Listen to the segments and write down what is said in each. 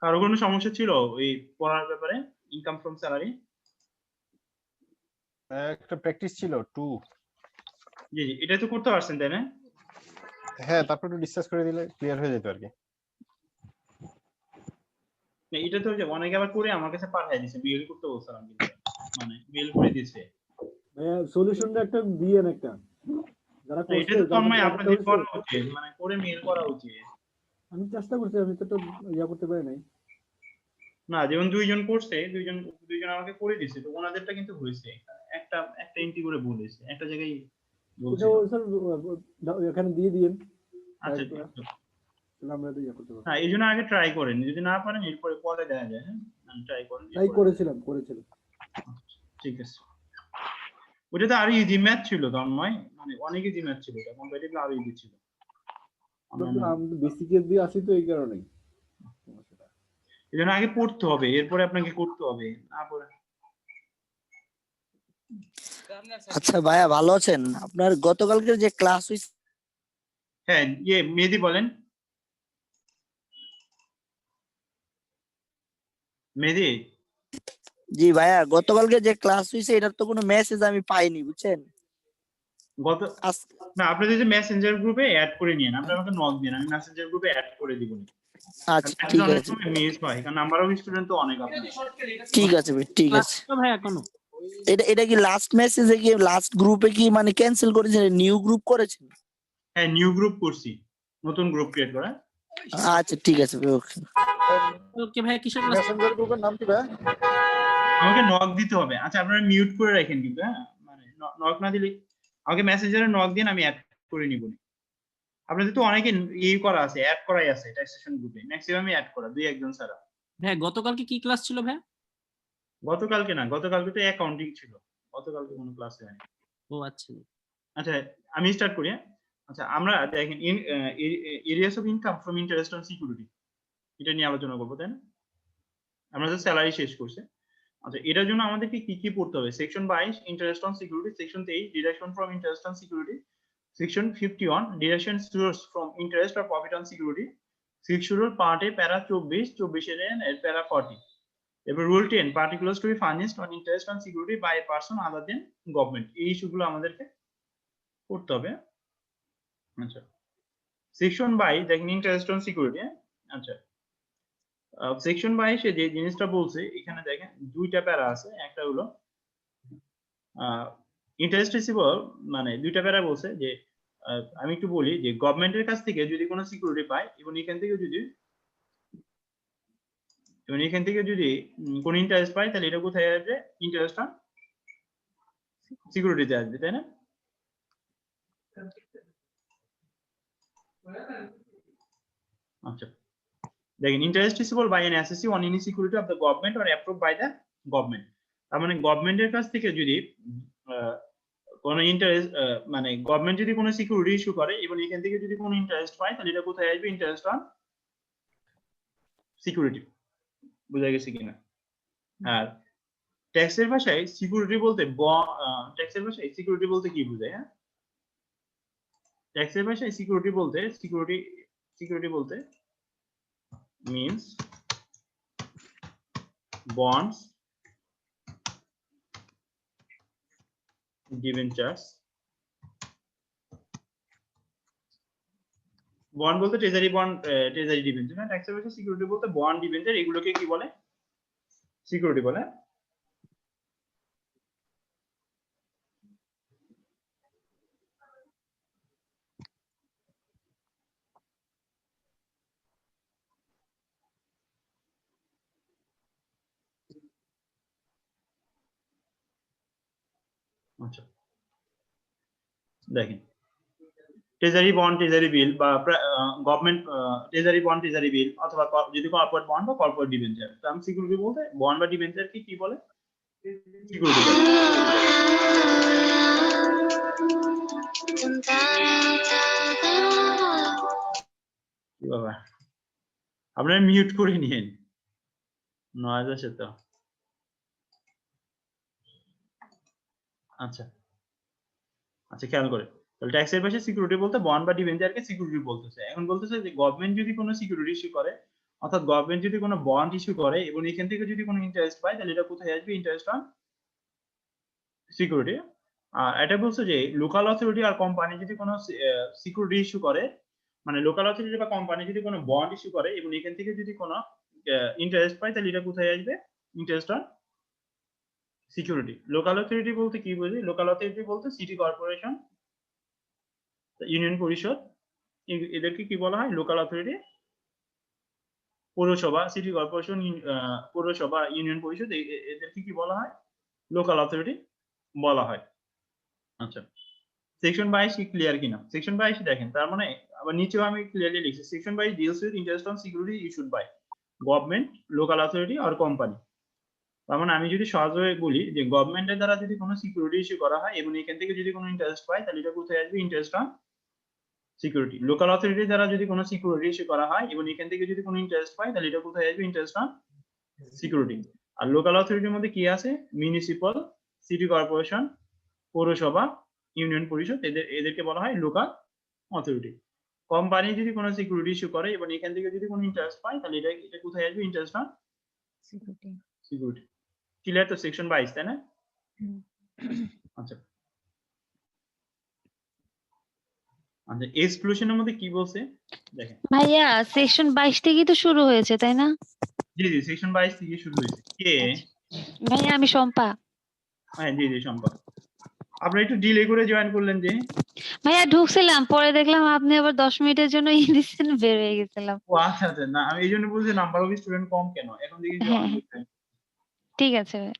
কারো কোনো সমস্যা ছিল ওই পড়ার ব্যাপারে, ইনকাম ফ্রম স্যালারি? একটা প্র্যাকটিস ছিল 2। জি জি, এটা তো করতে পারছেন তাই না? হ্যাঁ, তারপর একটু ডিসকাস করে দিলে ক্লিয়ার হয়ে যেত আর কি। না, এটা তো যে অনেকে আবার করে আমার কাছে পাঠিয়ে দিয়েছে, মেইল করতে বলছিলাম কিন্তু মানে মেইল করে দিয়েছে। ভাইয়া সলিউশনটা একটা দিয়েন একটা, যারা না, এটা করছে তো যাদের তন্ময় প্রবলেমটা আপনাদের হয়েছে। করা উচিত, মানে করে মেইল করা উচিত। আমি চেষ্টা করছি, আমি তো ইয়া করতে পারি নাই। না, যেমন দুইজন করছে, দুইজন আমাকে করে দিয়েছে, তো ওনাদেরটা কিন্তু হয়েছে। একটা একটা এন্ট্রি করে ভুল হয়েছে, একটা জায়গায় এটা বলছিল। স্যার এখানে দিয়ে দিয়েন, আচ্ছা, তাহলে আমরা ইয়া করতে পারবো। হ্যাঁ, এই জন্য আগে ট্রাই করেন, যদি না পারেন এরপরে পরে দেখা যায়। হ্যাঁ, ট্রাই করেন, তাই করেছিলাম। ঠিক আছে। ওটা তো আরো ইজি ম্যাথ ছিল তন্ময়, মানে অনেক ইজি ম্যাথ ছিল, এটা কম্পারেটিভলি আরো ইজি ছিল। আমি বেসিকের দিয়ে আসি তো এই কারণেই। এই জন্য আগে পড়তে হবে, এরপরে আপনাকে করতে হবে, না পড়ে। আচ্ছা ভাইয়া, ভালো আছেন? আপনার গতকালকের যে ক্লাস হইছে, হ্যাঁ, মেহেদি বলেন। মেহেদি, জি ভাইয়া, গতকালকে যে ক্লাস হইছে এটার তো কোনো মেসেজ আমি পাইনি, বুঝছেন? না, আপনি যদি মেসেঞ্জার গ্রুপে অ্যাড করে নিন, আপনি আমাকে নক দিন, আমি মেসেঞ্জার গ্রুপে অ্যাড করে দিব। আচ্ছা ঠিক আছে, মিস হয় কারণ নাম্বার অফ স্টুডেন্ট তো অনেক আপনার। ঠিক আছে ভাই, ঠিক আছে। ভাইয়া কোনো এটা কি লাস্ট মেসেজে কি লাস্ট গ্রুপে কি মানে ক্যান্সেল করেছেন, নিউ গ্রুপ করেছেন? হ্যাঁ, নিউ গ্রুপ করছি, নতুন গ্রুপ ক্রিয়েট করা। আচ্ছা ঠিক আছে ভাই, ওকে। ওকে ভাইয়া, কিসের ক্লাস? মেসেঞ্জার গ্রুপের নাম কি ভাই? আমাকে নক দিতে হবে। আচ্ছা, আপনারা মিউট করে রাখেন কিন্তু, হ্যাঁ, মানে নক না দিলে আমাকে মেসেঞ্জারে নক দিন, আমি অ্যাড করে নিব। আপনাদের তো অনেকে করা আছে, অ্যাড করাই আছে ট্যাক্সেশন গ্রুপে, ম্যাক্সিমামই অ্যাড করা, দুই একজন ছাড়া। ভাইয়া গতকালকে কি ক্লাস ছিল ভাইয়া? গতকালকে না, গতকালকে তো অ্যাকাউন্টিং ছিল, গতকালকে কোনো ক্লাস হয়নি। ও আচ্ছা আচ্ছা, আমি স্টার্ট করি। আচ্ছা, আমরা দেখেন areas of income from interest on security, এটা নিয়ে আলোচনা করবো, তাই না? আমরা তো স্যালারি শেষ করছে। আচ্ছা, এটার জন্য আমাদেরকে কি কি পড়তে হবে? Section 22 interest on security, section 23 deduction from interest on security, section 51 deduction source from interest or profit on security, schedule part A para 24 এর প্যারা 40। এবার rule 10 particulars to be furnished on interest on security by a person other than government, এই ইস্যুগুলো আমাদেরকে পড়তে হবে। আচ্ছা, section 22 দেখেন interest on security. আচ্ছা, সেকশন 22 এ যে জিনিসটা বলছে এখানে দেখেন দুইটা প্যারা আছে, একটা হলো ইন্টারেস্ট রিসিভেবল, মানে দুইটা প্যারা বলছে যে আমি একটু বলি যে গভর্নমেন্টের কাছ থেকে যদি কোনো সিকিউরিটি পায় এবং এখান থেকে যদি কোনো ইন্টারেস্ট পায়, তাহলে এটা কোথায় আসবে? ইন্টারেস্ট অন সিকিউরিটিতে আসবে, তাই না? আচ্ছা, দেখেন interest receivable by an SSC on any security of the government or approved by the government. তার মানে গভর্নমেন্টের কাছ থেকে যদি কোনো ইন্টারেস্ট, মানে গভর্নমেন্ট যদি কোনো সিকিউরিটি ইস্যু করে এবং এখান থেকে যদি কোনো ইন্টারেস্ট পায়, তাহলে এটা কোথায় আসবে? Interest on security. বুঝা গেছে কিনা? আর ট্যাক্সের ভাষায় সিকিউরিটি বলতে কি বোঝায়? হ্যাঁ, ট্যাক্সের ভাষায় সিকিউরিটি বলতে means bonds, debentures, বন্ড বলতে ট্রেজারি বন্ড, ট্রেজারি ডিবেঞ্চার না, ট্যাক্সের ভাষায় সিকিউরিটি বলতে বন্ড, ডিবেঞ্চার, এগুলোকে কি বলে? সিকিউরিটি বলে। আচ্ছা, দেখেন ট্রেজারি বন্ড, ট্রেজারি বিল বা government treasury bond, treasury bill, অথবা যদি কর্পোরেট বন্ড বা কর্পোরেট ডিবেঞ্চার। টার্ম সিকিউরিটি বলতে বন্ড বা ডিবেঞ্চার কি বলে? সিকিউরিটি বলে। কি বাবা, আপনারা মিউট করে নিন, নয়েজ আসে তো। আচ্ছা আচ্ছা, খেয়াল করে, তাহলে ট্যাক্সের পাশে সিকিউরিটি বলতে বন্ড বা ডিবেঞ্চারকে সিকিউরিটি বলতেছে। এখন বলতেছে যে গভর্নমেন্ট যদি কোনো সিকিউরিটি ইস্যু করে অর্থাৎ গভর্নমেন্ট যদি কোনো বন্ড ইস্যু করে এবং এখান থেকে যদি কোনো ইন্টারেস্ট পায় তাহলে এটা কোথায় আসবে? Interest on security. আর এটা বলছে যে লোকাল অথরিটি আর কোম্পানি যদি কোনো সিকিউরিটি ইস্যু করে, মানে লোকাল অথরিটি বা কোম্পানি যদি কোনো বন্ড ইস্যু করে এবং এখান থেকে যদি কোনো ইন্টারেস্ট পায় তাহলে এটা কোথায় আসবে? Interest on security. Local authority বলতে কি বুঝি? লোকাল অথরিটি বলতে সিটি কর্পোরেশন, ইউনিয়ন পরিষদ, এদেরকে কি বলা হয়? Local authority. পৌরসভা, সিটি কর্পোরেশন, পৌরসভা, ইউনিয়ন পরিষদ, এদেরকে কি বলা হয়? লোকাল অথরিটি বলা হয়। আচ্ছা, সেকশন 22 কি ক্লিয়ার কিনা? সেকশন 22 দেখেন, তার মানে আবার নিচেও আমি ক্লিয়ারলি লিখছি, section 22 deals with interest on security issued by government, local authority আর কোম্পানি। তার মানে আমি যদি সহজভাবে বলি যে গভর্নমেন্টের দ্বারা যদি কোনো সিকিউরিটি ইস্যু করা হয় এবং এখান থেকে যদি কোনো ইন্টারেস্ট পায় তাহলে এটা কোথায় আসবে? Interest on security. Local authority দ্বারা যদি কোনো সিকিউরিটি ইস্যু করা হয় এবং এখান থেকে যদি কোনো ইন্টারেস্ট পায় তাহলে এটা কোথায় আসবে? Interest on security. আর লোকাল অথরিটির মধ্যে কি আছে? মিউনিসিপাল, সিটি কর্পোরেশন, পৌরসভা, ইউনিয়ন পরিষদ, এদেরকে বলা হয় লোকাল অথরিটি। কোম্পানি যদি কোনো সিকিউরিটি ইস্যু করে এবং এখান থেকে যদি কোনো ইন্টারেস্ট পায় তাহলে এটা কোথায় আসবে? Interest on security. ক্লিয়ার তো সেকশন 22, তাই না? আচ্ছা আচ্ছা, এক্সক্লুশনের মধ্যে কি বলছে দেখেন। ভাইয়া সেকশন 22 থেকেই তো শুরু হয়েছে তাই না? জি জি, সেকশন 22 থেকে শুরু হয়েছে। কে? ভাইয়া আমি শম্পা। হ্যাঁ জি জি, সম্পদ। আপনি একটু ডিলে করে জয়েন করলেন যে? ভাইয়া ঢুকছিলাম, পরে দেখলাম আপনি আবার 10 মিনিটের জন্য দিচ্ছেন, বের হয়ে গেছিলাম। ও আচ্ছা আচ্ছা, না আমি এই জন্য বলছি নাম্বার অফ স্টুডেন্ট কম কেন, এখন দেখি জয়েন হ্যাঁ করতে। ঠিক আছে ভাই।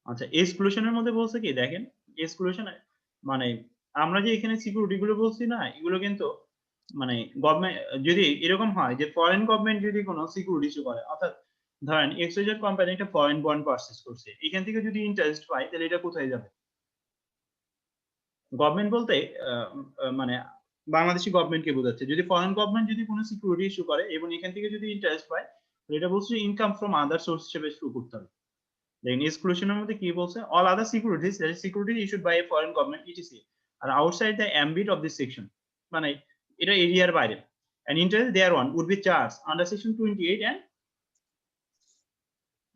আচ্ছা, এক্সক্লুশনের মধ্যে বলছে কি দেখেন, এক্সক্লুশন মানে আমরা যে এখানে সিকিউরিটি গুলো বলছি না, এগুলো কিন্তু মানে গভর্নমেন্ট যদি এরকম হয় যে ফরেন গভর্নমেন্ট যদি কোনো সিকিউরিটি ইস্যু করে, অর্থাৎ ধরেন এক্সওয়াইজেড কোম্পানি একটা ফরেন বন্ড পারচেজ করছে, এখান থেকে যদি ইন্টারেস্ট পায় তাহলে এটা কোথায় যাবে? গভর্নমেন্ট বলতে মানে বাংলাদেশি গভর্নমেন্টকে বোঝাচ্ছে। যদি ফরেন গভর্নমেন্ট যদি কোনো সিকিউরিটি ইস্যু করে এবং এখান থেকে যদি ইন্টারেস্ট পায় তাহলে এটা বলছে ইনকাম ফ্রম আদার সোর্স হিসেবে শুরু করতে হবে। দেখেন এক্সক্লুশনের মধ্যে কি বলছে? All other securities that is security issued by a foreign government ETC are outside the ambit of this section, মানে এটা এরিয়ার বাইরে, and interest thereon would be charged under section 28 and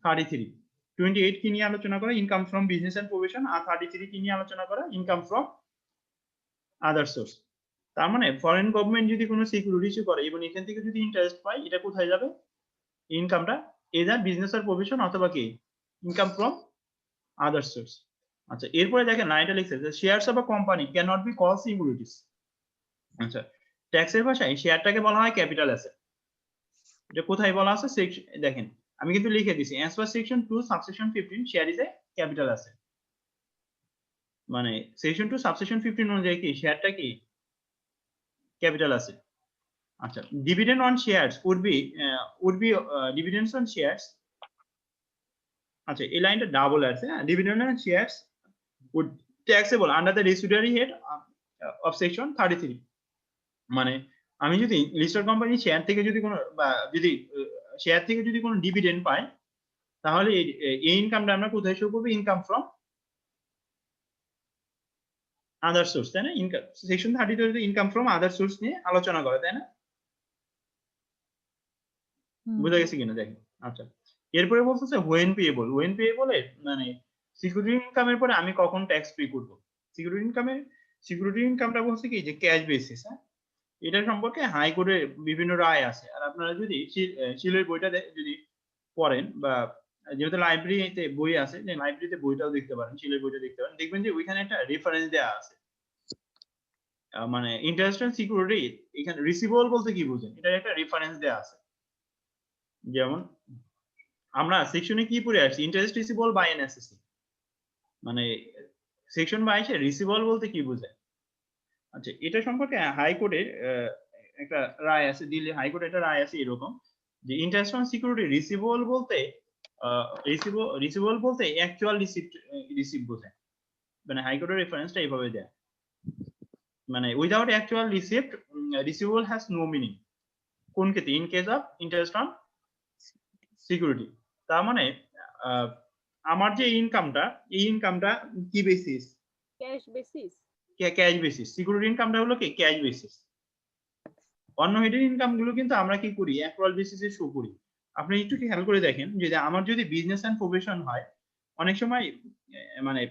33। 28 কি নিয়ে আলোচনা করে? Income from business and profession. আর 33 কি নিয়ে আলোচনা করে? Income from other source. তার মানে ফরেন গভর্নমেন্ট যদি কোনো সিকিউরিটি ইস্যু করে এবং এখান থেকে যদি ইন্টারেস্ট পায় এটা কোথায় যাবে? ইনকামটা এদার বিজনেস আর প্রফেশন অথবা কি ইনকাম ফ্রম আদার সোর্স। আচ্ছা, এরপরে দেখেন লাইনটা লিখছে যে shares of a company can not be call securities. আচ্ছা, ট্যাক্সের ভাষায় শেয়ারটাকে বলা হয় ক্যাপিটাল অ্যাসেট। এটা কোথায় বলা আছে? দেখেন আমি কিন্তু লিখে দিছি, as per section 2 subsection 15 share is a capital asset. মানে সেকশন 2 সাবসেকশন 15 অনুযায়ী কি শেয়ারটা কি ক্যাপিটাল অ্যাসেট। আচ্ছা, dividend on shares would be dividends on shares. আচ্ছা, এই লাইনটা ডাবল আছে। Dividend on shares would taxable under the residuary head of section 33। মানে আমি যদি লিস্টেড কোম্পানি শেয়ার থেকে যদি কোনো যদি শেয়ার থেকে যদি কোনো ডিভিডেন্ড পাই তাহলে এই ইনকামটা আমরা কোথায় শো করব? ইনকাম ফ্রম আদার সোর্স, তাই না? ইনকাম সেকশন 32 তে ইনকাম ফ্রম আদার সোর্স নিয়ে আলোচনা করে, তাই না? বুঝা গেছে কিনা দেখেন। আচ্ছা, এরপরে বলতেছে হোয়েন পেয়েবল। হোয়েন পেয়েবল মানে সিকিউরিটি ইনকামের পরে আমি কখন ট্যাক্স পে করব? সিকিউরিটি ইনকামটা বলছে কি যে ক্যাশ বেসিস। হ্যাঁ, এটা সম্পর্কে হাইকোর্টে বিভিন্ন রায় আছে। আর আপনারা যদি শিলের বইটা যদি পড়েন বা যেহেতু লাইব্রেরিতে বই আছে, যে লাইব্রেরিতে বইটাও দেখতে পারেন, শিলের বইটা দেখতে পারেন, দেখবেন যে ওইখানে একটা রেফারেন্স দেওয়া আছে। মানে ইন্টারেস্ট অন সিকিউরিটি এখানে রিসিভেবল বলতে কি বুঝেন, এটার একটা রেফারেন্স দেওয়া আছে। যেমন আমরা সেকশনে কি পড়ে আসছি? Interest receivable by an SSC. মানে সেকশন 22 এ রিসিভেবল বলতে কি বোঝায়? আচ্ছা, এটা সম্পর্কে হাইকোর্টের একটা রায় আছে, দিল্লি হাইকোর্টে একটা রায় আছে এরকম যে ইন্টারেস্ট অন সিকিউরিটি রিসিভেবল বলতে অ্যাকচুয়াল রিসিভ বোঝায়। মানে হাইকোর্টের রেফারেন্সটা এইভাবে দেয়, মানে without actual receipt receivable has no meaning. কোন ক্ষেত্রে? In case of interest on security. তার মানে আমার যে ইনকামটা, এই ইনকামটা কি basis? Cash basis. Cash basis. Security ইনকামটা হলো কি ক্যাশ বেসিস। অন্য হেডের ইনকাম গুলো কিন্তু আমরা কি করি অ্যাক্রুয়াল বেসিসে শো করি। আপনি একটু খেয়াল করে দেখেন যদি আমার যদি বিজনেস এন্ড প্রফেশন হয় অনেক সময় মানে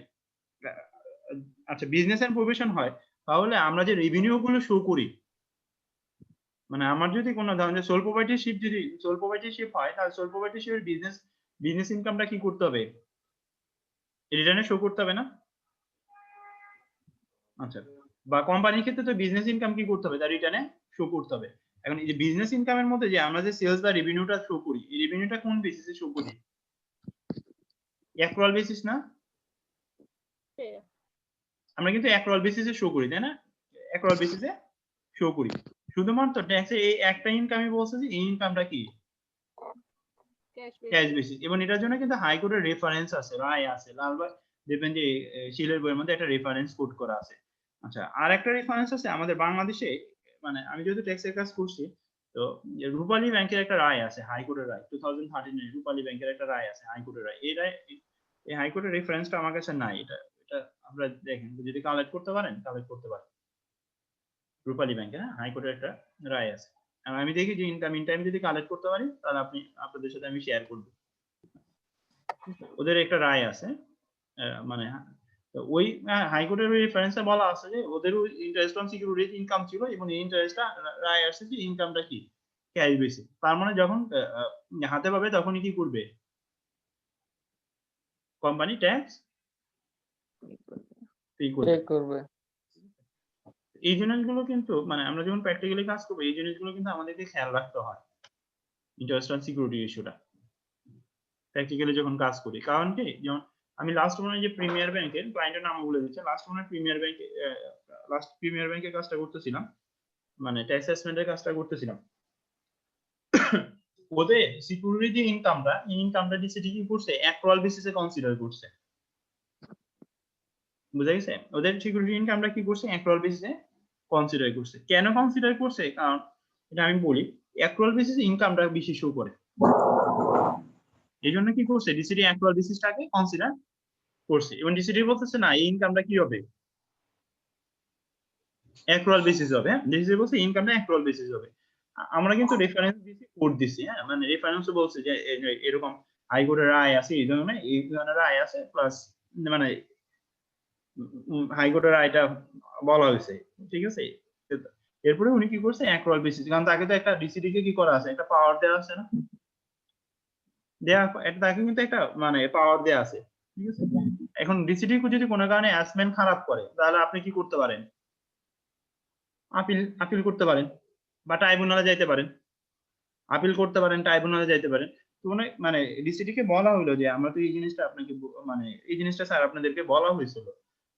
আচ্ছা বিজনেস এন্ড প্রফেশন হয় তাহলে আমরা যে রেভিনিউ গুলো শো করি মানে আমার যদি কোনো ধরনের সোল প্রপার্টিশিপ যদি সোল প্রপার্টিশিপ হয় তাহলে সোল প্রপার্টিশিপের বিজনেস ইনকামটা কি করতে হবে রিটার্নে শো করতে হবে না? আচ্ছা বা কোম্পানির ক্ষেত্রে তো বিজনেস ইনকাম কি করতে হবে তার রিটার্নে শো করতে হবে। এখন এই যে বিজনেস ইনকামের মধ্যে যে আমরা যে সেলস বা রেভিনিউটা শো করি এই রেভিনিউটা কোন বেসিসে শো করি? অ্যাক্রুয়াল বেসিস না? আমরা কিন্তু অ্যাক্রুয়াল বেসিসে শো করি তাই না? অ্যাক্রুয়াল বেসিসে শো করি। শুধুমাত্র ট্যাক্সে এই একটা ইনকামই বলছে যে এই ইনকামটা কি ক্যাশ বেসিস এবং এটার জন্য কিন্তু হাইকোর্টের রেফারেন্স আছে রায় আছে লালবাগ দেখবেন যে শিলের বইয়ের মধ্যে একটা রেফারেন্স কোড করা আছে। আচ্ছা আর একটা রেফারেন্স আছে আমাদের বাংলাদেশে মানে আমি যেহেতু ট্যাক্সের কাজ করছি তো রূপালী ব্যাংকের একটা রায় আছে হাইকোর্টের রায় 2013 এ রূপালী ব্যাংকের একটা রায় আছে হাইকোর্টের রায় এই রায় এই হাইকোর্টের রেফারেন্সটা আমার কাছে নাই এটা আপনারা দেখেন যদি কালেক্ট করতে পারেন কালেক্ট করতে পারেন রূপালী ব্যাংকে হ্যাঁ হাইকোর্টের একটা রায় আছে আর আমি দেখি যে ইনকাম ইন টাইম যদি কালেক্ট করতে পারি তাহলে আপনাদের সাথে আমি শেয়ার করব ওদের একটা রায় আছে মানে তো ওই হাইকোর্টের রেফারেন্সে বলা আছে যে ওদেরও ইন্টারেস্ট অন সিকিউরিটি ইনকাম ছিল এবং এই ইন্টারেস্টটা রায় আসছে যে ইনকামটা কি ক্যাশ বেসিস তার মানে যখন হাতে পাবে তখনই কি করবে কোম্পানি ট্যাক্স পে করবে। এই জিনিসগুলো কিন্তু মানে আমরা যখন প্র্যাকটিক্যালি কাজ করবো এই জিনিসগুলো কিন্তু আমাদেরকে খেয়াল রাখতে হয় ইন্টারেস্ট অন সিকিউরিটি ইস্যুটা প্র্যাকটিক্যালি যখন কাজ করি কারণ কি যেমন আমি লাস্ট মনে যে প্রিমিয়ার ব্যাংকের ক্লায়েন্টের নাম বলে দিচ্ছি লাস্ট মনে প্রিমিয়ার ব্যাংকে কাজটা করতেছিলাম মানে ট্যাক্স অ্যাসেসমেন্টের কাজটা করতেছিলাম ওদের সিকিউরিটি ইনকামটা ডিসিটি কি করছে অ্যাক্রুয়াল বেসিসে কনসিডার করছে বুঝা গেছে ওদের সিকিউরিটি ইনকামটা কি করছে অ্যাক্রুয়াল বেসিসে কনসিডার করছে কেন কনসিডার করছে কারণ এটা আমি বলি অ্যাক্রুয়াল বেসিসে ইনকামটা বেশি শো করে এই জন্য কি করছে ডিসিটি অ্যাক্রুয়াল বেসিসটাকে কনসিডার করছে এবং ডিসিটি বলতেছে না এই ইনকামটা কি হবে অ্যাক্রুয়াল বেসিস হবে হ্যাঁ ডিসিটি বলছে ইনকামটা অ্যাক্রুয়াল বেসিস হবে আমরা কিন্তু রেফারেন্স দিছি কোড দিছি হ্যাঁ মানে রেফারেন্সও বলছে যে এরকম হাইকোর্টের রায় আছে এই ধরনের রায় আছে প্লাস মানে হাইকোর্টের রায়টা বলা হয়েছে ঠিক আছে এরপরে উনি কি করছে অ্যাক্রুয়াল বেসিস কারণ তাকে তো একটা ডিসিটি কে কি করা আছে একটা পাওয়ার দেওয়া আছে না দেয়া একটা তাকে কিন্তু একটা মানে পাওয়ার দেওয়া আছে ঠিক আছে এখন ডিসিটি যদি কোনো কারণে অ্যাসমেন্ট খারাপ করে তাহলে আপনি কি করতে পারেন আপিল করতে পারেন বা ট্রাইব্যুনালে যাইতে পারেন আপিল করতে পারেন ট্রাইব্যুনালে যাইতে পারেন তো মানে ডিসিটি কে বলা হলো যে আমরা তো এই জিনিসটা আপনাকে মানে এই জিনিসটা স্যার আপনাদেরকে বলা হয়েছিল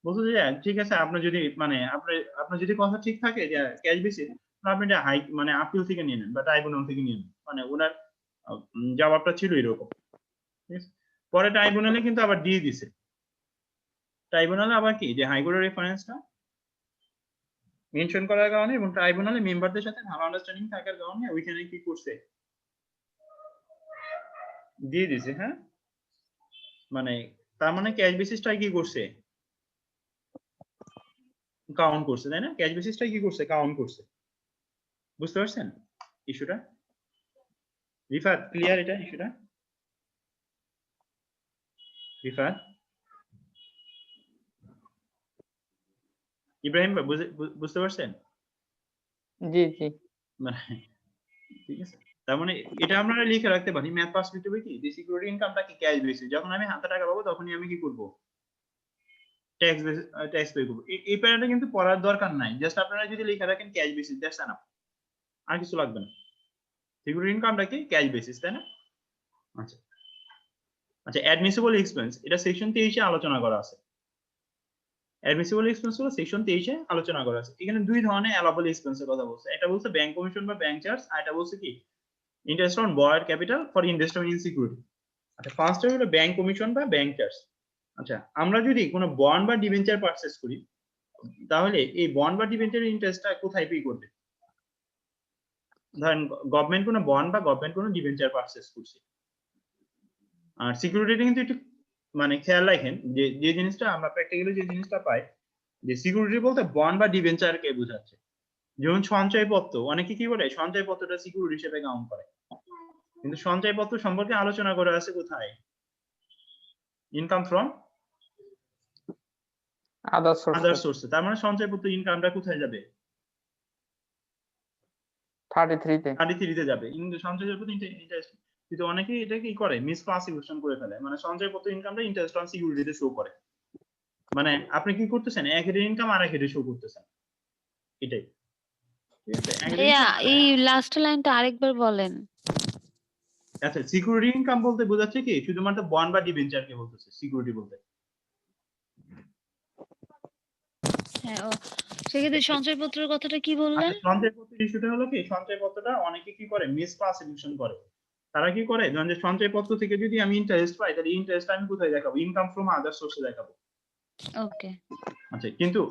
বলতো যে ঠিক আছে আপনার যদি মানে আপনার যদি কথা ঠিক থাকে যে ক্যাশ বেসিস আপনি এটা হাই মানে আপিল থেকে নিয়ে নেন বা ট্রাইব্যুনাল থেকে নিয়ে নেন মানে ওনার জবাবটা ছিল এরকম ঠিক আছে পরে ট্রাইব্যুনালে কিন্তু আবার দিয়ে দিছে ট্রাইব্যুনালে আবার কি যে হাইকোর্টের রেফারেন্সটা মেনশন করার কারণে এবং ট্রাইব্যুনালে মেম্বারদের সাথে ভালো আন্ডারস্ট্যান্ডিং থাকার কারণে ওইখানে কি করছে দিয়ে দিছে হ্যাঁ মানে তার মানে ক্যাশ বেসিসটাই কি করছে কাউন্ট করছে তাই না ক্যাশ বেসিসটাই কি করছে কাউন্ট করছে বুঝতে পারছেন ইস্যুটা রিফাত ক্লিয়ার এটা ইস্যুটা রিফাত ইব্রাহিম বুঝতে পারছেন জি জি মানে ঠিক আছে তার মানে এটা আমরা লিখে রাখতে পারি ম্যাথ পার্সপেক্টিভে কি যে সিকিউরিটি ইনকামটা কি ক্যাশ বেসিস যখন আমি হাতে টাকা পাবো তখনই আমি কি করব ট্যাক্স পে করব এই প্যারাটা কিন্তু পড়ার দরকার নাই জাস্ট আপনারা যদি লিখে রাখেন ক্যাশ বেসিস দ্যাটস এনাফ আর কিছু লাগবে না সিকিউরিটি ইনকামটা কি ক্যাশ বেসিস তাই না আচ্ছা আচ্ছা অ্যাডমিসিবল এক্সপেন্স এটা সেকশন 23 এ আলোচনা করা আছে অ্যাডমিসিবল এক্সপেন্স হলো সেকশন 23 এ আলোচনা করা আছে এখানে দুই ধরনের অ্যালাউবল এক্সপেন্সের কথা বলছে এটা বলছে ব্যাংক কমিশন বা ব্যাংক চার্জ আর এটা বলছে কি ইন্টারেস্ট অন বরড capital for investment in security আচ্ছা ফার্স্ট হলো ব্যাংক কমিশন বা ব্যাংক চার্জ আচ্ছা আমরা যদি কোনো বন্ড বা ডিবেঞ্চার পারচেজ করি তাহলে এই বন্ড বা ডিবেঞ্চারের ইন্টারেস্টটা কোথায় পে করবে ধরেন গভর্নমেন্ট কোনো বন্ড বা গভর্নমেন্ট কোনো ডিবেঞ্চার পারচেজ করছে আর সিকিউরিটি কিন্তু একটু মানে খেয়াল রাখেন যে যে জিনিসটা আমরা প্র্যাকটিক্যালি যে জিনিসটা পাই যে সিকিউরিটি বলতে বন্ড বা ডিবেঞ্চার কে বোঝাচ্ছে যেমন সঞ্চয়পত্র, অনেকে কি করে সঞ্চয়পত্রটা সিকিউরিটি হিসেবে কাউন্ট করে, কিন্তু সঞ্চয়পত্র সম্পর্কে আলোচনা করা আছে কোথায়? Income from other other source সোর্সে। তার মানে সঞ্চয়পত্র ইনকামটা কোথায় যাবে? 33 তে। 33 তে যাবে। কিন্তু সঞ্চয়পত্র ইন্টারেস্ট, কিন্তু অনেকে এটা কি করে মিস ক্লাসিফিকেশন করে ফেলে, মানে সঞ্চয়পত্র ইনকামটা ইন্টারেস্ট অন সিকিউরিটিতে শো করে, মানে আপনি কি করতেছেন এক হেডের ইনকাম আর এক হেডে শো করতেছেন, এটাই। ঠিক আছে, এক হেডের ভাইয়া income এই লাস্ট লাইনটা আরেকবার বলেন। আচ্ছা, সিকিউরিটি ইনকাম বলতে বোঝাচ্ছে কি শুধুমাত্র বন্ড বা ডিবেঞ্চারকে বলতেছে সিকিউরিটি বলতে। হ্যাঁ, ও সেক্ষেত্রে সঞ্চয়পত্রের কথাটা কি বললেন? আচ্ছা, সঞ্চয়পত্রের ইস্যুটা হলো কি সঞ্চয়পত্রটা অনেকে কি করে মিস ক্লাসিফিকেশন করে। তারা কি করে ধরেন যে সঞ্চয়পত্র থেকে যদি আমি ইন্টারেস্ট পাই তাহলে ইন্টারেস্ট আমি কোথায় দেখাবো? ইনকাম ফ্রম আদার সোর্সে দেখাবো। ওকে। আচ্ছা, কিন্তু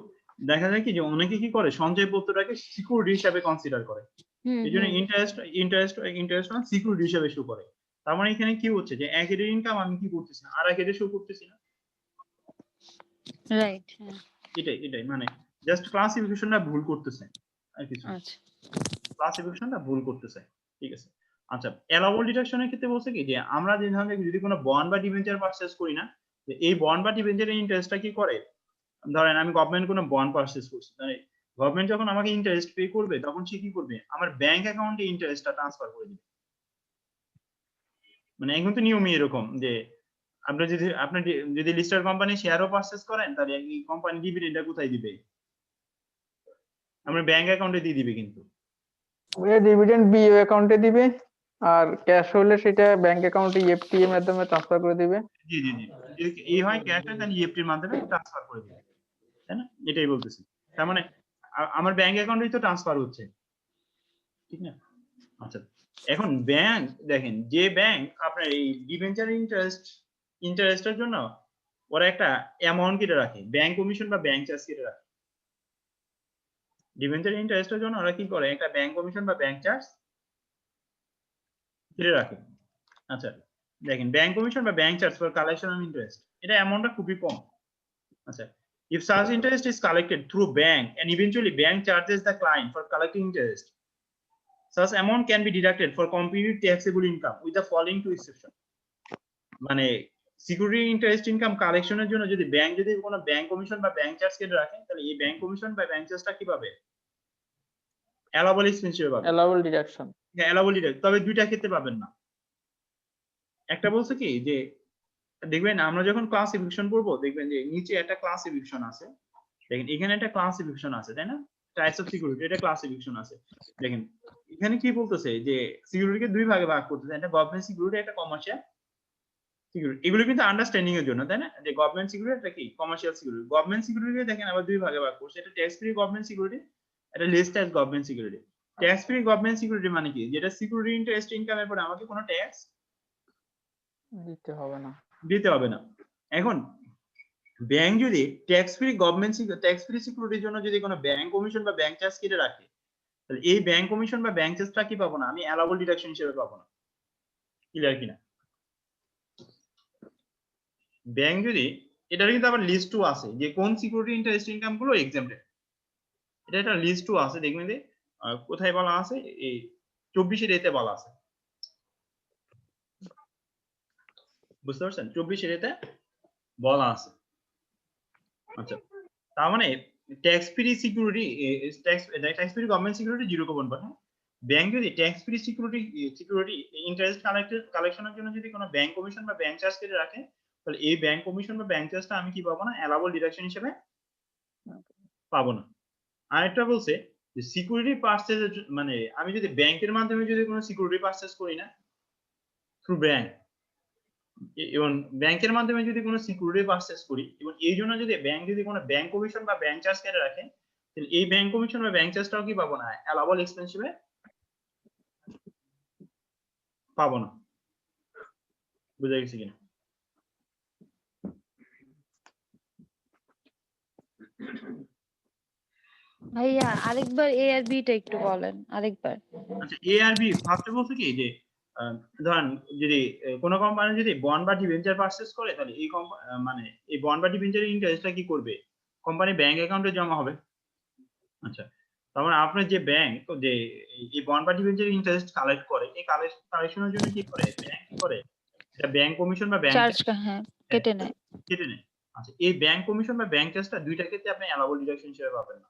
দেখা যায় কি যে অনেকে কি করে সঞ্চয়পত্রটাকে সিকিউরিটি হিসাবে কনসিডার করে, হুম এই জন্য হুম ইন্টারেস্ট অন সিকিউরিটি হিসাবে শো করে। তার মানে এখানে কি হচ্ছে যে এক হেডের ইনকাম আমি কি করতেছি না, আর এক হেডে শো করতেছি না। রাইট। হ্যাঁ, এটাই মানে জাস্ট ক্লাসিফিকেশনটা ভুল করতেছে আর কিছু না। আচ্ছা। ক্লাসিফিকেশনটা ভুল করতেছে, ঠিক আছে। আচ্ছা, অ্যালাউবল ডিডাকশনের ক্ষেত্রে বলছে কি যে আমরা যে ধরনের যদি কোনো বন্ড বা ডিবেঞ্চার পারচেজ করি না, যে এই বন্ড বা ডিবেঞ্চারের ইন্টারেস্টটা কি করে, ধরেন আমি গভর্নমেন্ট কোনো বন্ড পারচেজ করছি, গভর্নমেন্ট যখন আমাকে ইন্টারেস্ট পে করবে তখন সে কি করবে আমার ব্যাংক অ্যাকাউন্টে ইন্টারেস্টটা ট্রান্সফার করে দিবে। মানে এখন তো নিয়মই এরকম যে আপনি যদি লিস্টেড কোম্পানি শেয়ারও পারচেজ করেন তাহলে এই কোম্পানি ডিভিডেন্ডটা কোথায় দিবে? আমার ব্যাংক অ্যাকাউন্টে দিয়ে দিবে। কিন্তু ডিভিডেন্ড বিও অ্যাকাউন্টে দিবে, আর ক্যাশ হলে সেটা ব্যাংক অ্যাকাউন্টে ইএফটি এর মাধ্যমে ট্রান্সফার করে দিবে। জি জি জি, যদি এই হয় ক্যাশ হয় তাহলে ইএফটির মাধ্যমে ট্রান্সফার করে দিবে, তাই না? এটাই বলতেছি। তার মানে আমার ব্যাংক অ্যাকাউন্টেই তো ট্রান্সফার হচ্ছে, ঠিক না? আচ্ছা, এখন ব্যাংক দেখেন যে ব্যাংক আপনার এই ডিবেঞ্চার ইন্টারেস্টের জন্য ওরা একটা অ্যামাউন্ট কেটে রাখে, ব্যাংক কমিশন বা ব্যাংক চার্জ কেটে রাখে। ডিবেঞ্চার ইন্টারেস্টের জন্য ওরা কি করে একটা ব্যাংক কমিশন বা ব্যাংক চার্জ কেটে রাখে। আচ্ছা, দেখেন ব্যাংক কমিশন বা bank charge for collection of interest, এটা অ্যামাউন্টটা খুবই কম। আচ্ছা, if such interest is collected through bank and eventually bank charges the client for collecting interest, such amount can be deducted for computed taxable income with the following two exception. মানে security interest income কালেকশনের জন্য যদি bank যদি কোনো bank commission বা bank charge কেটে রাখে তাহলে এই ব্যাংক কমিশন বা ব্যাংক চার্জটা কি পাবে? অ্যালাউবল এক্সপেন্স হিসেবে পাবে। Allowable deduction. হ্যাঁ, অ্যালাউবল ডিডাক্ট, তবে দুইটা ক্ষেত্রে পাবেন না। একটা বলছে কি যে দেখবেন আমরা যখন ক্লাসিফিকেশন করবো দেখবেন যে নিচে একটা ক্লাসিফিকেশন আছে, দেখেন এখানে একটা ক্লাসিফিকেশন আছে, তাই না? টাইপস অফ সিকিউরিটি, এটা ক্লাসিফিকেশন আছে। দেখেন এখানে কি বলতেছে যে সিকিউরিটিকে দুই ভাগে ভাগ করতেছে, একটা গভর্নমেন্ট সিকিউরিটি, একটা কমার্শিয়াল সিকিউরিটি। এগুলো কিন্তু আন্ডারস্ট্যান্ডিং এর জন্য, তাই না? যে গভর্নমেন্ট সিকিউরিটি একটা কি কমার্শিয়াল সিকিউরিটি। গভর্নমেন্ট সিকিউরিটি দেখেন আবার দুই ভাগে ভাগ করছে, এটা ট্যাক্স ফ্রি গভর্নমেন্ট সিকিউরিটি, এটা less tax government security. Tax free government security মানে কি, যেটা সিকিউরিটি ইন্টারেস্ট ইনকামের পরে আমাকে কোনো ট্যাক্স দিতে হবে না। দিতে হবে না। এখন ব্যাংক যদি tax free government tax free সিকিউরিটির জন্য যদি কোনো ব্যাংক কমিশন বা ব্যাংক চার্জ কেটে রাখে তাহলে এই ব্যাংক কমিশন বা ব্যাংক চার্জটা কি পাবো না, আমি অ্যালাউবল ডিডাকশন হিসেবে পাবো না। ক্লিয়ার কিনা? ব্যাংক যদি এটার কিন্তু আবার লিস্ট 2 আছে যে কোন সিকিউরিটি ইন্টারেস্ট ইনকাম গুলো এক্সাম্পটেড, এটা একটা লিস্ট 2 আছে, দেখবেন যে কোথায় বলা আছে, এই 24 এর এতে বলা আছে, বুঝতে পারছেন? 24 এর এতে বলা আছে। আচ্ছা, তার মানে tax free security, tax free government security 0.1%। হ্যাঁ, ব্যাংক যদি ট্যাক্স ফ্রি সিকিউরিটি ইন্টারেস্ট কালেকশনের জন্য যদি কোনো ব্যাংক কমিশন বা ব্যাংক চার্জ কেটে রাখে তাহলে এই ব্যাংক কমিশন বা ব্যাংক চার্জটা আমি কি পাবো না, অ্যালাউবল ডিডাকশন হিসেবে পাবো না। আরেকটা বলছে যে সিকিউরিটি পারচেজ, মানে আমি যদি ব্যাংকের মাধ্যমে যদি কোনো সিকিউরিটি পারচেজ করি না থ্রু ব্যাংক, এবং ব্যাংকের মাধ্যমে যদি কোনো সিকিউরিটি পারচেজ করি এবং এই জন্য যদি ব্যাংক যদি কোনো ব্যাংক কমিশন বা ব্যাংক চার্জ কেটে রাখে তাহলে এই ব্যাংক কমিশন বা ব্যাংক চার্জটাও কি পাবো না, অ্যালাউবল এক্সপেন্স হিসেবে পাবো না। বুঝা গেছে কিনা? ভাইয়া আরেকবার এ আর বিটা একটু বলেন আরেকবার। আচ্ছা, এ আর বি ফার্স্টে বলছে কি যে ধরেন যদি কোনো কোম্পানি যদি বন্ড বা ডিবেঞ্চার পারচেজ করে তাহলে এই মানে এই বন্ড বা ডিবেঞ্চারের ইন্টারেস্টটা কি করবে, কোম্পানি ব্যাংক অ্যাকাউন্টে জমা হবে। আচ্ছা, তার মানে আপনার যে ব্যাংক যে এই বন্ড বা ডিবেঞ্চার ইন্টারেস্ট কালেক্ট করে, এই কালেকশনের জন্য কি করে ব্যাংক কি করে, এটা ব্যাংক কমিশন বা ব্যাংক চার্জ হ্যাঁ কেটে নেয়। কেটে নেয়। আচ্ছা, এই ব্যাংক কমিশন বা ব্যাংক চার্জটা দুইটা ক্ষেত্রে আপনি অ্যালাউবল ডিডাকশন হিসেবে পাবেন না।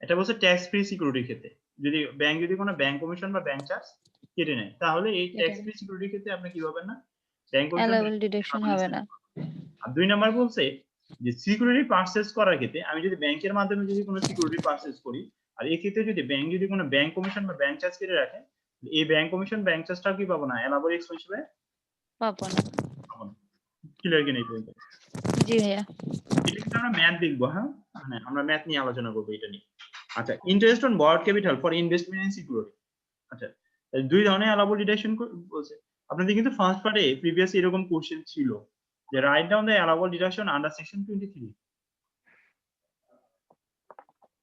এটা বলছে ট্যাক্স ফ্রি সিকিউরিটির ক্ষেত্রে, যদি ব্যাংক যদি কোনো ব্যাংক কমিশন বা ব্যাংক চার্জ কেটে নেয়, তাহলে এই ট্যাক্স ফ্রি সিকিউরিটির ক্ষেত্রে আপনি কি পাবেন না, ব্যাংক কমিশন অ্যালাউবল ডিডাকশন হবে না। আর 2 নাম্বার বলছে যে সিকিউরিটি পারচেজ করার ক্ষেত্রে আমি যদি ব্যাংকের মাধ্যমে যদি কোনো সিকিউরিটি পারচেজ করি, আর এই ক্ষেত্রে যদি ব্যাংক যদি কোনো ব্যাংক কমিশন বা ব্যাংক চার্জ কেটে রাখে, এই ব্যাংক কমিশন ব্যাংক চার্জটাও কি পাবো না, অ্যালাউবল এক্সপেন্স হিসেবে পাবো না। পাবো না। ক্লিয়ার কি নেই পর্যন্ত? জি ভাইয়া। এটা কিন্তু আমরা ম্যাথ দেখবো, হ্যাঁ মানে আমরা ম্যাথ নিয়ে আলোচনা করবো এটা নিয়ে। আচ্ছা, ইন্টারেস্ট অন বরড capital for investment in security. আচ্ছা, দুই ধরনের অ্যালাউবল ডিডাকশন বলছে। আপনাদের কিন্তু ফার্স্ট পার্টে প্রিভিয়াস এরকম কোশ্চেন ছিল যে write down the allowable deduction under section 23,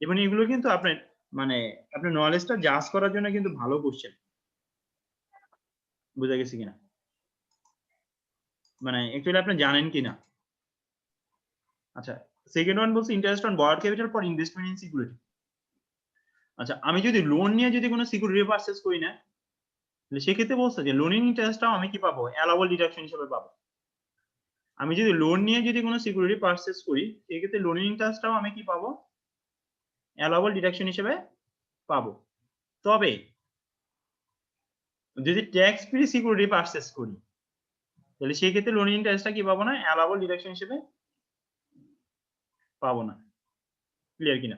এবং এগুলো কিন্তু আপনার মানে আপনার নলেজটা জাজ করার জন্য কিন্তু ভালো কোশ্চেন। বুঝা গেছে কিনা, মানে অ্যাকচুয়ালি আপনি জানেন কিনা। আচ্ছা, সেকেন্ড ওয়ান বলছে ইন্টারেস্ট অন বরড capital for investment in security. আচ্ছা, আমি যদি লোন নিয়ে যদি কোনো সিকিউরিটি পারচেজ করি না, তাহলে সেক্ষেত্রে বলছে যে লোনিং ইন্টারেস্টটাও আমি কি পাবো, অ্যালাউবল ডিডাকশন হিসেবে পাবো। আমি যদি লোন নিয়ে যদি কোনো সিকিউরিটি পারচেজ করি, সেক্ষেত্রে লোনিং ইন্টারেস্টটাও আমি কি পাবো, অ্যালাউবল ডিডাকশন হিসেবে পাবো। তবে যদি ট্যাক্স ফ্রি সিকিউরিটি পারচেজ করি, তাহলে সেই ক্ষেত্রে লোন ইন্টারেস্টটা কি পাবো না, অ্যালাউবল ডিডাকশন হিসেবে পাবো না। ক্লিয়ার কিনা?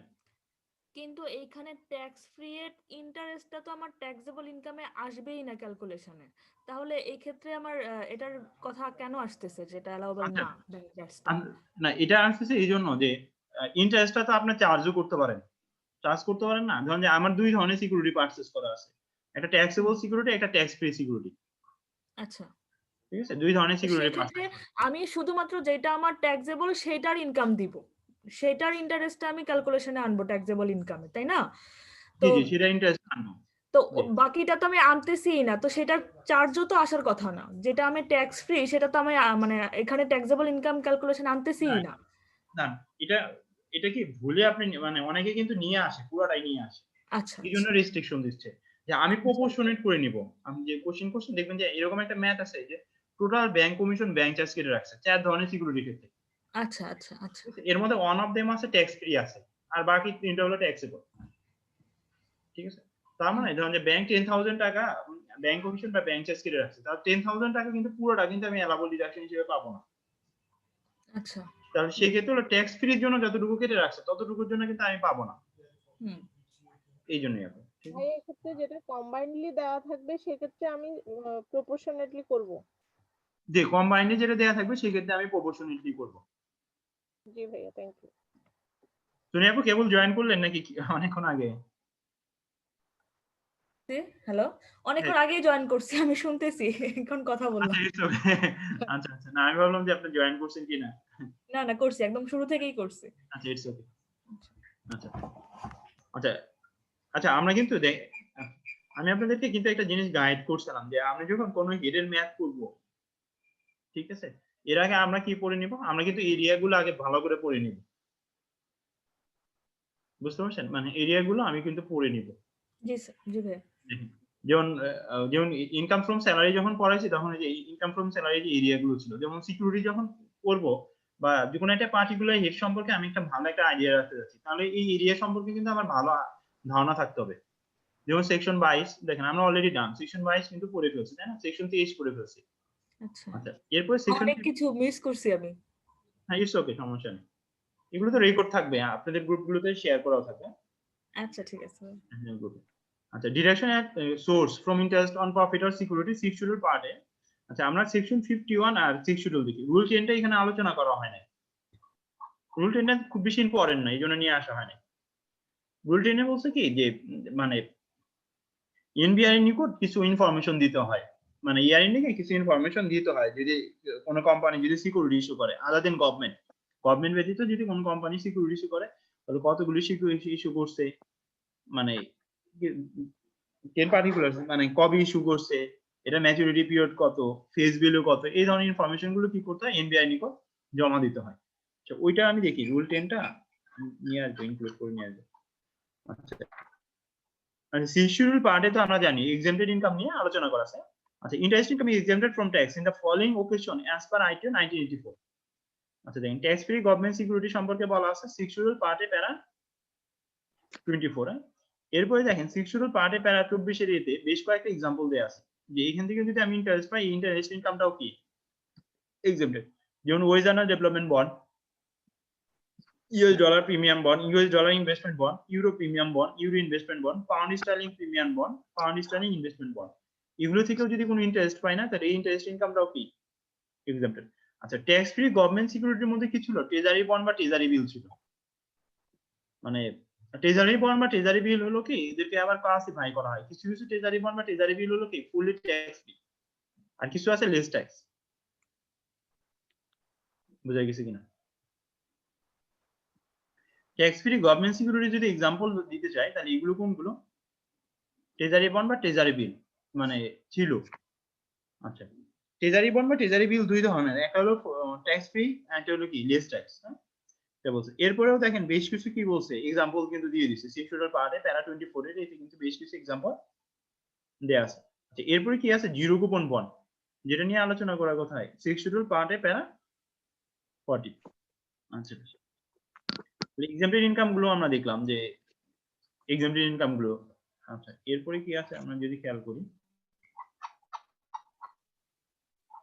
কিন্তু এইখানে ট্যাক্স ফ্রি এর ইন্টারেস্টটা তো আমার ট্যাক্সেবল ইনকামে আসবেই না ক্যালকুলেশনে, তাহলে এই ক্ষেত্রে আমার এটার কথা কেন আসতেছে যেটা অ্যালাউবল আচ্ছা, না ব্যাংক ট্যাক্সটা? না এটা আসছে এই জন্য যে ইন্টারেস্টটা তো আপনি চার্জও করতে পারেন, চার্জ করতে পারেন না। ধরুন যে আমার দুই ধরনের সিকিউরিটি পারচেজ করা আছে, একটা ট্যাক্সেবল সিকিউরিটি, একটা ট্যাক্স ফ্রি সিকিউরিটি। আচ্ছা, ঠিক আছে, দুই ধরনের তো সিকিউরিটি সেই ক্ষেত্রে পারচেজ। আমি শুধুমাত্র যেটা আমার ট্যাক্সেবল সেটার ইনকাম দিব, সেটার ইন্টারেস্টটা আমি ক্যালকুলেশনে আনবো ট্যাক্সেবল ইনকামে, তাই না? জি তো জি, সেটা ইন্টারেস্ট আনবো। তো জি। বাকিটা তো আমি আনতেছিই না, তো সেটার চার্জও তো আসার কথা না। যেটা আমি ট্যাক্স ফ্রি সেটা তো আমি মানে এখানে ট্যাক্সেবল ইনকাম ক্যালকুলেশন আনতেছিই না। না, এটা এটা কি ভুলে আপনি মানে অনেকে কিন্তু নিয়ে আসে, পুরোটাই নিয়ে আসে, আচ্ছা এই জন্য রেস্ট্রিকশন দিচ্ছে যে আমি প্রপোর্শনেট করে নিব। আমি যে কোশ্চেন করছেন দেখবেন যে এরকম একটা ম্যাথ আছে যে total bank commission bank charge কেটে রাখছে 4 ধরনের সিকিউরিটি ক্ষেত্রে। আচ্ছা আচ্ছা আচ্ছা ঠিক আছে? এর মধ্যে ওয়ান অফ দেম আছে ট্যাক্স ফ্রি আছে, আর বাকি তিনটা হলো ট্যাক্সেবল। ঠিক আছে, তার মানে ধরুন যে ব্যাংক 10,000 টাকা ব্যাংক কমিশন বা ব্যাংক চার্জ কেটে রাখছে, তার 10,000 টাকা কিন্তু পুরোটা কিন্তু আমি অ্যালাউবল ডিডাকশন হিসেবে পাবো না। আচ্ছা। তাহলে সেই ক্ষেত্রে হলো ট্যাক্স ফ্রির জন্য যতটুকু কেটে রাখছে ততটুকুর জন্য কিন্তু আমি পাবো না। হুম। এই জন্যই আপনি ঠিক ভাই এক্ষেত্রে যেটা কম্বাইন্ডলি দেওয়া থাকবে সেক্ষেত্রে আমি প্রপোর্শনেটলি করব। যে কম্বাইন্ডে যেটা দেয়া থাকবে সেই ক্ষেত্রে আমি প্রপোর্শনেটলি করব। জি ভাইয়া, থ্যাংক ইউ। তুমি আপু কেবল জয়েন করলেন নাকি অনেকক্ষণ আগে? হ্যালো, অনেকক্ষণ আগেই জয়েন করছি, আমি শুনতেছি, এখন কথা বললাম। আচ্ছা আচ্ছা, না আমি ভাবলাম যে আপনি জয়েন করছেন কিনা। না না, করছি, একদম শুরু থেকেই করছি। আচ্ছা, ইটস ওকে। আচ্ছা আচ্ছা আচ্ছা, আমরা কিন্তু আমি আপনাদেরকে কিন্তু একটা জিনিস গাইড করছিলাম যে আমি যখন কোনো হেডের ম্যাথ করব, ঠিক আছে, এর আগে আমরা কি পড়ে নিব, আমরা কিন্তু এরিয়াগুলো আগে ভালো করে পড়ে নিব। বুঝতে পারছেন, মানে এরিয়াগুলো আমি কিন্তু পড়ে নিব। জি স্যার, জি ভাই। যেমন যেমন ইনকাম ফ্রম স্যালারি যখন পড়াইছি তখন এই যে ইনকাম ফ্রম স্যালারি যে এরিয়াগুলো ছিল, যেমন সিকিউরিটি যখন করব বা যে কোনো একটা পার্টিকুলার হেড সম্পর্কে আমি একটা ভালো একটা আইডিয়া রাখতে যাচ্ছি, তাহলে এই এরিয়া সম্পর্কে কিন্তু আমার ভালো ধারণা থাকতে হবে। যেমন সেকশন 22 দেখেন আমরা অলরেডি ডান, সেকশন 22 কিন্তু পড়ে ফেলছি, তাই না? সেকশন 23 পড়ে ফেলছি। আচ্ছা, আচ্ছা, এরপর সেকশন অনেক কিছু মিস করছি আমি। হ্যাঁ, ইটস ওকে, সমস্যা নেই। এগুলো তো রেকর্ড থাকবে, আপনাদের গ্রুপগুলোতে শেয়ার করাও থাকবে। আচ্ছা ঠিক আছে। হ্যাঁ, গ্রুপে। আচ্ছা, deduction at source from interest on profit or security 6 schedule পার্টে। আচ্ছা, আমরা সেকশন 51 আর 6 শিডিউল দেখি। রুল 10 টা এখানে আলোচনা করা হয় না। রুল 10 টা খুব বেশি ইম্পর্টেন্ট না, এইজন্য নিয়ে আসা হয় না। রুল 10 এ বলছে কি যে মানে এনবিআর এর নিকট কিছু ইনফরমেশন দিতে হয়, মানে ইয়ার নিকে কিছু ইনফরমেশন দিতে হয় যদি কোনো কোম্পানি যদি সিকিউরিটি ইস্যু করে, আদার দেন গভর্নমেন্ট ব্যতীত যদি কোনো কোম্পানি সিকিউরিটি ইস্যু করে, তাহলে কতগুলি সিকিউরিটি ইস্যু করছে, মানে 10 পার্টিকুলার মানে কবে ইস্যু করছে, এটা ম্যাচুরিটি পিরিয়ড কত, ফেস ভ্যালু কত, এই ধরনের ইনফরমেশন গুলো কি করতে হয়, এনবিআই নিকট জমা দিতে হয়। তো ওইটা আমি দেখি রুল 10 টা নিয়ে আসবো, ইনক্লুড করে নিয়ে আসবো। আচ্ছা, মানে সিক্স শিডিউল পার্টে তো আমরা জানি এক্সেম্পটেড ইনকাম নিয়ে আলোচনা করা আছে। আচ্ছা, interest income is exempted from tax in the following occasion as per ITO 1984। আচ্ছা দেখেন, ট্যাক্স ফ্রি গভর্নমেন্ট সিকিউরিটি সম্পর্কে বলা আছে সিক্স শিডিউল পার্টে প্যারা 24। এরপরে দেখেন সিক্স শিডিউল পার্টে প্যারা 24 এর এতে বেশ কয়েকটা এক্সাম্পল দেয়া আছে যে এখান থেকে যদি আমি ইন্টারেস্ট পাই, ইন্টারেস্ট ইনকামটাও কি এক্সেম্পটেড। যেমন wage earner development bond, US dollar premium bond, US dollar investment bond, euro premium bond, euro investment bond, pound sterling premium bond, pound sterling investment bond, এগুলো থেকেও যদি কোনো ইন্টারেস্ট পাই না, তাহলে এই ইন্টারেস্ট ইনকামটাও কি এক্সেম্পটেড। আচ্ছা, ট্যাক্স ফ্রি গভর্নমেন্ট সিকিউরিটির মধ্যে কি ছিল? ট্রেজারি বন্ড বা ট্রেজারি বিল ছিল। মানে ট্রেজারি বন্ড বা ট্রেজারি বিল হলো কি, এদেরকে আবার ক্লাসিফাই করা হয়। কিছু কিছু ট্রেজারি বন্ড বা ট্রেজারি বিল হলো কি ফুললি ট্যাক্স ফ্রি, আর কিছু আছে লেস ট্যাক্স। বুঝা গেছে কিনা? ট্যাক্স ফ্রি গভর্নমেন্ট সিকিউরিটি যদি এক্সাম্পল দিতে চাই, তাহলে এগুলো কোনগুলো? ট্রেজারি বন্ড বা ট্রেজারি বিল মানে ছিল। আচ্ছা, ট্রেজারি বন্ড বা ট্রেজারি বিল দুই ধরনের, একটা হলো ট্যাক্স ফ্রি, একটা হলো কি লেস ট্যাক্স। বলছে এরপরেও দেখেন বেশ কিছু কি বলছে, এক্সাম্পল কিন্তু দিয়ে দিচ্ছে সিক্স শিডিউল পার্টে প্যারা 24 এর এতে কিন্তু বেশ কিছু এক্সাম্পল দেয়া আছে। আচ্ছা, এরপরে কি আছে? জিরো কুপন বন্ড, যেটা নিয়ে আলোচনা করার কথা হয় সিক্স শিডিউল পার্টে প্যারা 40। আচ্ছা, এক্সাম্পটেড ইনকাম গুলো আমরা দেখলাম যে এক্সাম্পটেড ইনকাম গুলো। আচ্ছা, এরপরে কি আছে আমরা যদি খেয়াল করি,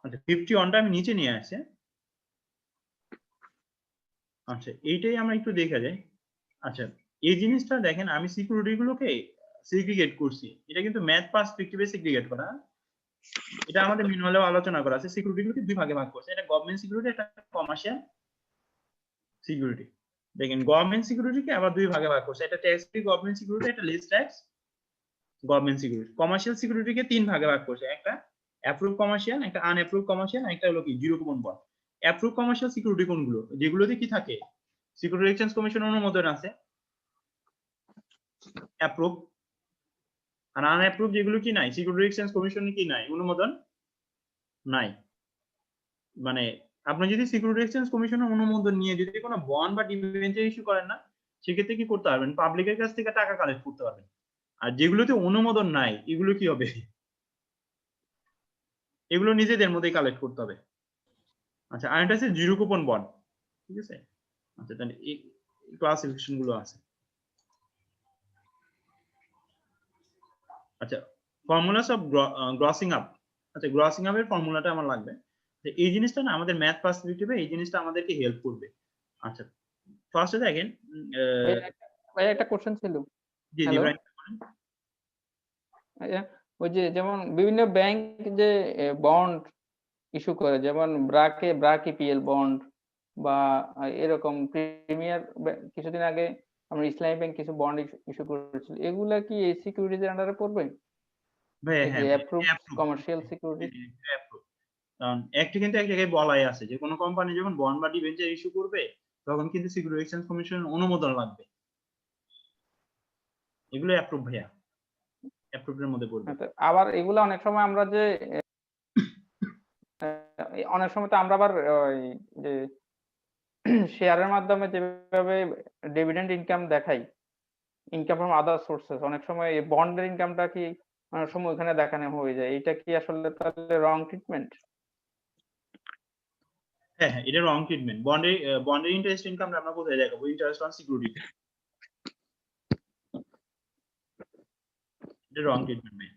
আচ্ছা 51টা আমি নিচে নিয়ে আসছি। আচ্ছা, এইটাই আমরা একটু দেখা যাই। আচ্ছা, এই জিনিসটা দেখেন, আমি সিকিউরিটি গুলোকে সেগ্রিগেট করছি, এটা কিন্তু ম্যাথ পার্সপেক্টিভে সেগ্রিগেট করা। এটা আমাদের ম্যানুয়ালেও আলোচনা করা আছে। সিকিউরিটি গুলোকে দুই ভাগে ভাগ করছে, এটা গভর্নমেন্ট সিকিউরিটি, এটা কমার্শিয়াল সিকিউরিটি। দেখেন, গভর্নমেন্ট সিকিউরিটিকে আবার দুই ভাগে ভাগ করছে, এটা ট্যাক্স ফ্রি গভর্নমেন্ট সিকিউরিটি, এটা less tax government security. Commercial সিকিউরিটিকে তিন ভাগে ভাগ করছে, একটা অ্যাপ্রুভ কমার্শিয়াল, একটা আনঅ্যাপ্রুভ কমার্শিয়াল, একটা হলো কি zero coupon bond. Approve commercial security কোনগুলো? যেগুলোতে কি থাকে সিকিউরিটি এক্সচেঞ্জ কমিশন অনুমোদন আছে, অ্যাপ্রুভ। আর আনঅ্যাপ্রুভ যেগুলো কি নাই, সিকিউরিটি এক্সচেঞ্জ কমিশনে কি নাই, অনুমোদন নাই। মানে আপনি যদি সিকিউরিটি এক্সচেঞ্জ কমিশনের অনুমোদন নিয়ে যদি কোনো বন্ড বা ডিবেঞ্চার ইস্যু করেন না, সেক্ষেত্রে কি করতে পারবেন? পাবলিকের কাছ থেকে টাকা কালেক্ট করতে পারবেন। আর যেগুলোতে অনুমোদন নাই, এগুলো কি হবে? এগুলো নিজেদের মধ্যেই কালেক্ট করতে হবে। আচ্ছা, আরেকটা আছে জিরো কুপন বন্ড, ঠিক আছে? আচ্ছা, তাহলে এই ক্লাসিফিকেশন গুলো আছে। আচ্ছা, ফর্মুলাস অফ গ্রসিং আপ। আচ্ছা, গ্রসিং আপের ফর্মুলাটা আমার লাগবে। এই জিনিসটা না আমাদের ম্যাথ পার্সপেক্টিভে এই জিনিসটা আমাদেরকে হেল্প করবে। আচ্ছা, ফার্স্টে দেখেন, ভাই একটা কোশ্চেন ছিল। জি জি হ্যালো, ভাই, ওই যে যেমন বিভিন্ন ব্যাংক যে বন্ড ইস্যু করে, যেমন ব্রাক ইপিএল বন্ড বা এরকম প্রিমিয়ার, কিছুদিন আগে আমরা ইসলামী ব্যাংক কিছু বন্ড ইস্যু করেছিল, এগুলা কি এই সিকিউরিটির আন্ডারে পড়বে? ভাই এই যে হ্যাঁ, অ্যাপ্রুভ কমার্শিয়াল সিকিউরিটি। কারণ একটা কিন্তু এক জায়গায় বলাই আছে যে কোনো কোম্পানি যখন বন্ড বা ডিবেঞ্চার ইস্যু করবে, তখন কিন্তু সিকিউরিটি এক্সচেঞ্জ কমিশনের অনুমোদন লাগবে। এগুলো অ্যাপ্রুভ ভাইয়া, অ্যাপ্রুভের মধ্যে পড়বে। আবার এগুলা অনেক সময় আমরা যে অনেক সময় তো আমরা আবার ওই যে শেয়ারের মাধ্যমে যেভাবে ডিভিডেন্ড ইনকাম দেখাই, ইনকাম ফ্রম আদার সোর্সেস, অনেক সময় এই বন্ডের ইনকামটা কি অনেক সময় ওখানে দেখানো হয়ে যায়, এটা কি আসলে তাহলে রং ট্রিটমেন্ট? হ্যাঁ হ্যাঁ, এটা রং ট্রিটমেন্ট। বন্ডের ইন্টারেস্ট ইনকাম আমরা কোথায় দেখাবো? ইন্টারেস্ট অন সিকিউরিটি, এটা রং ট্রিটমেন্ট ভাই।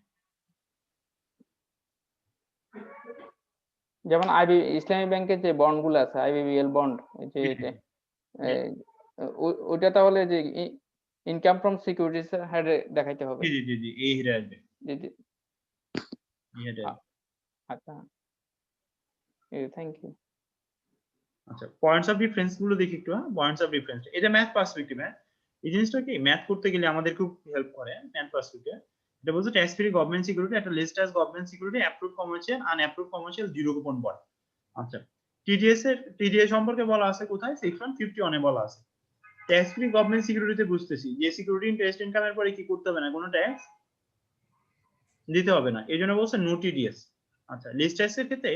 যেমন ইসলামী ব্যাংকের যে বন্ড গুলো আছে, আইবিবিএল বন্ড, যে এটা ওইটা তাহলে যে ইনকাম ফ্রম সিকিউরিটিজ হেডে দেখাইতে হবে। জি জি জি, এই হেডে আসবে, জি। এই হেডে আসবে। আচ্ছা, থ্যাংক ইউ। আচ্ছা, পয়েন্টস অফ ডিফারেন্স গুলো দেখি একটু। পয়েন্টস অফ ডিফারেন্স, এটা ম্যাথ পার্সপেক্টিভ। হ্যাঁ, এই জিনিসটা কি ম্যাথ করতে গেলে আমাদের খুব হেল্প করে ম্যাথ পার্সপেক্টিভ। এটা বলছে ট্যাক্স ফ্রি গভর্নমেন্ট সিকিউরিটি, একটা less tax government security, approve commercial, unapprove commercial, zero coupon bond. আচ্ছা, টিডিএস সম্পর্কে বলা আছে কোথায়? সেকশন 51 এ বলা আছে। ট্যাক্স ফ্রি গভর্নমেন্ট সিকিউরিটিতে বুঝতেছি যে সিকিউরিটি ইন্টারেস্ট ইনকামের পরে কি করতে হবে না, কোনো ট্যাক্স দিতে হবে না, এই জন্য বলছে নো টিডিএস। আচ্ছা, লেস ট্যাক্সের ক্ষেত্রে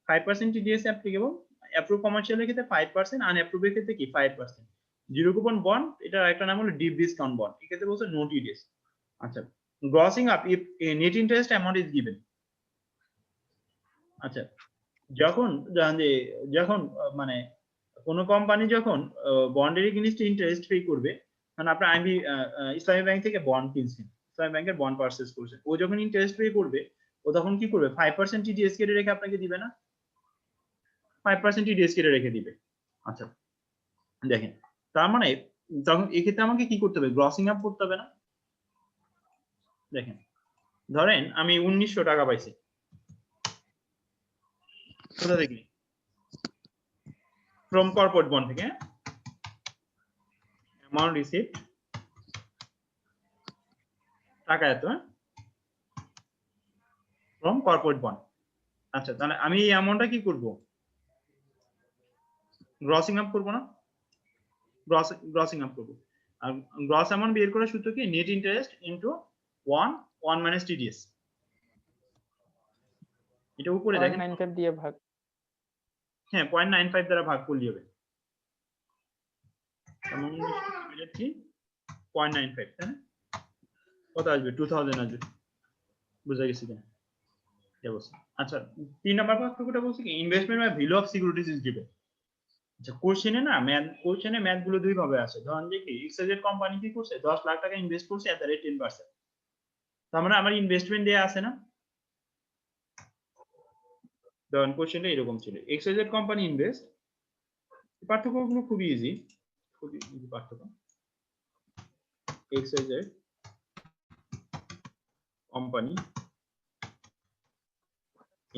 5% টিডিএস অ্যাপ্লিকেবল, অ্যাপ্রুভ কমার্শিয়ালের ক্ষেত্রে 5%, আনঅ্যাপ্রুভের ক্ষেত্রে কি 5%। জিরো কুপন বন্ড, এটা একটা নাম হলো ডিপ ডিসকাউন্ট বন্ড, এক্ষেত্রে বলছে নো টিডিএস। আচ্ছা, grossing up if net interest amount is given. আচ্ছা, যখন যখন মানে কোন কোম্পানি যখন বন্ডের এগেইনস্টে ইন্টারেস্ট পে করবে, মানে আপনি আইবি ইসলামী ব্যাংক থেকে বন্ড কিনছেন, ইসলামী ব্যাংকের বন্ড পারচেজ করছেন, ও যখন ইন্টারেস্ট পে করবে ও তখন কি করবে 5% টিডিএস কেটে রেখে আপনাকে দিবে না, 5% টিডিএস কেটে রেখে দিবে। আচ্ছা দেখেন, তার মানে তখন এক্ষেত্রে আমাকে কি করতে হবে, গ্রসিং আপ করতে হবে না। দেখেন ধরেন আমি 1900 টাকা পাইছি, কোথা থেকে, ফ্রম কর্পোরেট বন্ড থেকে, অ্যামাউন্ট রিসিভড টাকা এত ফ্রম কর্পোরেট বন্ড। আচ্ছা, তাহলে আমি এই অ্যামাউন্টটা কি করব, গ্রসিং আপ করব না, গ্রসিং আপ করব। আর গ্রস অ্যামাউন্ট বের করার সূত্র কি, net interest into 1 minus TDS. এটা উপরে দেখেন 0.95 দিয়ে ভাগ। হ্যাঁ 0.95 দ্বারা ভাগ করলে হবে, এমন কি 0.95, তাই না? কত আসবে, 2000 আসবে, বুঝা গেছে কিনা এই অবস্থা। আচ্ছা 3 নাম্বার পার্থক্যটা বলছে কি, investment by value of securities is given. আচ্ছা কোশ্চেনে না কোশ্চেনে ম্যাথ গুলো দুই ভাবে আসে। ধরেন যে কি এক্সজেড কোম্পানি কি করছে, 10 লাখ টাকা ইনভেস্ট করছে এট দ্য রেট 10%, তার মানে আমার ইনভেস্টমেন্ট দেয়া আছে না। ধরেন কোশ্চেনটা এরকম ছিল, এক্সজেড কোম্পানি ইনভেস্ট, পার্থক্যগুলো খুবই ইজি পার্থক্য। এক্সজেড কোম্পানি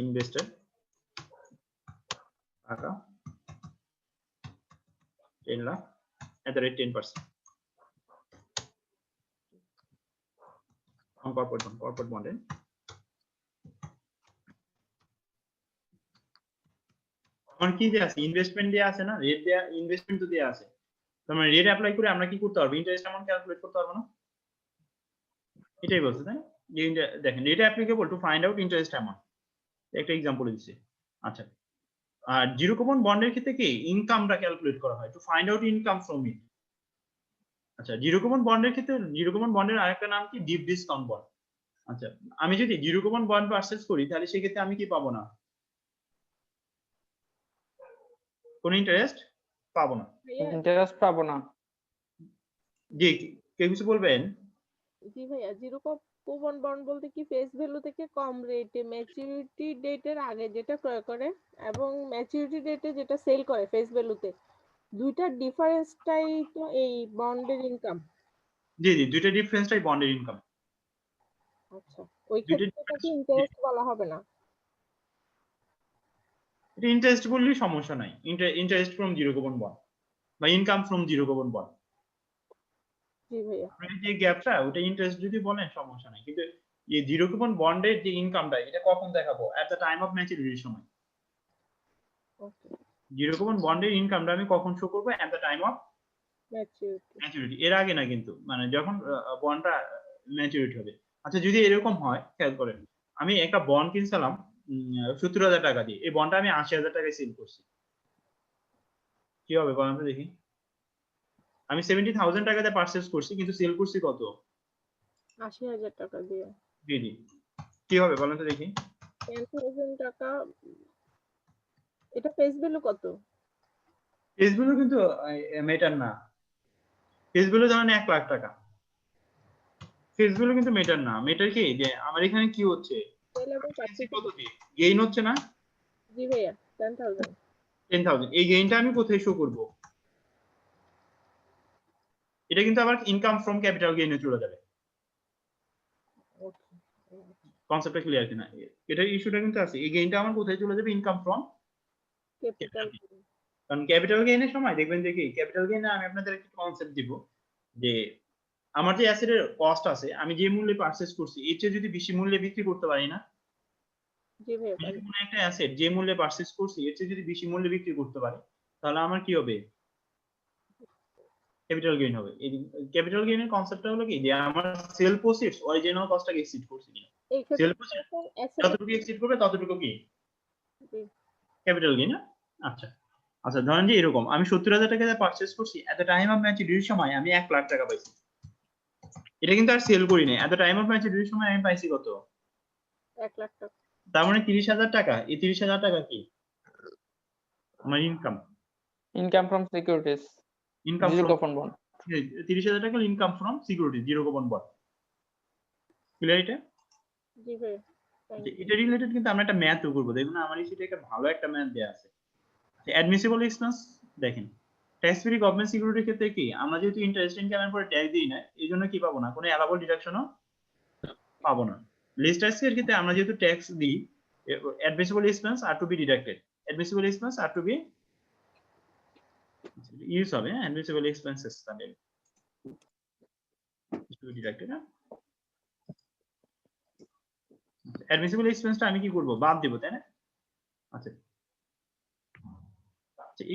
ইনভেস্টেড টাকা 10 lakh at the rate 10% on corporate bond. এখন কি দেয়া আছে, ইনভেস্টমেন্ট দেয়া আছে না, রেট দেয়া, ইনভেস্টমেন্ট তো দেয়া আছে, তার মানে রেট অ্যাপ্লাই করে আমরা কি করতে পারবো, ইন্টারেস্ট অ্যামাউন্ট ক্যালকুলেট করতে পারবো না, এটাই বলছে তাই না। যে দেখেন rate applicable to find out interest amount, একটা एग्जांपल দিচ্ছি। আচ্ছা, আর জিরো কুপন বন্ডের ক্ষেত্রে কি ইনকামটা ক্যালকুলেট করা হয় to find out income from it. আচ্ছা জিরো কুপন বন্ডের ক্ষেত্রে, জিরো কুপন বন্ডের আরেকটা নাম কি, ডিপ ডিসকাউন্ট বন্ড। আচ্ছা আমি যদি জিরো কুপন বন্ড পারচেজ করি তাহলে সেই ক্ষেত্রে আমি কি পাবো না, কোন ইন্টারেস্ট পাবো না, ভাইয়া ইন্টারেস্ট পাবো না। জি কেউ কিছু বলবেন? জি ভাইয়া, জিরো কুপন বন্ড বলতে কি ফেস ভ্যালু থেকে কম রেটে ম্যাচুরিটি ডেটের আগে যেটা ক্রয় করে এবং ম্যাচুরিটি ডেটে যেটা সেল করে ফেস ভ্যালুতে, দুইটার ডিফারেন্সটাই তো এই বন্ডের ইনকাম। জি জি, দুইটা ডিফারেন্সটাই বন্ডের ইনকাম। আচ্ছা, ওই দুইটা ক্ষেত্রে কি ইন্টারেস্ট বলা হবে না? এটা ইন্টারেস্ট বললেই সমস্যা নাই, interest from zero coupon bond বা income from zero coupon bond, জি ভাইয়া। আপনার যে গ্যাপটা ওটা ইন্টারেস্ট যদি বলেন সমস্যা নাই, কিন্তু এই জিরো কুপন বন্ডের যে ইনকামটা এটা কখন দেখাবো, এট দ্য টাইম অফ ম্যাচুরিটির সময়। ওকে, জিরো কুপন বন্ডের ইনকামটা আমি কখন শো করবো, at the time of maturity. Maturity, এর আগে না কিন্তু, মানে যখন বন্ডটা ম্যাচুরিটি হবে। আচ্ছা যদি এরকম হয়, খেয়াল করেন আমি একটা বন্ড কিনছিলাম 70,000 টাকা দিয়ে, এই বন্ডটা আমি 80,000 টাকায় সেল করছি, কি হবে বলেন তো দেখি, আমি 70,000 টাকাতে পারচেজ করছি কিন্তু সেল করছি কত, 80,000 টাকা দিয়ে। জি জি, কি হবে বলেন তো দেখি, 10,000 টাকা। এটা ফেস ভ্যালু কত? ফেস ভ্যালু কিন্তু মেটার না, ফেস ভ্যালু ধরেন 1 লাখ টাকা, ফেস ভ্যালু কিন্তু মেটার না, মেটার কি যে আমার এখানে কি হচ্ছে, সেল এবং পারচেজ কত দিয়ে গেইন হচ্ছে না, জি ভাইয়া 10,000। 10,000, এই গেইনটা আমি কোথায় শো করব, এটা কিন্তু আবার ইনকাম ফ্রম ক্যাপিটাল গেইনে চলে যাবে। ওকে, কনসেপ্টটা ক্লিয়ার কিনা, এটার ইস্যুটা কিন্তু আছে, এই গেইনটা আমার কোথায় চলে যাবে, ইনকাম ফ্রম ক্যাপিটাল। কারণ ক্যাপিটাল গেইনের সময় দেখবেন যে কি, ক্যাপিটাল গেইনে আমি আপনাদের একটা কনসেপ্ট দিব যে আমার যে অ্যাসেটের কস্ট আছে আমি যে মূল্যে পারচেজ করছি এর চেয়ে যদি বেশি মূল্যে বিক্রি করতে পারি না, জি ভাইয়া। আমি যদি কোনো একটা অ্যাসেট যে মূল্যে পারচেজ করছি এর চেয়ে যদি বেশি মূল্যে বিক্রি করতে পারি তাহলে আমার কি হবে, ক্যাপিটাল গেইন হবে। এই ক্যাপিটাল গেইনের কনসেপ্টটা হলো কি যে আমার সেল প্রসিডস অরিজিনাল কস্টটাকে এক্সিড করছে কিনা, এই সেল ক্ষেত্রে প্রসিডস যখন asset যতটুকু এক্সিড করবে ততটুকু কি জি, ক্যাপিটাল গেইন। আচ্ছা আচ্ছা ধরেন যে এরকম আমি 70,000 টাকা দিয়ে পারচেজ করছি, এট দ্য টাইম অফ ম্যাচুরিটির সময় আমি 1 লাখ টাকা পাইছি। এটা কিন্তু আর সেল করি নাই, এট দ্য টাইম অফ ম্যাচুরিটির সময় আমি পাইছি কত? 1 লাখ টাকা। তার মানে 30,000 টাকা। এই 30,000 টাকা কি আমার income? Income from securities, income zero from coupon bond. 30,000 টাকা income from security, zero coupon bond. Clear এটা? জি ভাইয়া, থ্যাংক ইউ। এটা রিলেটেড কিন্তু আমরা একটা ম্যাথও করব। দেখুন আমার এই শিটে একটা ভালো একটা ম্যাথ দেয়া আছে। অ্যাডমিসিবল এক্সপেন্স দেখেন, ট্যাক্স ফ্রি গভর্নমেন্ট সিকিউরিটির ক্ষেত্রে কি আমরা যেহেতু ইন্টারেস্ট ইনকামের পরে ট্যাক্স দিই না, এইজন্য কি পাবো না, কোনো অ্যালাবল ডিডাকশনও পাবো না। লিস্ট ট্যাক্সের ক্ষেত্রে আমরা যেহেতু ট্যাক্স দিই, admissible expense are to be deducted, admissible expense are to be use হবে, অ্যাডমিসিবল এক্সপেন্সেস তাহলে টু বি ডিডাক্টেড। অ্যাডমিসিবল এক্সপেন্সটা আমি কি করব, বাদ দেব, তাই না? আচ্ছা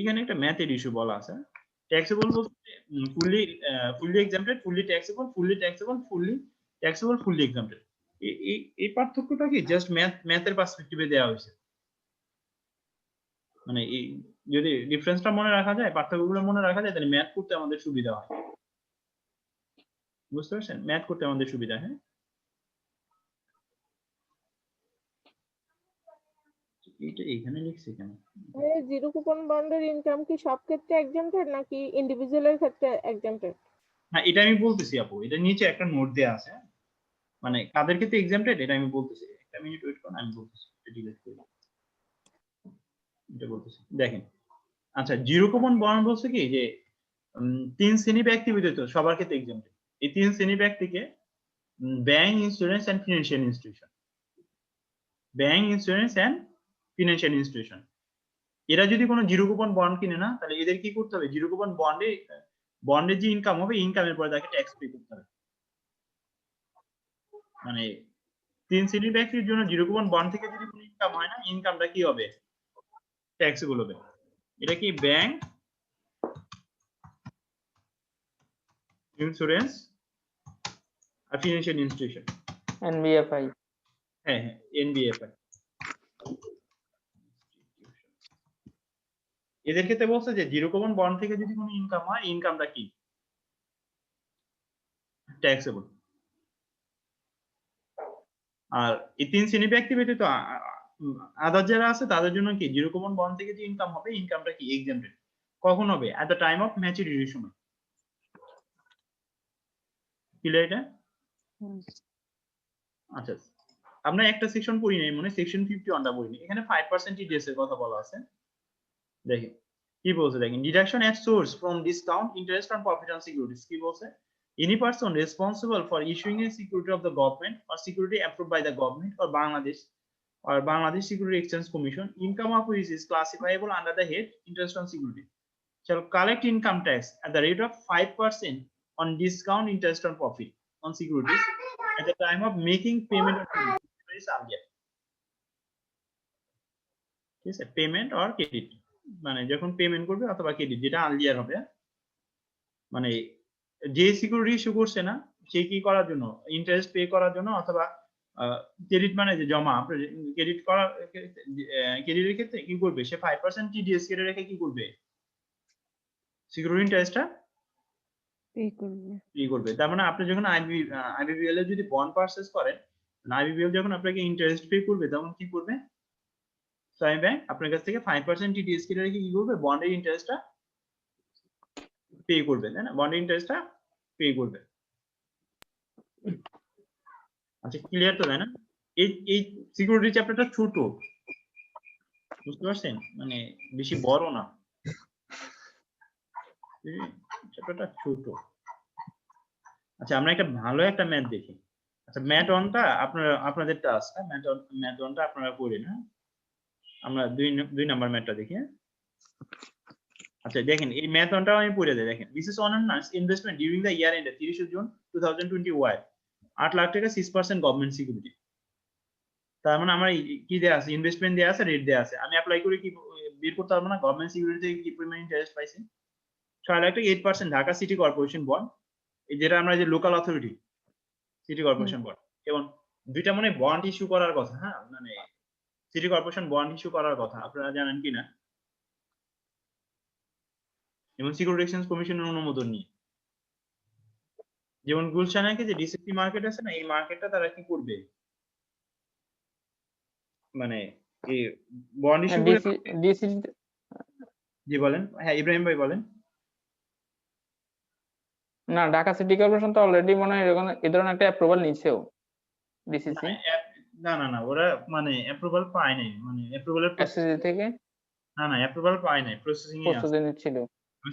এখানে একটা ম্যাথের ইস্যু বলা আছে। ট্যাক্সেবল বলতে fully এক্সাম্পটেড, fully taxable, fully taxable, fully taxable, fully এক্সাম্পটেড। এই পার্থক্যটা কি জাস্ট ম্যাথের পার্সপেক্টিভে দেওয়া হয়েছে। মানে এই যদি ডিফারেন্সটা মনে রাখা যায়, পার্থক্যগুলো মনে রাখা যায়, তাহলে ম্যাথ করতে আমাদের সুবিধা হয়। বুঝতে পারছেন? ম্যাথ করতে আমাদের সুবিধা, হ্যাঁ। এটা এখানে লিখছি কেন? জিরো কুপন বন্ডের ইনকাম কি সব ক্ষেত্রে এক্সাম্পটেড নাকি ইন্ডিভিজুয়ালের ক্ষেত্রে এক্সাম্পটেড? হ্যাঁ এটা আমি বলতেছি আপু, এটা নিচে একটা নোট দেয়া আছে, মানে কাদের ক্ষেত্রে এক্সাম্পটেড এটা আমি বলতেছি। একটা মিনিট ওয়েট করুন, আমি বলতেছি, এটা ডিলিট করি, এটা বলতেছি। দেখেন আচ্ছা, জিরো কুপন বন্ড বলছে কি যে 3 শ্রেণী ব্যক্তি ব্যতীত সবার ক্ষেত্রে এক্সাম্পটেড। এই 3 শ্রেণী ব্যক্তিকে bank, insurance and financial institution, bank, insurance and financial institution. এরা যদি কোনো জিরো কুপন বন্ড কিনে না, তাহলে এদের কি করতে হবে, জিরো কুপন বন্ডের যে ইনকাম হবে, ইনকামের পরে তাকে ট্যাক্স পে করতে হবে। মানে 3 শ্রেণীর ব্যক্তির জন্য জিরো কুপন বন্ড থেকে যদি কোনো ইনকাম হয় না, ইনকামটা কি হবে, ট্যাক্সেবল হবে। এটা কি ব্যাংক, ইন্স্যুরেন্স আর ফিনান্সিয়াল ইনস্টিটিউশন, এনবিএফআই। হ্যাঁ হ্যাঁ এনবিএফআই। এদের ক্ষেত্রে বলছে যে জিরো কুপন বন্ড থেকে যদি কোনো ইনকাম হয়, ইনকামটা কি, ট্যাক্সেবল। আর এই 3 শ্রেণী ব্যক্তি ব্যতীত আদার যারা আছে তাদের জন্য কি, জিরো কুপন বন্ড থেকে যে ইনকাম হবে, ইনকামটা কি, এক্সাম্পটেড। কখন হবে, এট দ্য টাইম অফ ম্যাচুরিটির সময়। ক্লিয়ার এটা? আচ্ছা আমরা একটা সেকশন পড়ি নাই, মনে সেকশন 51টা পড়িনি। এখানে 5% টিডিএস এর কথা বলা আছে। দেখেন কি বলছে, দেখেন deduction at source from discount interest on profit on securities. কি বলছে, any person responsible for issuing a security of the government or security approved by the government or Bangladesh Security Exchange Commission, income of which is classifiable under the head interest on security, shall collect income tax at the rate of 5% on discount interest on profit on securities at the time of making payment or credit. ঠিক আছে, payment or credit, মানে যখন payment করবে অথবা credit, যেটা earlier হবে। মানে যে সিকিউরিটি ইস্যু করছে না, সে কি করার জন্য, ইন্টারেস্ট পে করার জন্য, অথবা ক্রেডিট মানে যে জমা, ক্রেডিট করার ক্রেডিটের ক্ষেত্রে কি করবে, সে 5% টিডিএস কেটে রেখে কি করবে, সিকিউরিটি ইন্টারেস্টটা পে করবে। তার মানে আপনি যখন আইবিবিএল এর যদি বন্ড পারচেজ করেন, আইবিবিএল যখন আপনাকে ইন্টারেস্ট পে করবে, তখন কি করবে, ইসলামী ব্যাংক আপনার কাছ থেকে 5% টিডিএস কেটে রেখে কি করবে, বন্ডের ইন্টারেস্টটা পে করবে, তাই না, বন্ডের ইন্টারেস্টটা পে করবে। আচ্ছা ক্লিয়ার তো, তাই না? এই সিকিউরিটি চ্যাপ্টারটা ছোট, বুঝতে পারছেন, মানে বেশি বড় না, চ্যাপ্টারটা ছোট। আচ্ছা আমরা একটা ভালো একটা ম্যাথ দেখি। আচ্ছা ম্যাথ অনটা আপনাদের টাস্ক, ম্যাথ অনটা আপনারা পড়েন। হ্যাঁ আমরা দুই নাম্বার ম্যাথটা দেখি। আচ্ছা দেখেন এই ম্যাথ অনটা আমি পড়ে দেই। দেখেন this is on investment during the year end 30 June 2020 Y 8 lakh taka 6% government security. তার মানে আমার কি দেয়া আছে, ইনভেস্টমেন্ট দেয়া আছে, রেট দেয়া আছে। আমি অ্যাপ্লাই করে কি বের করতে পারবো না, গভর্নমেন্ট সিকিউরিটি থেকে কি পরিমাণ ইন্টারেস্ট পাইছি, 6 লাখ টাকা 8% ঢাকা সিটি কর্পোরেশন বন্ড, এই যেটা আমরা যে local authority city corporation bond, এবং দুইটা মানে বন্ড ইস্যু করার কথা। হ্যাঁ মানে সিটি কর্পোরেশন বন্ড ইস্যু করার কথা, আপনারা জানেন কিনা। এবং সিকিউরিটি এক্সচেঞ্জ কমিশনের অনুমোদন নিয়ে। যেমন গুলশানে যে ডিসিসি মার্কেট আছে না, এই মার্কেটটা তারা কি করবে, মানে এই বন্ড ইস্যু করে। ডিসি জি বলেন, হ্যাঁ ইব্রাহিম ভাই বলেন। না, ঢাকা সিটি কর্পোরেশন তো অলরেডি মনে হয় এরকম এই ধরনের একটা অ্যাপ্রুভাল নিছেও ডিসিসি না না না, ওরা মানে অ্যাপ্রুভাল পায় নাই, মানে অ্যাপ্রুভালের এসএসসি থেকে না না অ্যাপ্রুভাল পায় নাই, প্রসেসিং এ আছে। প্রস্তুতি নিচ্ছিল।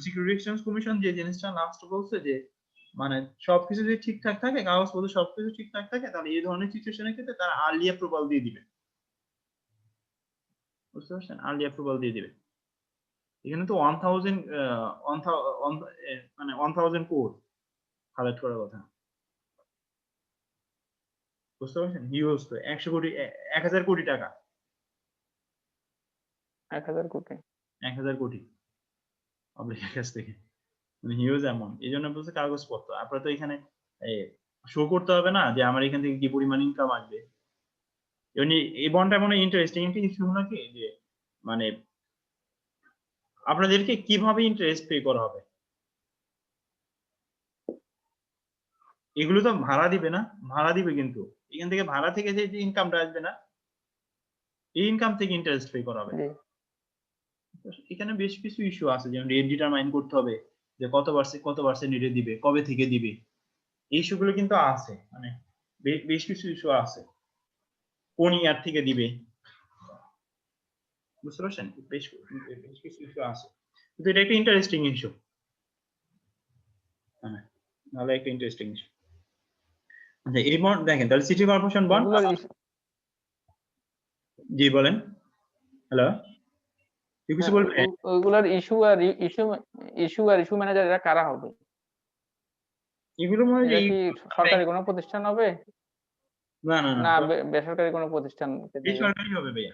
সিকিউরিটি এক্সচেঞ্জ কমিশন যে জিনিসটা লাস্ট বলছে যে মানে সবকিছু যদি ঠিকঠাক থাকে, কাগজপত্র সবকিছু ঠিকঠাক থাকে, তাহলে এই ধরনের সিচুয়েশনের ক্ষেত্রে তারা আর্লি অ্যাপ্রুভাল দিয়ে দিবে। বুঝতে পারছেন, আর্লি অ্যাপ্রুভাল দিয়ে দিবে। এখানে তো 1000 মানে 1000 কোড কালেক্ট করার কথা। বুঝতে পারছেন, হিউজ তো 100 কোটি 1000 কোটি টাকা, 1000 কোটি 1000 কোটি পাবলিকের কাছ থেকে, মানে হিউজ অ্যামাউন্ট। এই জন্য বলছে কাগজপত্র আপনার তো এখানে শো করতে হবে না যে আমার এখান থেকে কি পরিমাণ ইনকাম আসবে। এমনি এই বন্ডটা মনে ইন্টারেস্টিং একটা ইস্যু হলো কি যে মানে আপনাদেরকে কিভাবে ইন্টারেস্ট পে করা হবে, এগুলো তো ভাড়া দিবে না, ভাড়া দিবে কিন্তু এখান থেকে ভাড়া থেকে যে ইনকামটা আসবে না, এই ইনকাম থেকে ইন্টারেস্ট পে করা হবে। এখানে বেশ কিছু ইস্যু আছে, যেমন রেট ডিটারমাইন করতে হবে যে কত পার্সেন্ট রেটে দিবে, কবে থেকে দিবে, এই ইস্যুগুলো কিন্তু আছে, মানে বেশ কিছু ইস্যু আছে, কোন ইয়ার থেকে দিবে। বুঝতে পারছেন, বেশ কিছু ইস্যু আছে, কিন্তু এটা একটা ইন্টারেস্টিং ইস্যু। হ্যাঁ, ভালো একটা ইন্টারেস্টিং ইস্যু। আচ্ছা এই বন্ড দেখেন, তাহলে সিটি কর্পোরেশন বন্ড। জি বলেন, হ্যালো কিছু বলবেন? ওইগুলোর ইস্যু ম্যানেজার এরা কারা হবে? এগুলো মানে এরা কি সরকারি কোনো প্রতিষ্ঠান হবে? না না না না, বেসরকারি কোনো প্রতিষ্ঠান? বেসরকারি হবে ভাইয়া,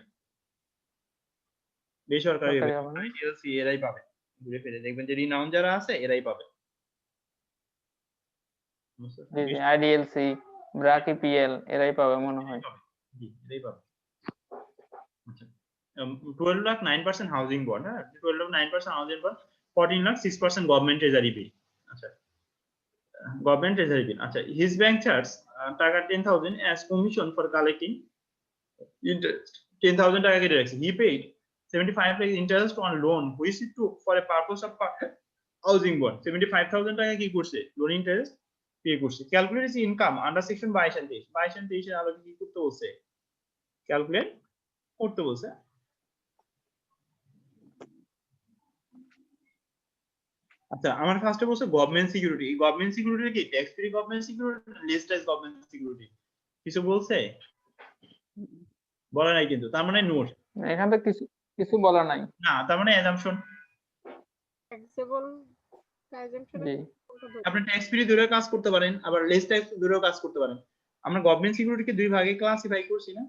বেসরকারি হবে, হবে না? আইডিএলসি এরাই পাবে, ঘুরে ফিরে দেখবেন যে রিনাউন যারা আছে এরাই পাবে। আইডিএলসি, ব্রাকি, পিএল এরাই পাবে মনে হয়। জি এরাই পাবে। আচ্ছা 12 লাখ 9% হাউজিং বন্ড, হ্যাঁ 12 lakh 9% housing bond, 14 lakh 6% government treasury bill. আচ্ছা গভর্নমেন্ট ট্রেজারি বিল। আচ্ছা হিজ ব্যাংক চার্জ টাকা 10,000 as commission for collecting interest, 10,000 টাকা কেটে রাখছে। He paid 75 lakh interest on loan which he took for a purpose of housing bond। 75,000 টাকা কি করছে, loan interest pay করছে। Calculate his income under section 22 and 23। 22 and 23 এর আলোকে কি করতে বলছে, ক্যালকুলেট করতে বলছে। আচ্ছা আমার ফার্স্টে বলছে গভর্নমেন্ট সিকিউরিটি। এই গভর্নমেন্ট সিকিউরিটি কি tax free government security, listed government security, কিছু বলছে? বলা নাই কিন্তু, তার মানে নোট এখান থেকে কিছু বলা নাই। না, তার মানে অ্যাজাম্পশন। ট্যাক্সেবল অ্যাজাম্পশন আপনি ট্যাক্স ফ্রি দূরে কাজ করতে পারেন, আবার লেস ট্যাক্স দূরেও কাজ করতে পারেন। আমরা গভর্নমেন্ট সিকিউরিটিকে দুই ভাগে ক্লাসিফাই করছি না,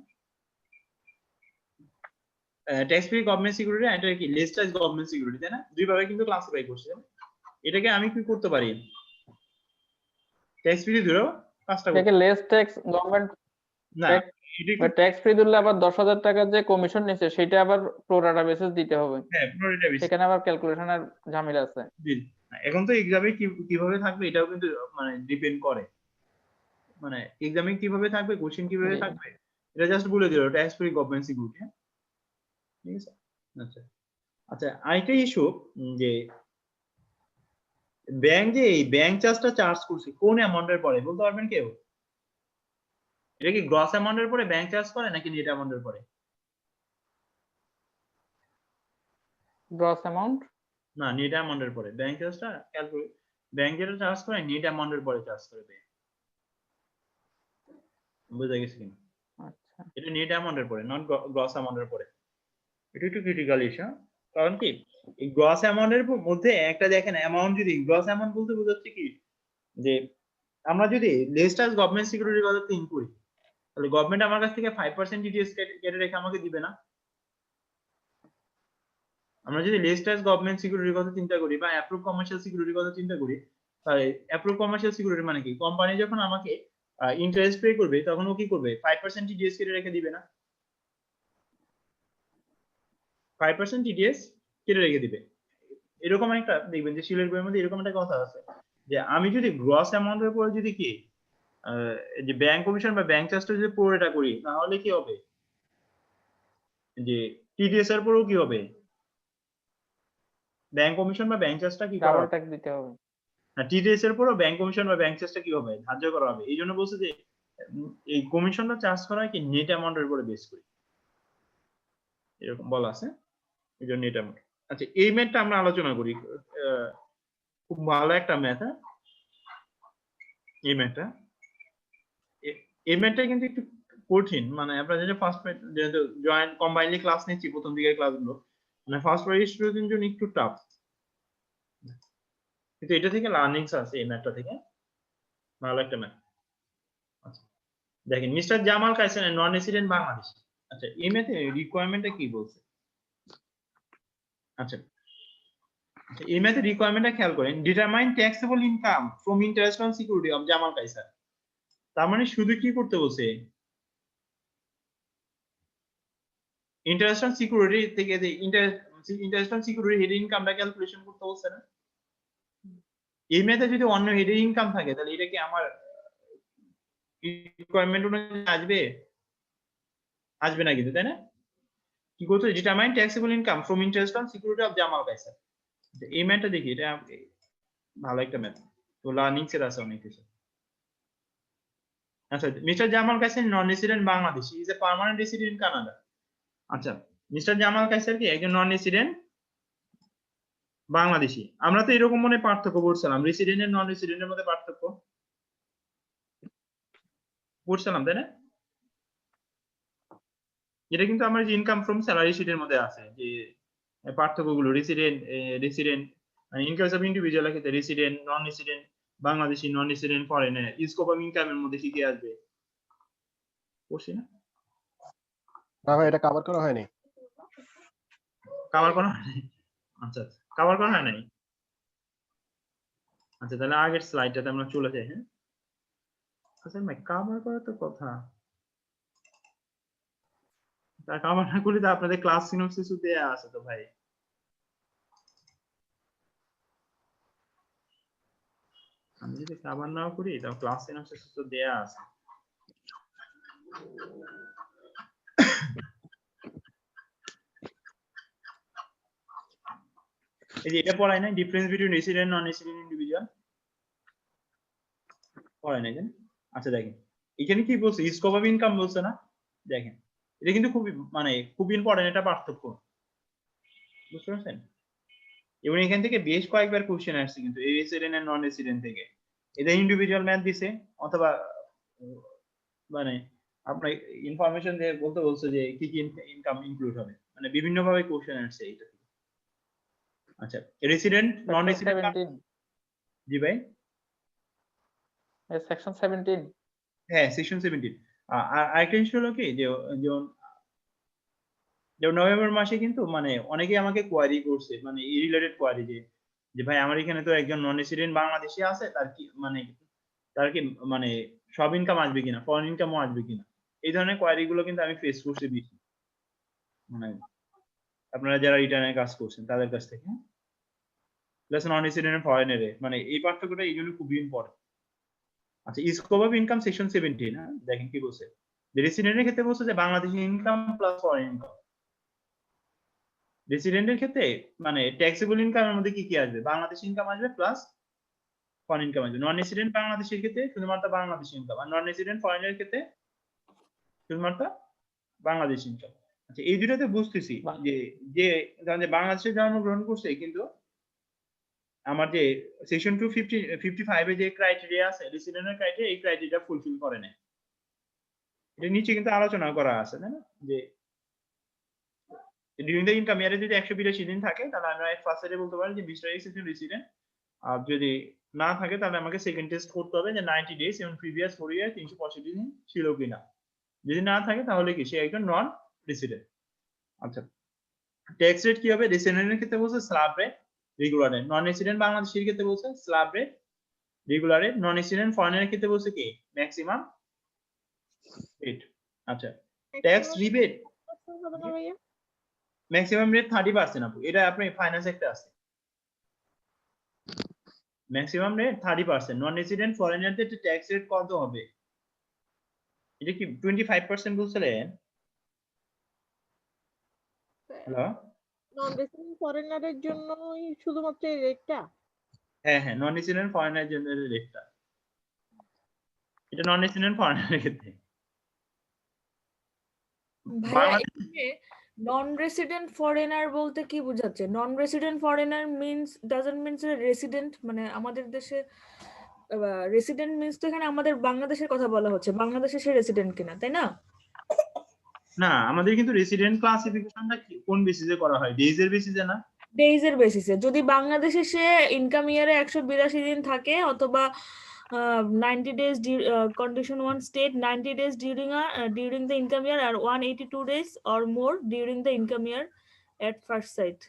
ট্যাক্স ফ্রি গভর্নমেন্ট সিকিউরিটি আর এটা কি লেস ট্যাক্স গভর্নমেন্ট সিকিউরিটি, তাই না? দুই ভাগে কিন্তু ক্লাসিফাই করছি। এটাকে আমি কি করতে পারি, ট্যাক্স ফ্রি দূরেও কাজটা করতে পারি। লেস ট্যাক্স গভর্নমেন্ট না, ট্যাক্স ফ্রি দিলে আবার 10,000 টাকা যে কমিশন নিছে সেটা আবার প্রোরাটা বেসিস দিতে হবে। হ্যাঁ প্রোরাটা বেসিস, সেখানে আবার ক্যালকুলেশনের ঝামেলা আছে। জি এখন তো এক্সামে কিভাবে থাকবে এটাও কিন্তু মানে ডিপেন্ড করে, মানে এক্সামে কিভাবে থাকবে, কোশ্চেন কিভাবে থাকবে, এটা জাস্ট বলে দিল ট্যাক্স ফ্রি গভর্নমেন্ট সিকিউরিটি। ঠিক আছে। আচ্ছা আচ্ছা আরেকটা ইস্যু যে ব্যাংক যে এই ব্যাংক চার্জটা চার্জ করছে কোন অ্যামাউন্টের পরে বলতে পারবেন কেউ? এটা কি গ্রস অ্যামাউন্টের পরে ব্যাংক চার্জ করে নাকি নেট অ্যামাউন্টের পরে? গ্রস অ্যামাউন্ট না, নেট অ্যামাউন্টের পরে ব্যাংক চার্জটা ক্যালকুলেট, ব্যাংক যেটা চার্জ করে নেট অ্যামাউন্টের পরে চার্জ করে ব্যাংক। বুঝা গেছে কিনা? আচ্ছা এটা নেট অ্যামাউন্টের পরে, নট গ্রস অ্যামাউন্টের পরে। এটা একটু ক্রিটিক্যাল ইস্যু, কারণ কি এই গ্রস অ্যামাউন্টের মধ্যে একটা দেখেন অ্যামাউন্ট, যদি গ্রস অ্যামাউন্ট বলতে বোঝাচ্ছে কি যে আমরা যদি লেস ট্যাক্স গভর্নমেন্ট সিকিউরিটির কথা থিঙ্ক করি, তাহলে গভর্নমেন্ট আমার কাছ থেকে 5% ডিটিএস কেটে রেখে আমাকে দিবে না। আমরা যদি লেস ট্যাক্স গভর্নমেন্ট সিকিউরিটির কথা চিন্তা করি বা অ্যাপ্রুভ কমার্শিয়াল সিকিউরিটির কথা চিন্তা করি, তাহলে অ্যাপ্রুভ কমার্শিয়াল সিকিউরিটি মানে কি, কোম্পানি যখন আমাকে ইন্টারেস্ট পে করবে তখন ও কি করবে, 5% টিডিএস কেটে রেখে দিবে না, 5% টিডিএস কেটে রেখে দিবে। এরকম একটা দেখবেন যে সিলেট বইয়ের মধ্যে এরকম একটা কথা আছে যে আমি যদি গ্রস অ্যামাউন্টের পরে যদি কি যে ব্যাংক কমিশন বা ব্যাংক চার্জটা যদি পুরোটা করি তাহলে কি হবে যে টিডিএস এর পরেও কি হবে ব্যাংক কমিশন বা ব্যাংক চার্জটা কি করা ডাবল হবে ট্যাক্স দিতে হবে। না টিডিএস এর পরেও ব্যাংক কমিশন বা ব্যাংক চার্জটা কি হবে ধার্য করা হবে এই জন্য বলছে যে এই কমিশনটা চার্জ করা হয় কি নেট অ্যামাউন্টের উপরে বেস করে এরকম বলা আছে এই জন্য নেট অ্যামাউন্ট। আচ্ছা এই ম্যাথটা আমরা আলোচনা করি খুব ভালো একটা ম্যাথ। হ্যাঁ এই ম্যাথটা এই ম্যাথটা কিন্তু একটু কঠিন মানে আপনারা যেটা ফার্স্ট যেহেতু জয়েন্ট কম্বাইনলি ক্লাস নিচ্ছি প্রথম দিকের ক্লাসগুলো মানে ফার্স্ট ইয়ার স্টুডেন্টের জন্য একটু টাফ কিন্তু এটা থেকে লার্নিংস আছে এই ম্যাথটা থেকে ভালো একটা ম্যাথ। আচ্ছা দেখেন mister Jamal Kaisan non resident Bangladesh. আচ্ছা এই ম্যাথে রিকোয়ারমেন্টটা কি বলছে? আচ্ছা এই ম্যাথে রিকোয়ারমেন্টটা খেয়াল করেন determine taxable income from interest on security of Jamal Kaiser. তার মানে শুধু কি করতে বলছে ইন্টারেস্ট অন সিকিউরিটি থেকে যে ইন্টারেস্ট অন সিকিউরিটি হেড ইনকামটা ক্যালকুলেশন করতে বলছে না? এই ম্যাথে যদি অন্য হেডের ইনকাম থাকে তাহলে এটা কি আমার রিকোয়ারমেন্ট অনুযায়ী আসবে না কিন্তু তাই না? কি করতে determine taxable income from interest on security of Jamal Kaiser. এই ম্যাথটা দেখি এটা ভালো একটা ম্যাথ তো লার্নিং এর আছে অনেক কিছু। আচ্ছা mister Jamal Kaiser non resident Bangladeshi is a permanent resident in Canada. আচ্ছা মিস্টার জামাল কাইসার কি একজন নন রেসিডেন্ট বাংলাদেশি। আমরা তো এরকম মনে পার্থক্য করছিলাম রেসিডেন্ট এর নন রেসিডেন্টের মধ্যে পার্থক্য করছিলাম তাই না? এটা কিন্তু আমার ইনকাম ফ্রম স্যালারি শিটের মধ্যে আছে যে পার্থক্যগুলো resident in case of individual ক্ষেত্রে resident non resident Bangladeshi non resident foreigner scope of ইনকামের মধ্যে কি কি আসবে করছি না? না ভাই এটা কভার করা হয়নি। কভার করা হয়নি? আচ্ছা কভার করা হয় নাই। আচ্ছা তাহলে আগের স্লাইডটাতে আমরা চলে যাই। হ্যাঁ আচ্ছা ভাই কভার করা তো কথা তা কভার না করলে তো আপনাদের ক্লাস সিনোপসিস দেয়া আছে তো ভাই। আমি যদি কভার নাও করি তাও ক্লাস সিনোপসিস তো দেয়া আছে। এই যে এটা পড়াই না difference between resident non resident individual পড়াই না জানেন? আচ্ছা দেখেন এখানে কি বলছে স্কোপ অফ ইনকাম বলছে না? দেখেন এটা কিন্তু খুব মানে খুব ইম্পর্টেন্ট এটা পার্থক্য বুঝতে পারছেন? এবং এখান থেকে বেশ কয়েকবার কোশ্চেন আসছে কিন্তু এই রেসিডেন্ট আর নন রেসিডেন্ট থেকে এটা ইন্ডিভিজুয়াল ম্যাথ দিছে অথবা মানে আপনার ইনফরমেশন দিয়ে বলতে বলছে যে কি কি ইনকাম ইনক্লুড হবে মানে বিভিন্ন ভাবে কোশ্চেন আসছে এটা। আচ্ছা রেসিডেন্ট নন রেসিডেন্ট জি ভাই সেকশন 17 হ্যাঁ সেকশন 17 আর আরেকটা জিনিস হলো কি যে যেমন নভেম্বর মাসে কিন্তু মানে অনেকেই আমাকে কোয়ারি করছে মানে এই রিলেটেড কোয়ারি যে ভাই আমার এখানে তো একজন নন রেসিডেন্ট বাংলাদেশি আছে তার কি মানে সব ইনকাম আসবে কিনা ফরেন ইনকামও আসবে কিনা এই ধরনের কোয়ারি গুলো কিন্তু আমি ফেস করছি বেশি মানে আপনারা যারা রিটার্নের কাজ করছেন তাদের কাছ থেকে প্লাস নন রেসিডেন্ট ফরেনের মানে এই পার্থক্যটা এই জন্য খুবই ইম্পর্টেন্ট। আচ্ছা স্কোপ অফ ইনকাম সেকশন 17 হ্যাঁ দেখেন কি বলছে রেসিডেন্টের ক্ষেত্রে বলছে যে Bangladeshi income plus foreign income. রেসিডেন্টের ক্ষেত্রে মানে ট্যাক্সেবল ইনকামের মধ্যে কি কি আসবে বাংলাদেশি ইনকাম আসবে প্লাস ফরেন ইনকাম আসবে। নন রেসিডেন্ট বাংলাদেশের ক্ষেত্রে শুধুমাত্র বাংলাদেশি ইনকাম আর নন রেসিডেন্ট ফরেনের ক্ষেত্রে শুধুমাত্র বাংলাদেশি ইনকাম। আচ্ছা এই দুটোতে বুঝতেছি যে যে বাংলাদেশে জন্মগ্রহণ করছে কিন্তু আমার যে সেকশন 255 এ যে ক্রাইটেরিয়া আছে রেসিডেন্টের ক্রাইটেরিয়া এই ক্রাইটেরিয়া ফুলফিল করে না এটা নিচে কিন্তু আলোচনা করা আছে তাই না যে ডিউরিং দ্য ইনকাম ইয়ারে যদি 182 দিন থাকে তাহলে আমরা ফার্স্ট সাইডে বলতে পারি যে মিস্টার এক্স ইজ রেসিডেন্ট আর যদি না থাকে তাহলে আমাকে সেকেন্ড টেস্ট করতে হবে যে 90 ডেজ এবং প্রিভিয়াস 4 ইয়ার 365 দিন ছিল কিনা যদি না থাকে তাহলে কি সে একজন নন রেসিডেন্ট। আচ্ছা ট্যাক্স রেট কি হবে রেসিডেন্টের ক্ষেত্রে বলছে slab rate regular rate non resident বাংলাদেশের ক্ষেত্রে বলছে slab rate regular rate non resident ফরেনের ক্ষেত্রে বলছে কি ম্যাক্সিমাম রেট। আচ্ছা ট্যাক্স রিবেট ম্যাক্সিমাম রেট 30% আপু এটা আপনি ফাইন্যান্স একটা আছে ম্যাক্সিমাম রেট 30%। নন রেসিডেন্ট ফরেনারদের ট্যাক্স রেট কত হবে? এটা কি 25% বলছিলেন? হ্যালো, নন রেসিডেন্ট ফরেনারের জন্যই শুধুমাত্র এই রেটটা? হ্যাঁ হ্যাঁ, নন রেসিডেন্ট ফরেনার জন্য রেটটা, এটা নন রেসিডেন্ট ফরেনারের ক্ষেত্রে। ভাইয়া বাংলাদেশ এখানে নন রেসিডেন্ট ফরেনার বলতে কি বোঝাচ্ছে? নন resident foreigner means doesn't means resident, মানে আমাদের দেশে রেসিডেন্ট মিন্স তো এখানে আমাদের বাংলাদেশের কথা বলা হচ্ছে, বাংলাদেশে সে রেসিডেন্ট কিনা, তাই না? না, আমাদের কিন্তু রেসিডেন্ট ক্লাসিফিকেশনটা কোন বেসিসে করা হয়? ডেজ এর বেসিসে না? ডেইজ এর বেসিসে। যদি বাংলাদেশে সে ইনকাম ইয়ারে 182 দিন থাকে অথবা 90 days condition 1 state 90 days during the income year or 182 days or more during the income year at first sight.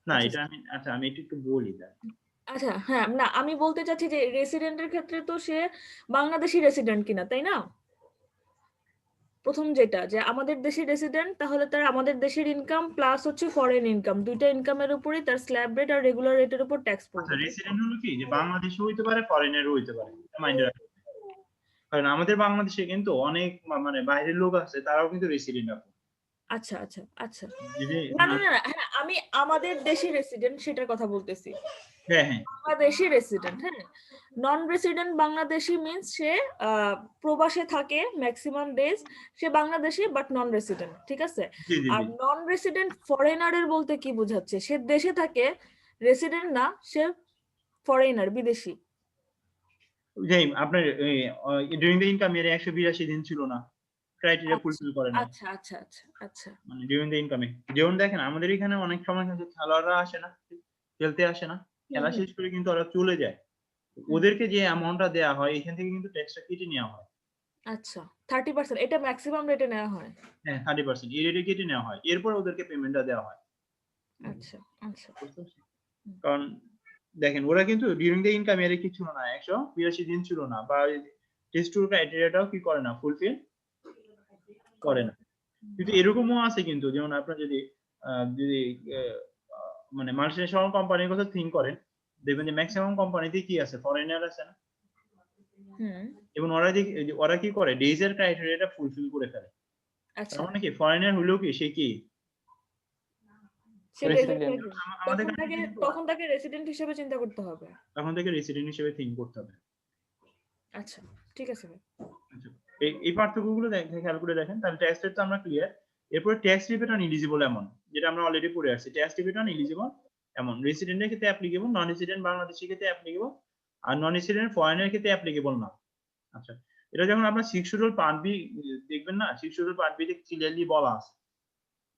না, আচ্ছা, এটা আমি একটু বলি তাই। আচ্ছা হ্যাঁ, না আমি বলতে চাচ্ছি যে রেসিডেন্টের ক্ষেত্রে তো সে বাংলাদেশি রেসিডেন্ট কিনা, তাই না? প্রথম যেটা যে আমাদের দেশের রেসিডেন্ট, তাহলে তার আমাদের দেশের ইনকাম প্লাস হচ্ছে ফরেন ইনকাম, দুইটা ইনকামের উপরই তার স্ল্যাব রেট আর রেগুলার রেটের উপর ট্যাক্স আচ্ছা, পড়বে। রেসিডেন্ট হলো কি যে বাংলাদেশে হইতে পারে, ফরেনেরও হইতে পারে, মাইন্ডে রাখবেন। কারণ আমাদের বাংলাদেশে কিন্তু অনেক মানে বাইরের লোক আছে, তারাও কিন্তু রেসিডেন্ট আছে। আচ্ছা আচ্ছা আচ্ছা, যদি না না না না, হ্যাঁ আমি আমাদের দেশি রেসিডেন্ট সেটার কথা বলতেছি। হ্যাঁ হ্যাঁ, বাংলাদেশি রেসিডেন্ট, হ্যাঁ। নন রেসিডেন্ট বাংলাদেশি মিন্স সে প্রবাসে থাকে maximum days, say Bangladeshi but non resident, ঠিক আছে? জি জি আর জি। নন রেসিডেন্ট ফরেনারের বলতে কি বোঝাচ্ছে? সে দেশে থাকে, রেসিডেন্ট না, সে ফরেনার, বিদেশি। যাই আপনার ডিউরিং দ্য ইনকাম ইয়ারে 182 দিন ছিল না, ক্রাইটেরিয়া ফুলফিল করে না, আচ্ছা আচ্ছা আচ্ছা আচ্ছা, মানে ডিউরিং দ্য ইনকামে। যেমন দেখেন আমাদের এখানে অনেক সময় কিন্তু খেলোয়াড়রা আসে না, খেলতে আসে না, খেলা শেষ করে কিন্তু ওরা চলে যায়। ওদেরকে যে অ্যামাউন্টটা দেওয়া হয় এখান থেকে কিন্তু ট্যাক্সটা কেটে নেওয়া হয়। আচ্ছা 30%, এটা ম্যাক্সিমাম রেটে নেওয়া হয়। হ্যাঁ 30% এই রেটে কেটে নেওয়া হয়, এরপর ওদেরকে পেমেন্টটা দেওয়া হয়। আচ্ছা আচ্ছা, বুঝতে পারছেন? কারণ দেখেন ওরা কিন্তু ডিউরিং দ্য ইনকাম ইয়ারে কি ছিল না, 182 দিন ছিল না, বা টেস্ট টুর ক্রাইটেরিয়াটাও কি করে না, ফুলফিল করে না। কিন্তু এরকমও আছে কিন্তু, যেমন আপনার যদি যদি মানে মাল্টিন্যাশনাল কোম্পানির কথা থিঙ্ক করেন, দেখবেন যে ম্যাক্সিমাম কোম্পানিতে কি আছে, ফরেনার আছে না, হুম, এবং ওরা কি করে, ডেজ এর ক্রাইটেরিয়াটা ফুলফিল করে ফেলে। আচ্ছা, তার মানে কি ফরেনার হলেও কি সে কি সে Resident. resident, আমাদের তখন তাকে রেসিডেন্ট হিসেবে চিন্তা করতে হবে। তখন থেকে রেসিডেন্ট হিসেবে থিঙ্ক করতে হবে। আচ্ছা ঠিক আছে ভাই। আচ্ছা, এই পার্থক্যগুলো খেয়াল করে দেখেন, তাহলে ট্যাক্স রেট তো আমরা ক্লিয়ার। এরপরে tax rebate on eligible amount, যেটা আমরা অলরেডি পড়ে আসছি। Tax rebate on eligible amount রেসিডেন্টের ক্ষেত্রে অ্যাপ্লিকেবল, নন রেসিডেন্ট বাংলাদেশের ক্ষেত্রে অ্যাপ্লিকেবল, আর নন রেসিডেন্ট ফরেনের ক্ষেত্রে অ্যাপ্লিকেবল না। আচ্ছা, এটা যখন আপনার 6 শিডিউল পার্ট বি দেখবেন না, 6 শিডিউল পার্ট বি তে ক্লিয়ারলি বলা আছে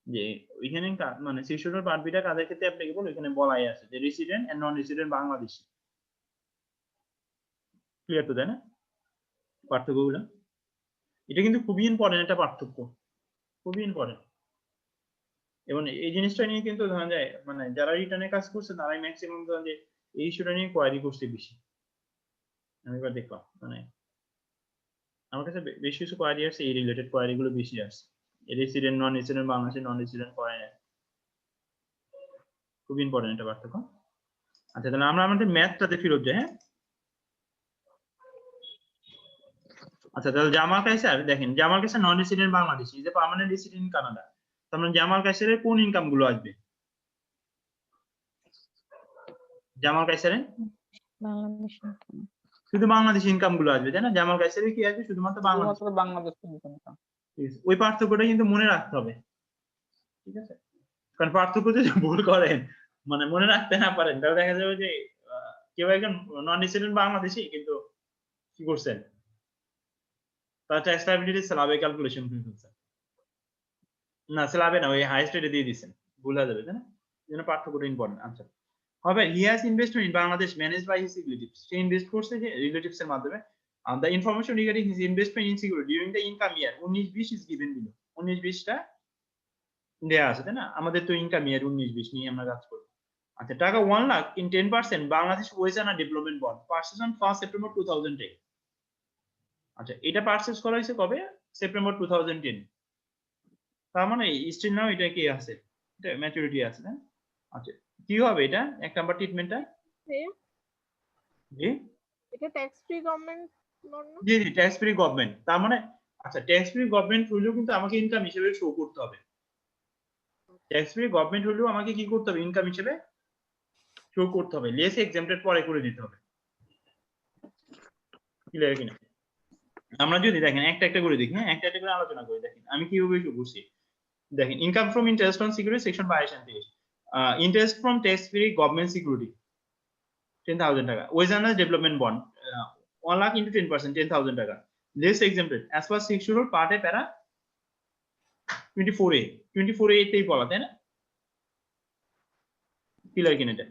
যে ওইখানে মানে 6 শিডিউল পার্ট বিটা কাদের ক্ষেত্রে অ্যাপ্লিকেবল, ওইখানে বলাই আছে যে resident and non resident Bangladeshi. Clear তো, তাই না পার্থক্যগুলো? এটা কিন্তু খুবই ইম্পর্টেন্ট একটা পার্থক্য, খুবই ইম্পর্টেন্ট। এবং এই জিনিসটা নিয়ে কিন্তু ধরা যায় মানে যারা রিটার্নে কাজ করছে তারাই ম্যাক্সিমাম ধরেন যে এই ইস্যুটা নিয়ে কোয়ারি করছে বেশি। আমি এবার দেখলাম মানে আমার কাছে বেশ কিছু কোয়ারি আসছে, এই রিলেটেড কোয়ারি গুলো বেশি আসছে, রেসিডেন্ট নন রেসিডেন্ট বাংলাদেশে, নন রেসিডেন্ট ফরেনার, খুব ইম্পর্টেন্ট একটা পার্থক্য। আচ্ছা, তাহলে আমরা আমাদের ম্যাথটাতে ফেরত যাই। হ্যাঁ, আচ্ছা, তাহলে জামাল কায়সার দেখেন, Jamal Kaiser non resident Bangladeshi, is a permanent resident in Canada. তার মানে জামাল কায়সারের কোন ইনকাম গুলো আসবে? জামাল কায়সারের শুধু বাংলাদেশি ইনকাম গুলো আসবে, তাই না? জামাল কায়সারের কি আসবে? শুধুমাত্র বাংলাদেশ। শুধুমাত্র বাংলাদেশ ইনকাম। ওই পার্থক্যটা কিন্তু মনে রাখতে হবে, ঠিক আছে? কারণ পার্থক্য যদি ভুল করেন মানে মনে রাখতে না পারেন, তাহলে দেখা যাবে যে কেউ একজন নন রেসিডেন্ট বাংলাদেশি কিন্তু কি করছেন, তার ট্যাক্স লায়াবিলিটি স্ল্যাবে ক্যালকুলেশন করে ফেলছেন, না স্ল্যাবে না, ওই হাইস্ট রেটে দিয়ে দিচ্ছেন, ভুল হয়ে যাবে, তাই না? যেন পার্থক্যটা ইম্পর্টেন্ট। আচ্ছা, হবে he has invested in Bangladesh manage by his relatives, সে ইনভেস্ট করছে যে রিলেটিভস এর মাধ্যমে। The information regarding his investment in security during the income year 19-20 is given below. 19-20টা দেয়া আছে, তাই না? আমাদের তো ইনকাম ইয়ার 19-20 নিয়ে আমরা কাজ করব। আচ্ছা, টাকা 1 lakh in 10% Bangladesh wage earner development bond purchase on 1 September 2010। আচ্ছা, এটা পারচেজ করা হয়েছে কবে? সেপ্টেম্বর 2010। তার মানে স্টিল নাও এটা কি আছে, এটা ম্যাচুরিটি আছে, তাই? আচ্ছা, কি হবে এটা এক নাম্বার ট্রিটমেন্টটা? জি এটা ট্যাক্স ফ্রি গভর্নমেন্ট বন্ড না? জি জি ট্যাক্স ফ্রি গভর্নমেন্ট, তার মানে আচ্ছা ট্যাক্স ফ্রি গভর্নমেন্ট হলেও কিন্তু আমাকে ইনকাম হিসেবে শো করতে হবে। ট্যাক্স ফ্রি গভর্নমেন্ট হলেও আমাকে কি করতে হবে, ইনকাম হিসেবে শো করতে হবে, লেস এক্সেম্পটেড পরে করে দিতে হবে। ক্লিয়ার কিনা? আমরা যদি দেখেন একটা একটা করে দেখি, হ্যাঁ একটা একটা করে আলোচনা করি। দেখেন আমি কিভাবে শো করছি। দেখেন income from interest on security section 22 interest from tax free government security 10,000 টাকা। ওয়েজার্নাস ডেভেলপমেন্ট বন্ড 1 লাখ ইন্টু 10% 10,000 টাকা। Less exempted as per schedule part A প্যারা 24A 24A তেই বলা, তাই না? ক্লিয়ার কিনা এটা?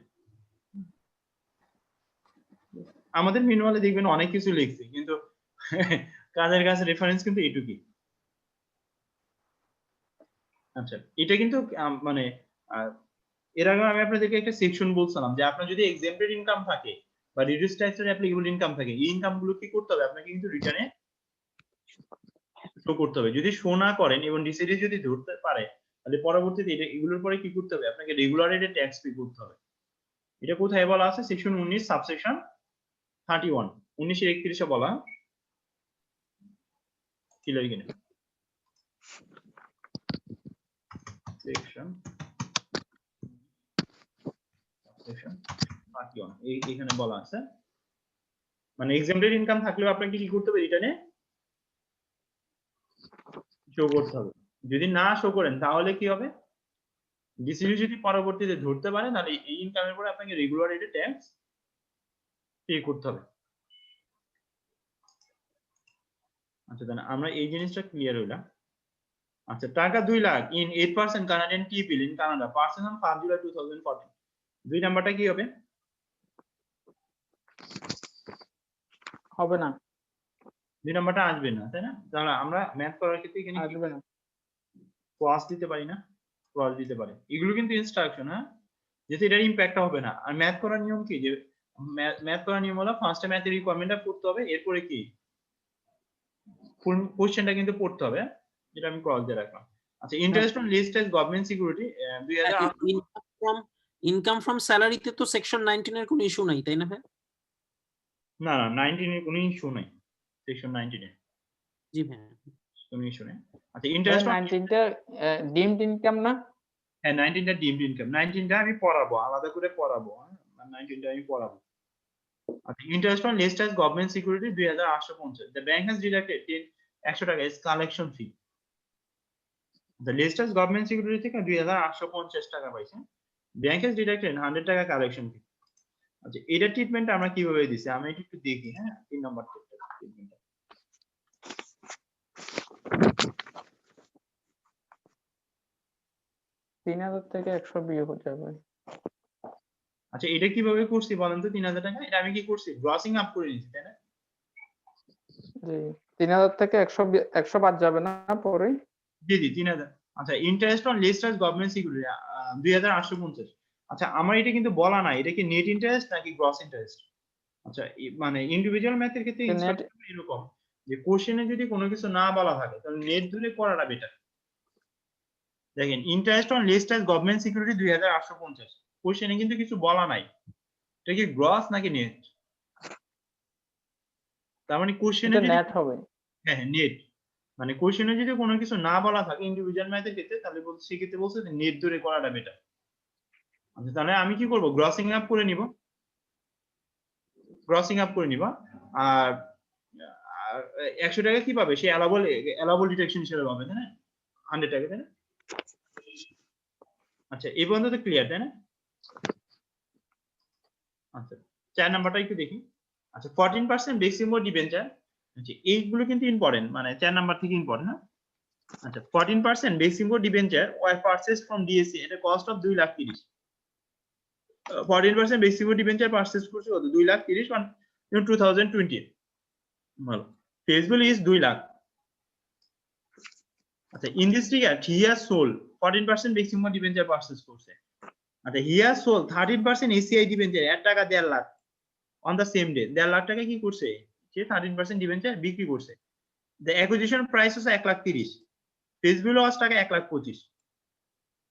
আমাদের ম্যানুয়ালে দেখবেন অনেক কিছু লিখছে, কিন্তু কাজের কাছে রেফারেন্স কিন্তু এটুকুই। আচ্ছা এটা কিন্তু মানে এর আগে আমি আপনাদেরকে একটা সেকশন বলছিলাম যে আপনার যদি এক্সেম্পটেড ইনকাম থাকে বা রিডিউসড ট্যাক্সের অ্যাপ্লিকেবল ইনকাম থাকে, এই ইনকাম গুলো কি করতে হবে আপনাকে কিন্তু রিটার্নে শো করতে হবে। যদি শো না করেন এবং ডিসিডি যদি ধরতে পারে, তাহলে পরবর্তীতে এগুলোর পরে কি করতে হবে, আপনাকে রেগুলার রেটে ট্যাক্স পে করতে হবে। এটা কোথায় বলা আছে? সেকশন 19 সাবসেকশন 31 1931 এ বলা। ক্লিয়ার কিনা? সেকশন এখানে বলা আছে মানে এক্সেম্পটেড ইনকাম থাকলেও আপনাকে কি করতে হবে, রিটার্নে শো করতে হবে। যদি না শো করেন তাহলে কি হবে, ডিসিডি যদি পরবর্তীতে ধরতে পারে তাহলে এই ইনকামের পরে আপনাকে রেগুলার রেটে ট্যাক্স পে করতে হবে। আচ্ছা তাহলে আমরা এই জিনিসটা ক্লিয়ার হইলাম। আচ্ছা টাকা 2 lakh in 8% Canadian T bill in Canada person on 5 July 2014। দুই নাম্বারটা কি হবে? হবে না, দুই নাম্বারটা আসবে না, তাই না? তাহলে আমরা ম্যাথ করার ক্ষেত্রে এখানে আসবে না। ক্রস দিতে পারি না? ক্রস দিতে পারি। এগুলো কিন্তু ইনস্ট্রাকশন, হ্যাঁ, যেটা এটার ইমপ্যাক্ট হবে না। আর ম্যাথ করার নিয়ম কি, যে ম্যাথ করার নিয়ম হলো ফার্স্টে ম্যাথের রিকোয়ারমেন্টটা পড়তে হবে, এরপরে কি ফুল কোশ্চেনটা কিন্তু পড়তে হবে, যেটা আমি ক্রস দিয়ে রাখলাম। আচ্ছা interest on list age government security 2008। Income from স্যালারিতে তো সেকশন 19 এর কোনো ইস্যু নাই, তাই না ভাই? না না 19 এর কোনো ইস্যু নাই, সেকশন 19 এ জি ভাই। কোনো ইস্যু নেই। আচ্ছা ইন্টারেস্ট অন 19টা ডিমড ইনকাম না? হ্যাঁ 19টা ডিমড ইনকাম, 19টা আমি পড়াবো, আলাদা করে পড়াবো, 19টা আমি পড়াবো। আচ্ছা interest on list age government security 2850। The bank has deducted 100 taka is collection fee. The list age government security থেকে 2850 টাকা পাইছে, ব্যাংক হ্যাজ ডিডাক্টেড 100 টাকা কালেকশন ফি। আচ্ছা এটা ট্রিটমেন্ট আমরা কিভাবে দিছি, আমি একটু দেখি। হ্যাঁ 3 নম্বর ট্রিটমেন্ট 3000 থেকে 100 বিয়োগ হয়ে যাবে। আচ্ছা এটা কিভাবে করছি বলেন তো? 3000 টাকা এটা আমি কি করছি, গ্রসিং আপ করে নিয়েছি, তাই না? জি 3000 থেকে 100 বাদ যাবে না পরে? জি জি 3000। আচ্ছা interest on list age government security 2850। আচ্ছা আমার এটা কিন্তু বলা নাই এটা কি নেট ইন্টারেস্ট নাকি গ্রস ইন্টারেস্ট। আচ্ছা মানে ইন্ডিভিজুয়াল ম্যাথের ক্ষেত্রে ইনস্ট্রাকশন এরকম যে কোশ্চেনে যদি কোনো কিছু না বলা থাকে তাহলে নেট ধরে করাটা বেটার। দেখেন interest on list age government security 2850, কোশ্চেনে কিন্তু কিছু বলা নাই এটা কি গ্রস নাকি নেট। তার মানে কোশ্চেনে এটা নেট হবে। হ্যাঁ হ্যাঁ নেট, মানে কোশ্চেনে যদি কোনো কিছু না বলা থাকে ইন্ডিভিজুয়াল ম্যাথের ক্ষেত্রে তাহলে সেক্ষেত্রে বলছে যে নেট ধরে করাটা বেটার। আচ্ছা তাহলে আমি কি করব, গ্রসিং আপ করে নিব, গ্রসিং আপ করে নিব। আর 100 টাকা কি পাবে সে অ্যালাবল ডিটেকশন হিসেবে পাবে, তাই না? 100 টাকা, তাই না? আচ্ছা এই পর্যন্ত তো ক্লিয়ার, তাই না? আচ্ছা 4 নাম্বারটা একটু দেখি। আচ্ছা 14% বেক্সিমো ডিবেঞ্চার, আচ্ছা এইগুলো কিন্তু ইম্পর্টেন্ট, মানে 4 নাম্বার থেকে ইম্পর্টেন্ট। না আচ্ছা 14% Beximco debenture were purchase from DSC, এটা cost of 2,30,000। 14% Beximco debenture purchase করছে কত, 2,30,000 অন 2020। ভালো, ফেসবুক ইজ 2 লাখ। আচ্ছা in this figure he has sold 14% Beximco debenture purchase করছে। আচ্ছা he has sold 13% ACI debenture 1 টাকা 1.5 lakh on the same day. 1.5 lakh টাকা কি করছে সে 13% ডিবেঞ্চার বিক্রি করছে। দ্য অ্যাকুইজিশন প্রাইস হচ্ছে 1,30,000, Facebook loss taka 1,25,000।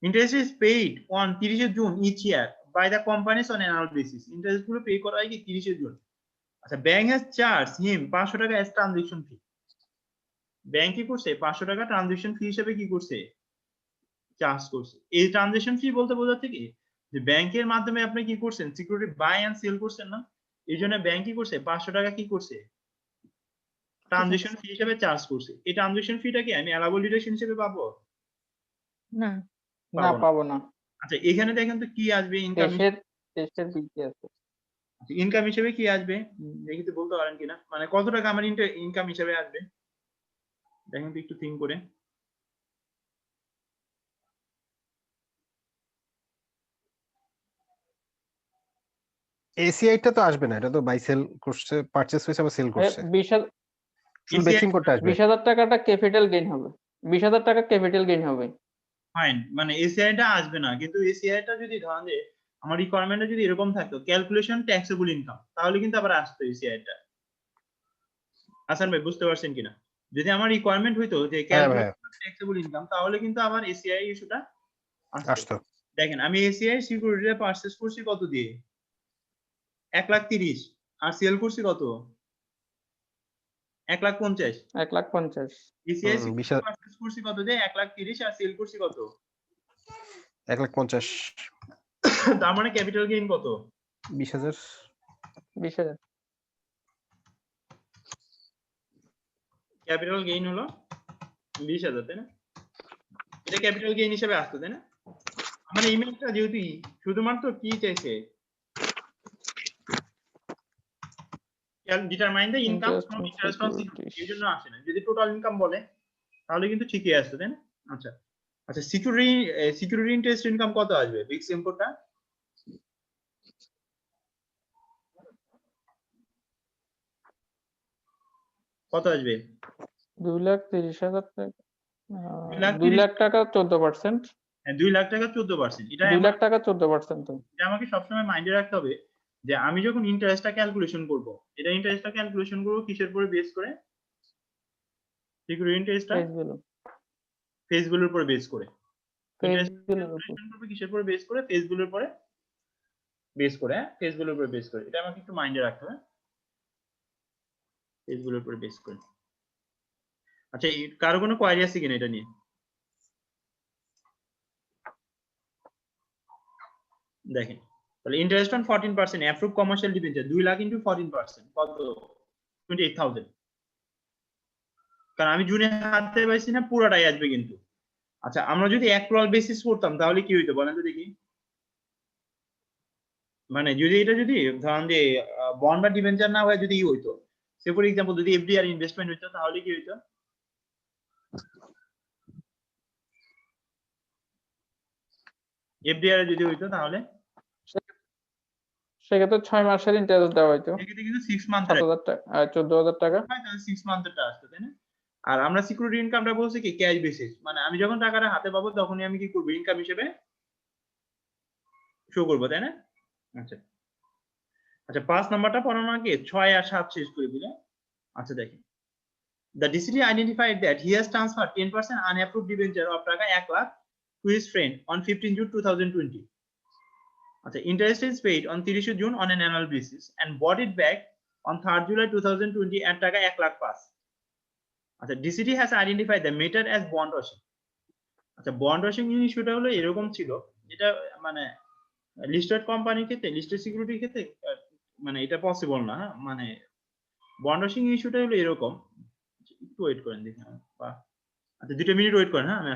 Interest is paid on 30 June each year by the companies on annual basis. Interest গুলো পে করা হয় কি 30 জুন, আচ্ছা, ব্যাংক হ্যাজ চার্জ হিম 500 টাকা অ্যাজ ট্রানজাকশন ফি। ব্যাংক কি করছে 500 টাকা ট্রানজাকশন ফি হিসেবে কি করছে, চার্জ করছে। এই ট্রানজাকশন ফি বলতে বোঝাচ্ছে কি, যে ব্যাংকের মাধ্যমে আপনি কি করছেন, সিকিউরিটি বাই এন্ড সেল করছেন না, এই জন্য ব্যাংক কি করছে 500 টাকা কি করছে, ট্রানজাকশন ফি হিসেবে চার্জ করছে। এই ট্রানজাকশন ফিটা কি আমি অ্যালাউবল ডিডাকশন হিসেবে পাবো? না পাবো না। পাবো না, আচ্ছা, এখানে দেখেন তো কি আসবে, ইনকাম। টেস্টের বিলটি আছে। ইনকাম হিসেবে কি আসবে দেখি তো, বলতে পারেন কিনা, মানে কত টাকা আমার ইনকাম হিসেবে আসবে, দেখেন তো একটু থিঙ্ক করে। এসিআই টা তো আসবে না, এটা তো বাই সেল করছে, পারচেজ হয়েছে আবার সেল করছে। 20,000 করতে আসবে 20,000 টাকাটা ক্যাপিটাল গেইন হবে, 20,000 টাকা ক্যাপিটাল গেইন হবে। ফাইন, মানে এসিআই টা আসবে না, কিন্তু এসিআই টা যদি ধরেন যে আমার রিকোয়ারমেন্টে যদি এরকম থাকতো ক্যালকুলেশন ট্যাক্সেবল ইনকাম, তাহলে কিন্তু আবার আসতো এসিআই টা। আসান ভাই বুঝতে পারছেন কিনা, যদি আমার রিকোয়ারমেন্ট হইতো যে ক্যালকুলেশন ট্যাক্সেবল ইনকাম, তাহলে কিন্তু আবার এসিআই ইস্যুটা আসতো। দেখেন আমি এসিআই সিকিউরিটিটা পারচেজ করছি কত দিয়ে, 1,30,000, আর সেল করছি কত, 1,50,000। 1,50,000 এসিআই সিকিউরিটি পারচেজ করছি কত দিয়ে, 1,30,000, আর সেল করছি কত, 1,50,000। তার মানে ক্যাপিটাল গেইন কত, 20,000। ক্যাপিটাল গেইন হলো 20,000, তাই না? এটা ক্যাপিটাল গেইন হিসেবে আসতো, তাই না? মানে ইমেলটা যেহেতু শুধুমাত্র কি চাইছে, determine the income from interest on security, এই জন্য আসে না। যদি টোটাল ইনকাম বলে তাহলে কিন্তু ঠিকই আসতো, তাই না? আচ্ছা আচ্ছা, সিকিউরিটি ইন্টারেস্ট ইনকাম কত আসবে, বিগ সিম্পলটা কত আসবে? 2,30,000 টাকা, 2,30,000 2 লাখ টাকা 14%। হ্যাঁ, 2 লাখ টাকা 14%। এটা 2 লাখ টাকা 14%। তো এটা আমাকে সবসময় মাইন্ডে রাখতে হবে যে আমি যখন ইন্টারেস্টটা ক্যালকুলেশন করব, এটা ইন্টারেস্টটা ক্যালকুলেশন করব কিসের উপরে বেস করে, সিকিউরিটি ইন্টারেস্টটা ফেস ভ্যালুর উপর বেস করে। ইন্টারেস্ট ক্যালকুলেশন করব কিসের উপর বেস করে, ফেস ভ্যালুর উপরে বেস করে, হ্যাঁ ফেস ভ্যালুর উপর বেস করে। এটা আমাকে একটু মাইন্ডে রাখতে হবে, ফেস ভ্যালুর উপর বেস করে। আচ্ছা, কারো কোনো কোয়ারি আছে কিনা এটা নিয়ে? দেখেন তাহলে interest on 14%, approve commercial debenture 2 lakh into 14%, কত, 28,000। কারণ আমি জুনে হাতে পাইছি না, পুরোটাই আসবে কিন্তু। আচ্ছা, আমরা যদি অ্যাক্রুয়াল বেসিস করতাম তাহলে কি হইতো বলেন তো দেখি, মানে যদি এটা যদি ধরেন যে বন্ড বা ডিবেঞ্চার না হয়, যদি হইতো, সে ফর এক্সাম্পল যদি এফডিআর ইনভেস্টমেন্ট হইতো, তাহলে কি হইতো, এফডিআর যদি হইতো তাহলে সেক্ষেত্রে 6 মাসের ইন্টারেস্ট দেওয়া হইতো, এক্ষেত্রে কিন্তু 6 মান্থ 7,000 টাকা 14,000 টাকা। তাহলে 6 মান্থেরটা আসতো, তাই না? আর আমরা সিকিউরিটি ইনকামটা বলছি কি ক্যাশ বেসিস, মানে আমি যখন টাকাটা হাতে পাবো তখনই আমি কি করবো, ইনকাম হিসেবে শো করবো, তাই না? আচ্ছা আচ্ছা, 5 নাম্বারটা পড়ানো আগে 6 আর 7 শেষ করে দিলে। আচ্ছা দেখেন, the DCT identified that he has transferred 10% unapproved debenture of টাকা 1 lakh to his friend on 15 June 2020. আচ্ছা, interest is paid on 30 June on an annual basis and bought it back on 3rd July 2020 at টাকা 1 lakh pass. আচ্ছা, DCT has identified the matter as bond washing. আচ্ছা, bond washing ইস্যুটা হলো এরকম ছিল, যেটা মানে লিস্টেড কোম্পানির ক্ষেত্রে, লিস্টেড সিকিউরিটির ক্ষেত্রে মানে এটা পসিবল না, হ্যাঁ? মানে বন্ড ওয়াশিং ইস্যুটা হলো এরকম, একটু ওয়েট করেন দেখি, আচ্ছা 2 মিনিট ওয়েট করেন, হ্যাঁ আমি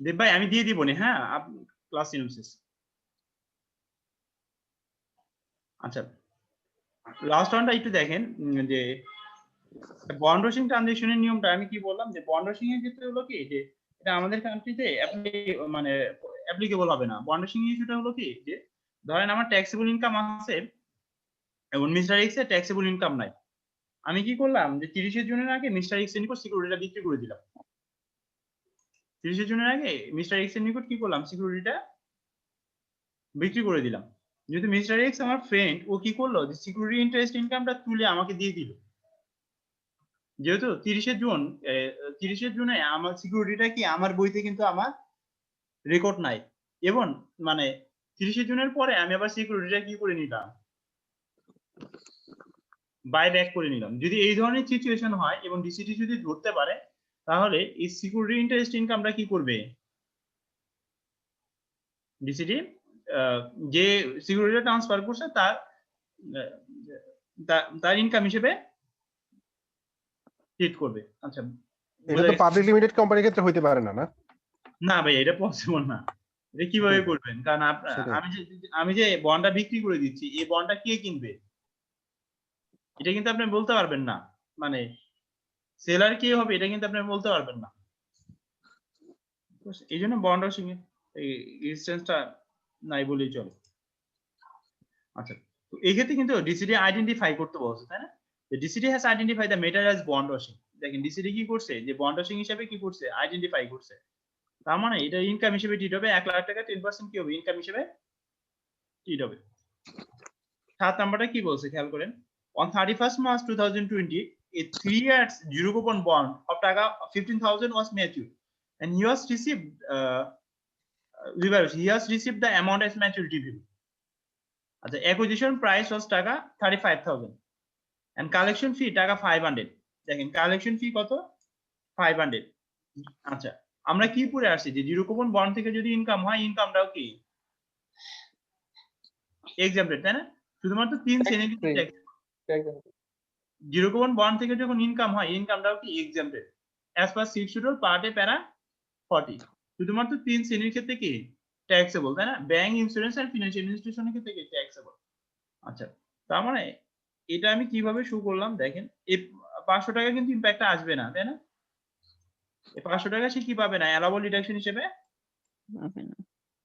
দেব ভাই আমি দিয়ে দিব নি, হ্যাঁ ক্লাস সিনোপসিস। আচ্ছা লাস্ট ওয়ানটা একটু দেখেন যে বন্ড ওয়াশিং ট্রানজাকশনের নিয়মটা আমি কি বললাম, যে বন্ড ওয়াশিং এর ক্ষেত্রে হলো কি যে এটা আমাদের কান্ট্রিতে মানে অ্যাপ্লিকেবল হবে না। বন্ড ওয়াশিং ইস্যুটা হলো কি যে ধরেন আমার ট্যাক্সেবল ইনকাম আছে এবং মিস্টার এক্স এর ট্যাক্সেবল ইনকাম নাই। আমি কি করলাম যে 30 জুনের আগে মিস্টার এক্স এর নিকট সিকিউরিটিটা বিক্রি করে দিলাম। 30 জুনের আগে মিস্টার এক্স এর নিকট কি করলাম, সিকিউরিটিটা বিক্রি করে দিলাম। যেহেতু মিস্টার এক্স আমার ফ্রেন্ড, ও কি করলো যে সিকিউরিটি ইন্টারেস্ট ইনকামটা তুলে আমাকে দিয়ে দিল। যেহেতু 30 জুনে আমার সিকিউরিটিটা কি আমার বইতে কিন্তু আমার রেকর্ড নাই, এবং মানে 30 জুনের পরে আমি আবার সিকিউরিটিটা কি করে নিলাম, বাই ব্যাক করে নিলাম। যদি এই ধরনের সিচুয়েশন হয় এবং ডিসিটি যদি ধরতে পারে, তাহলে এই সিকিউরিটি ইন্টারেস্ট ইনকামটা কি করবে, ডিসিটি যে সিকিউরিটি ট্রান্সফার করছে তার ইনকাম হিসেবে ট্রিট করবে। আচ্ছা এটা তো পাবলিক লিমিটেড কোম্পানির ক্ষেত্রে হইতে পারে না, না? না ভাই এটা পসিবল না। এটা কিভাবে করবেন, কারণ আমি যে বন্ডটা বিক্রি করে দিচ্ছি, এই বন্ডটা কে কিনবে এটা কিন্তু আপনি বলতে পারবেন না, মানে সেলার কে হবে এটা কিন্তু আপনি বলতে পারবেন না। এই জন্য বন্ড ওয়াশিং এই ইনস্ট্যান্সটা নাই বলেই চলে। আচ্ছা তো এই ক্ষেত্রে কিন্তু ডিসিডি আইডেন্টিফাই করতে বলছে, তাই না? DCD has identify the matter as bond washing. দেখেন ডিসিডি কি করছে, যে বন্ড ওয়াশিং হিসেবে কি করছে, আইডেন্টিফাই করছে। তার মানে এটা ইনকাম হিসেবে ট্রিট হবে। 1 লাখ টাকা 10% কি হবে, ইনকাম হিসেবে ট্রিট হবে। 7 নাম্বারটা কি বলছে খেয়াল করেন, on 31st March 2020 a 3 years zero coupon bond of টাকা 15,000 was matured and he has received the amount as maturity bill. আচ্ছা acquisition price was টাকা 35,000 and collection fee টাকা 500। দেখেন কালেকশন ফি কত, 500। আচ্ছা আমরা কি পড়ে আসছি যে জিরো কুপন বন্ড থেকে যদি ইনকাম হয়, ইনকামটাও কি এক্সাম্পটেড, তাই না? শুধুমাত্র 3 শ্রেণীর জিরো কুপন বন্ড থেকে যখন ইনকাম হয়, ইনকামটাও কি এক্সাম্পটেড as per 6 schedule part A প্যারা 40। শুধুমাত্র 3 শ্রেণীর ক্ষেত্রে কি ট্যাক্সেবল, তাই না? ব্যাংক, ইন্স্যুরেন্স আর ফিনান্সিয়াল ইনস্টিটিউশনের ক্ষেত্রে কি ট্যাক্সেবল। আচ্ছা তার মানে এটা আমি কিভাবে শো করলাম, দেখেন এই 500 টাকা কিন্তু ইমপ্যাক্ট আসবে না, তাই না? এই 500 টাকা সে কি পাবে না, অ্যালাউবল ডিডাকশন হিসেবে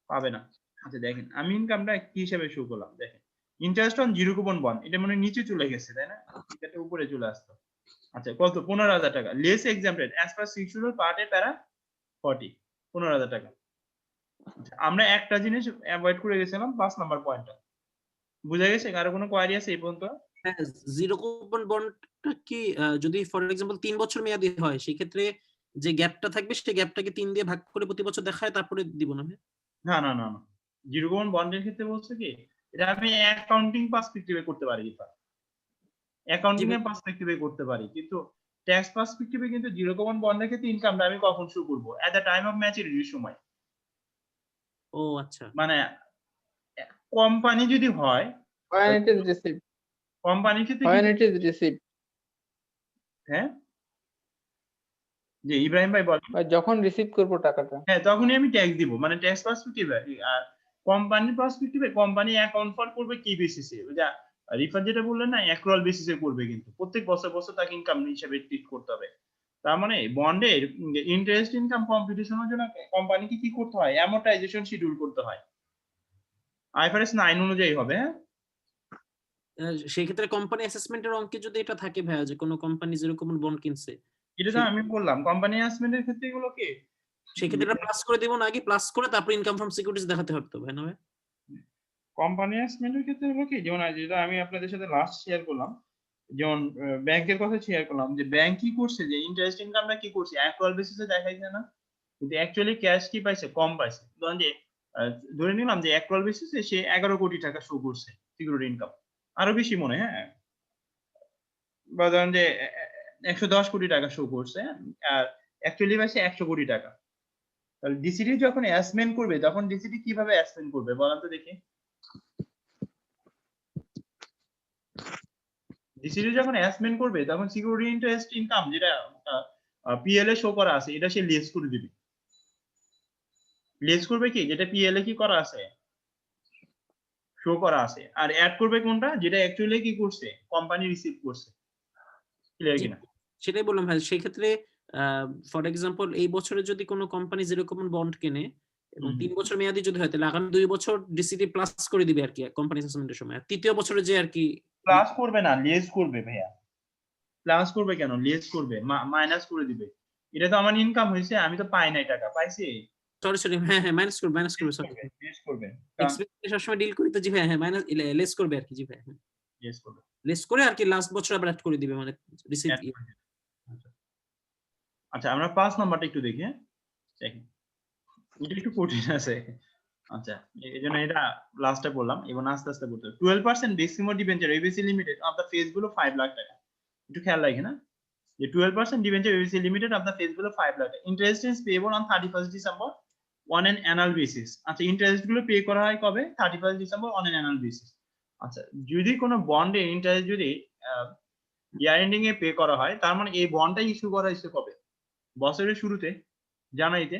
পাবে না। আচ্ছা দেখেন আমি ইনকামটা কি হিসেবে শো করলাম, দেখেন interest on zero coupon bond, এটা মানে নিচে চলে গেছে, তাই না? এটা উপরে চলে আসতো। আচ্ছা কত, 15,000 টাকা less এক্সাম্পটেড as per 6 schedule part A প্যারা 40, 15,000 টাকা। আচ্ছা আমরা একটা জিনিস অ্যাভয়েড করে গেছিলাম 5 নাম্বার পয়েন্টটা, বুঝা গেছে? কারো কোনো কোয়ারি আছে এই পর্যন্ত? হ্যাঁ জিরো কুপন বন্ডটা কি যদি ফর এক্সাম্পল 3 বছর মেয়াদি হয়, সেই ক্ষেত্রে যে গ্যাপটা থাকবে সেই গ্যাপটাকে 3 দিয়ে ভাগ করে প্রতি বছর দেখায় তারপরে দিব না? না না না না, জিরো কুপন বন্ডের ক্ষেত্রে বলছে কি এটা আমি অ্যাকাউন্টিং পার্সপেক্টিভে করতে পারি, অ্যাকাউন্টিং এর পার্সপেক্টিভে করতে পারি, কিন্তু ট্যাক্স পার্সপেক্টিভে কিন্তু জিরো কুপন বন্ডের ক্ষেত্রে ইনকামটা আমি কখন শো করব, এট দ্য টাইম অফ ম্যাচুরিটির সময়। ও আচ্ছা, মানে কোম্পানি যদি হয়, when it is received, কোম্পানির ক্ষেত্রে when it is received, হ্যাঁ যে ইব্রাহিম ভাই বলেন, বা যখন রিসিভ করব টাকাটা, হ্যাঁ তখনই আমি ট্যাক্স দিব, মানে ট্যাক্স পার্সপেক্টিভে। আর কোম্পানির পার্সপেক্টিভে কোম্পানি অ্যাকাউন্ট ফর করবে কি বেসিসে, যা রিফার যেটা বললেন না, অ্যাক্রুয়াল বেসিসে করবে, কিন্তু প্রত্যেক বছর বছর তাকে ইনকাম হিসেবে ট্রিট করতে হবে। তার মানে বন্ডের ইন্টারেস্ট ইনকাম কম্পিটিশনের জন্য কোম্পানিকে কি করতে হয়, অ্যামortization শিডিউল করতে হয়, আইফআরএস 9 অনুযায়ী হবে। হ্যাঁ সেই ক্ষেত্রে কোম্পানি অ্যাসেসমেন্টের অঙ্কে যদি এটা থাকে ভাইয়া, যে কোনো কোম্পানি জিরো কুপন বন্ড কিনছে, এটা তো আমি বললাম কোম্পানি অ্যাসেসমেন্টের ক্ষেত্রে এগুলো কি সেই ক্ষেত্রে এটা প্লাস করে দেব না, আগে প্লাস করে তারপর ইনকাম ফ্রম সিকিউরিটিজ দেখাতে হবে তো ভাই, না ভাই? কোম্পানি অ্যাসেসমেন্টের ক্ষেত্রে হলো কি, যেমন যেটা আমি আপনাদের সাথে লাস্ট শেয়ার করলাম, যেমন ব্যাংকের কথা শেয়ার করলাম, যে ব্যাংক কি করছে, যে ইন্টারেস্ট ইনকামটা কি করছে অ্যাক্রুয়াল বেসিসে দেখাইছে না, কিন্তু অ্যাকচুয়ালি ক্যাশ কি পাইছে, কম পাইছে। ধরেন যে ধরে নিলাম যে অ্যাক্রুয়াল বেসিসে সে 11 কোটি টাকা শো করছে সিকিউরিটি ইনকাম, আরো বেশি মনে, হ্যাঁ, বা ধরেন যে 110 কোটি টাকা শো করছে, আর অ্যাকচুয়ালি পাইছে 100 কোটি টাকা। তাহলে ডিসিডি যখন অ্যাসমেন্ট করবে, তখন ডিসিডি কিভাবে অ্যাসমেন্ট করবে বলেন তো দেখি? ডিসিডি যখন অ্যাসমেন্ট করবে তখন সিকিউরিটি ইন্টারেস্ট ইনকাম যেটা পিএল এ শো করা আছে এটা সে লেস করে দিবে। লেস করবে কি যেটা পিএল এ কি করা আছে শো করা আছে, আর অ্যাড করবে কোনটা যেটা অ্যাকচুয়ালি কি করছে কোম্পানি রিসিভ করছে। ক্লিয়ার কিনা? সেটাই বললাম ভাই, সেই ক্ষেত্রে ফর এক্সাম্পল এই বছরে যদি কোনো কোম্পানি জিরো কুপন বন্ড কেনে এবং 3 বছর মেয়াদি যদি হয় তাহলে আগামী 2 বছর ডিসিডি প্লাস করে দিবে আর কি কোম্পানি অ্যাসেসমেন্টের সময়। আর তৃতীয় বছরে যে আর কি প্লাস করবে না, লেস করবে ভাইয়া। প্লাস করবে কেন, লেস করবে, মাইনাস করে দিবে। এটা তো আমার ইনকাম হয়েছে, আমি তো পাই নাই টাকা, পাইছি। সরি হ্যাঁ মাইনাস করবে সরি লেস করবে, এক্সপেন্স সবসময় ডিল করি তো জি ভাই, হ্যাঁ মাইনাস লেস করবে আর কি জি ভাই, লেস করবে, লেস করে আর কি লাস্ট বছর আবার অ্যাড করে দিবে মানে রিসিভ। আচ্ছা আমরা 5 নাম্বারটা একটু দেখি। হ্যাঁ দেখেন এটা একটু কঠিন আছে। আচ্ছা এইজন্য এটা লাস্টে বললাম, এবং আস্তে আস্তে বলতে 12% Beximco debenture ABC limited of the face গুলো 5 লাখ টাকা। একটু খেয়াল রাখেন না যে 12% debenture ABC limited of the face গুলো 5 লাখ টাকা। Interest is payable on 31st December on an annual basis. আচ্ছা ইন্টারেস্ট গুলো পে করা হয় কবে? 31st December on an annual basis. আচ্ছা যদি কোনো বন্ডে ইন্টারেস্ট যদি ইয়ার এন্ডিং এ পে করা হয় তার মানে এই বন্ডটা ইস্যু করা হয়েছে কবে? বছরের শুরুতে, জানুয়ারিতে।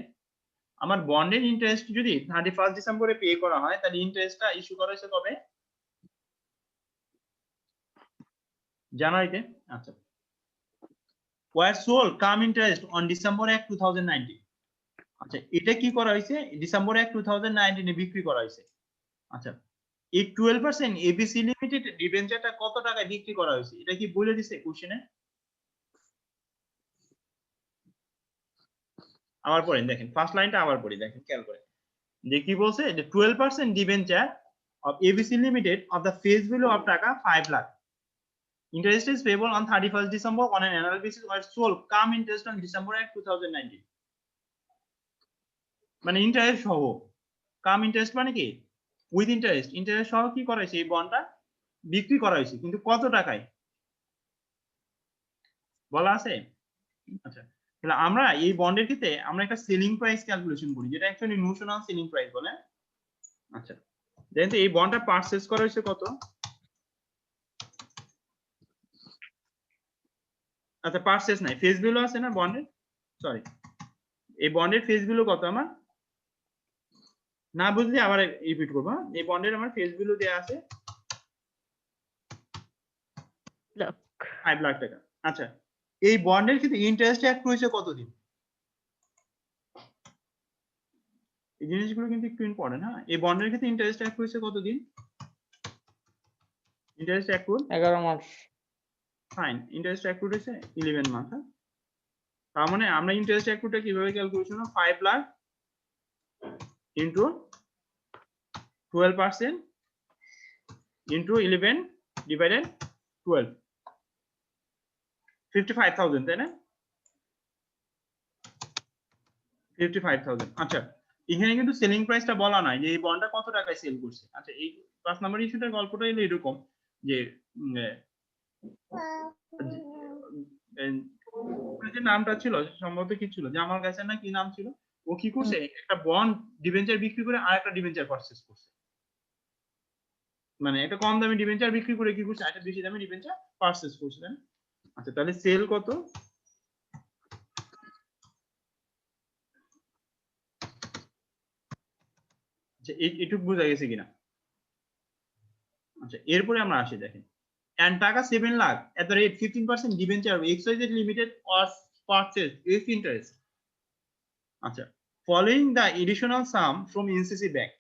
আমার বন্ডের ইন্টারেস্ট যদি 31st ডিসেম্বরে পে করা হয় তাহলে ইন্টারেস্টটা ইস্যু করা হয়েছে কবে? জানুয়ারিতে। আচ্ছা were sold cum interest on December 1 2019। আচ্ছা এটা কি করা হয়েছে? ডিসেম্বর 1 2019 এ বিক্রি করা হয়েছে। আচ্ছা এই 12% এবিসি লিমিটেড ডিবেঞ্চারটা কত টাকায় বিক্রি করা হয়েছে এটা কি বলে দিছে কোশ্চেনে? আবার পড়েন দেখেন, ফার্স্ট লাইনটা আবার পড়ি দেখেন খেয়াল করে যে কি বলছে যে 12% debenture of ABC Limited of the face value of টাকা 5 lakh. Interest is payable on 31st December on an annual basis or sold come interest on December 8, 2019. মানে ইন্টারেস্ট সহ কাম ইন্টারেস্ট মানে কি উইথ ইন্টারেস্ট, ইন্টারেস্ট সহ কি করা হয়েছে এই বন্ডটা বিক্রি করা হয়েছে, কিন্তু কত টাকায় বলা আছে? আচ্ছা তাহলে আমরা এই বন্ডের ক্ষেত্রে আমরা একটা সেলিং প্রাইস ক্যালকুলেশন করি যেটা অ্যাকচুয়ালি নোশনাল সেলিং প্রাইস বলে। আচ্ছা দেন তো এই বন্ডটা পারচেজ করা হয়েছে কত? আচ্ছা পারচেজ নাই, ফেস ভ্যালু আছে না বন্ডের, সরি এই বন্ডের ফেস ভ্যালু কত আমার না বুঝলে আবার রিপিট করব। এই বন্ডের আমার ফেস ভ্যালু দেয়া আছে 5 লাখ টাকা। আচ্ছা এই বন্ডের ক্ষেত্রে ইন্টারেস্ট অ্যাক্ট হয়েছে কতদিন? এই জিনিসগুলো কিন্তু একটু ইম্পর্টেন্ট। হ্যাঁ এই বন্ডের ক্ষেত্রে ইন্টারেস্ট অ্যাক্ট হয়েছে কতদিন? ইন্টারেস্ট অ্যাক্ট 11 মাস। ফাইন, ইন্টারেস্ট অ্যাক্ট হয়েছে 11 মান্থ। তার মানে আমরা ইন্টারেস্ট অ্যাক্টটা কিভাবে ক্যালকুলেশন করব? 5 লাখ ইনটু 12% ইনটু 11 ডিভাইডেড 12, 55,000 তাই না? 55,000। আচ্ছা এখানে কিন্তু সেলিং প্রাইসটা বলা নাই যে এই বন্ডটা কত টাকায় সেল করছে। আচ্ছা এই 5 নাম্বার ইস্যুটার গল্পটা হলো এরকম যে যে নামটা ছিল সম্ভবত কি ছিল যে আমার কাছে না কি নাম ছিল, ও কি করছে একটা বন্ড ডিবেঞ্চার বিক্রি করে আরেকটা ডিবেঞ্চার পারচেজ করছে, মানে একটা কম দামি ডিবেঞ্চার বিক্রি করে কি করছে একটা বেশি দামি ডিবেঞ্চার পারচেজ করছে। আচ্ছা তাহলে সেল কত? আচ্ছা এইটুকু বোঝা গেছে কিনা? আচ্ছা এরপরে আমরা আসি দেখেন and টাকা 7 lakh at the rate 15% debenture of XYZ Limited was purchased with interest. আচ্ছা following the additional sum from NCC Bank.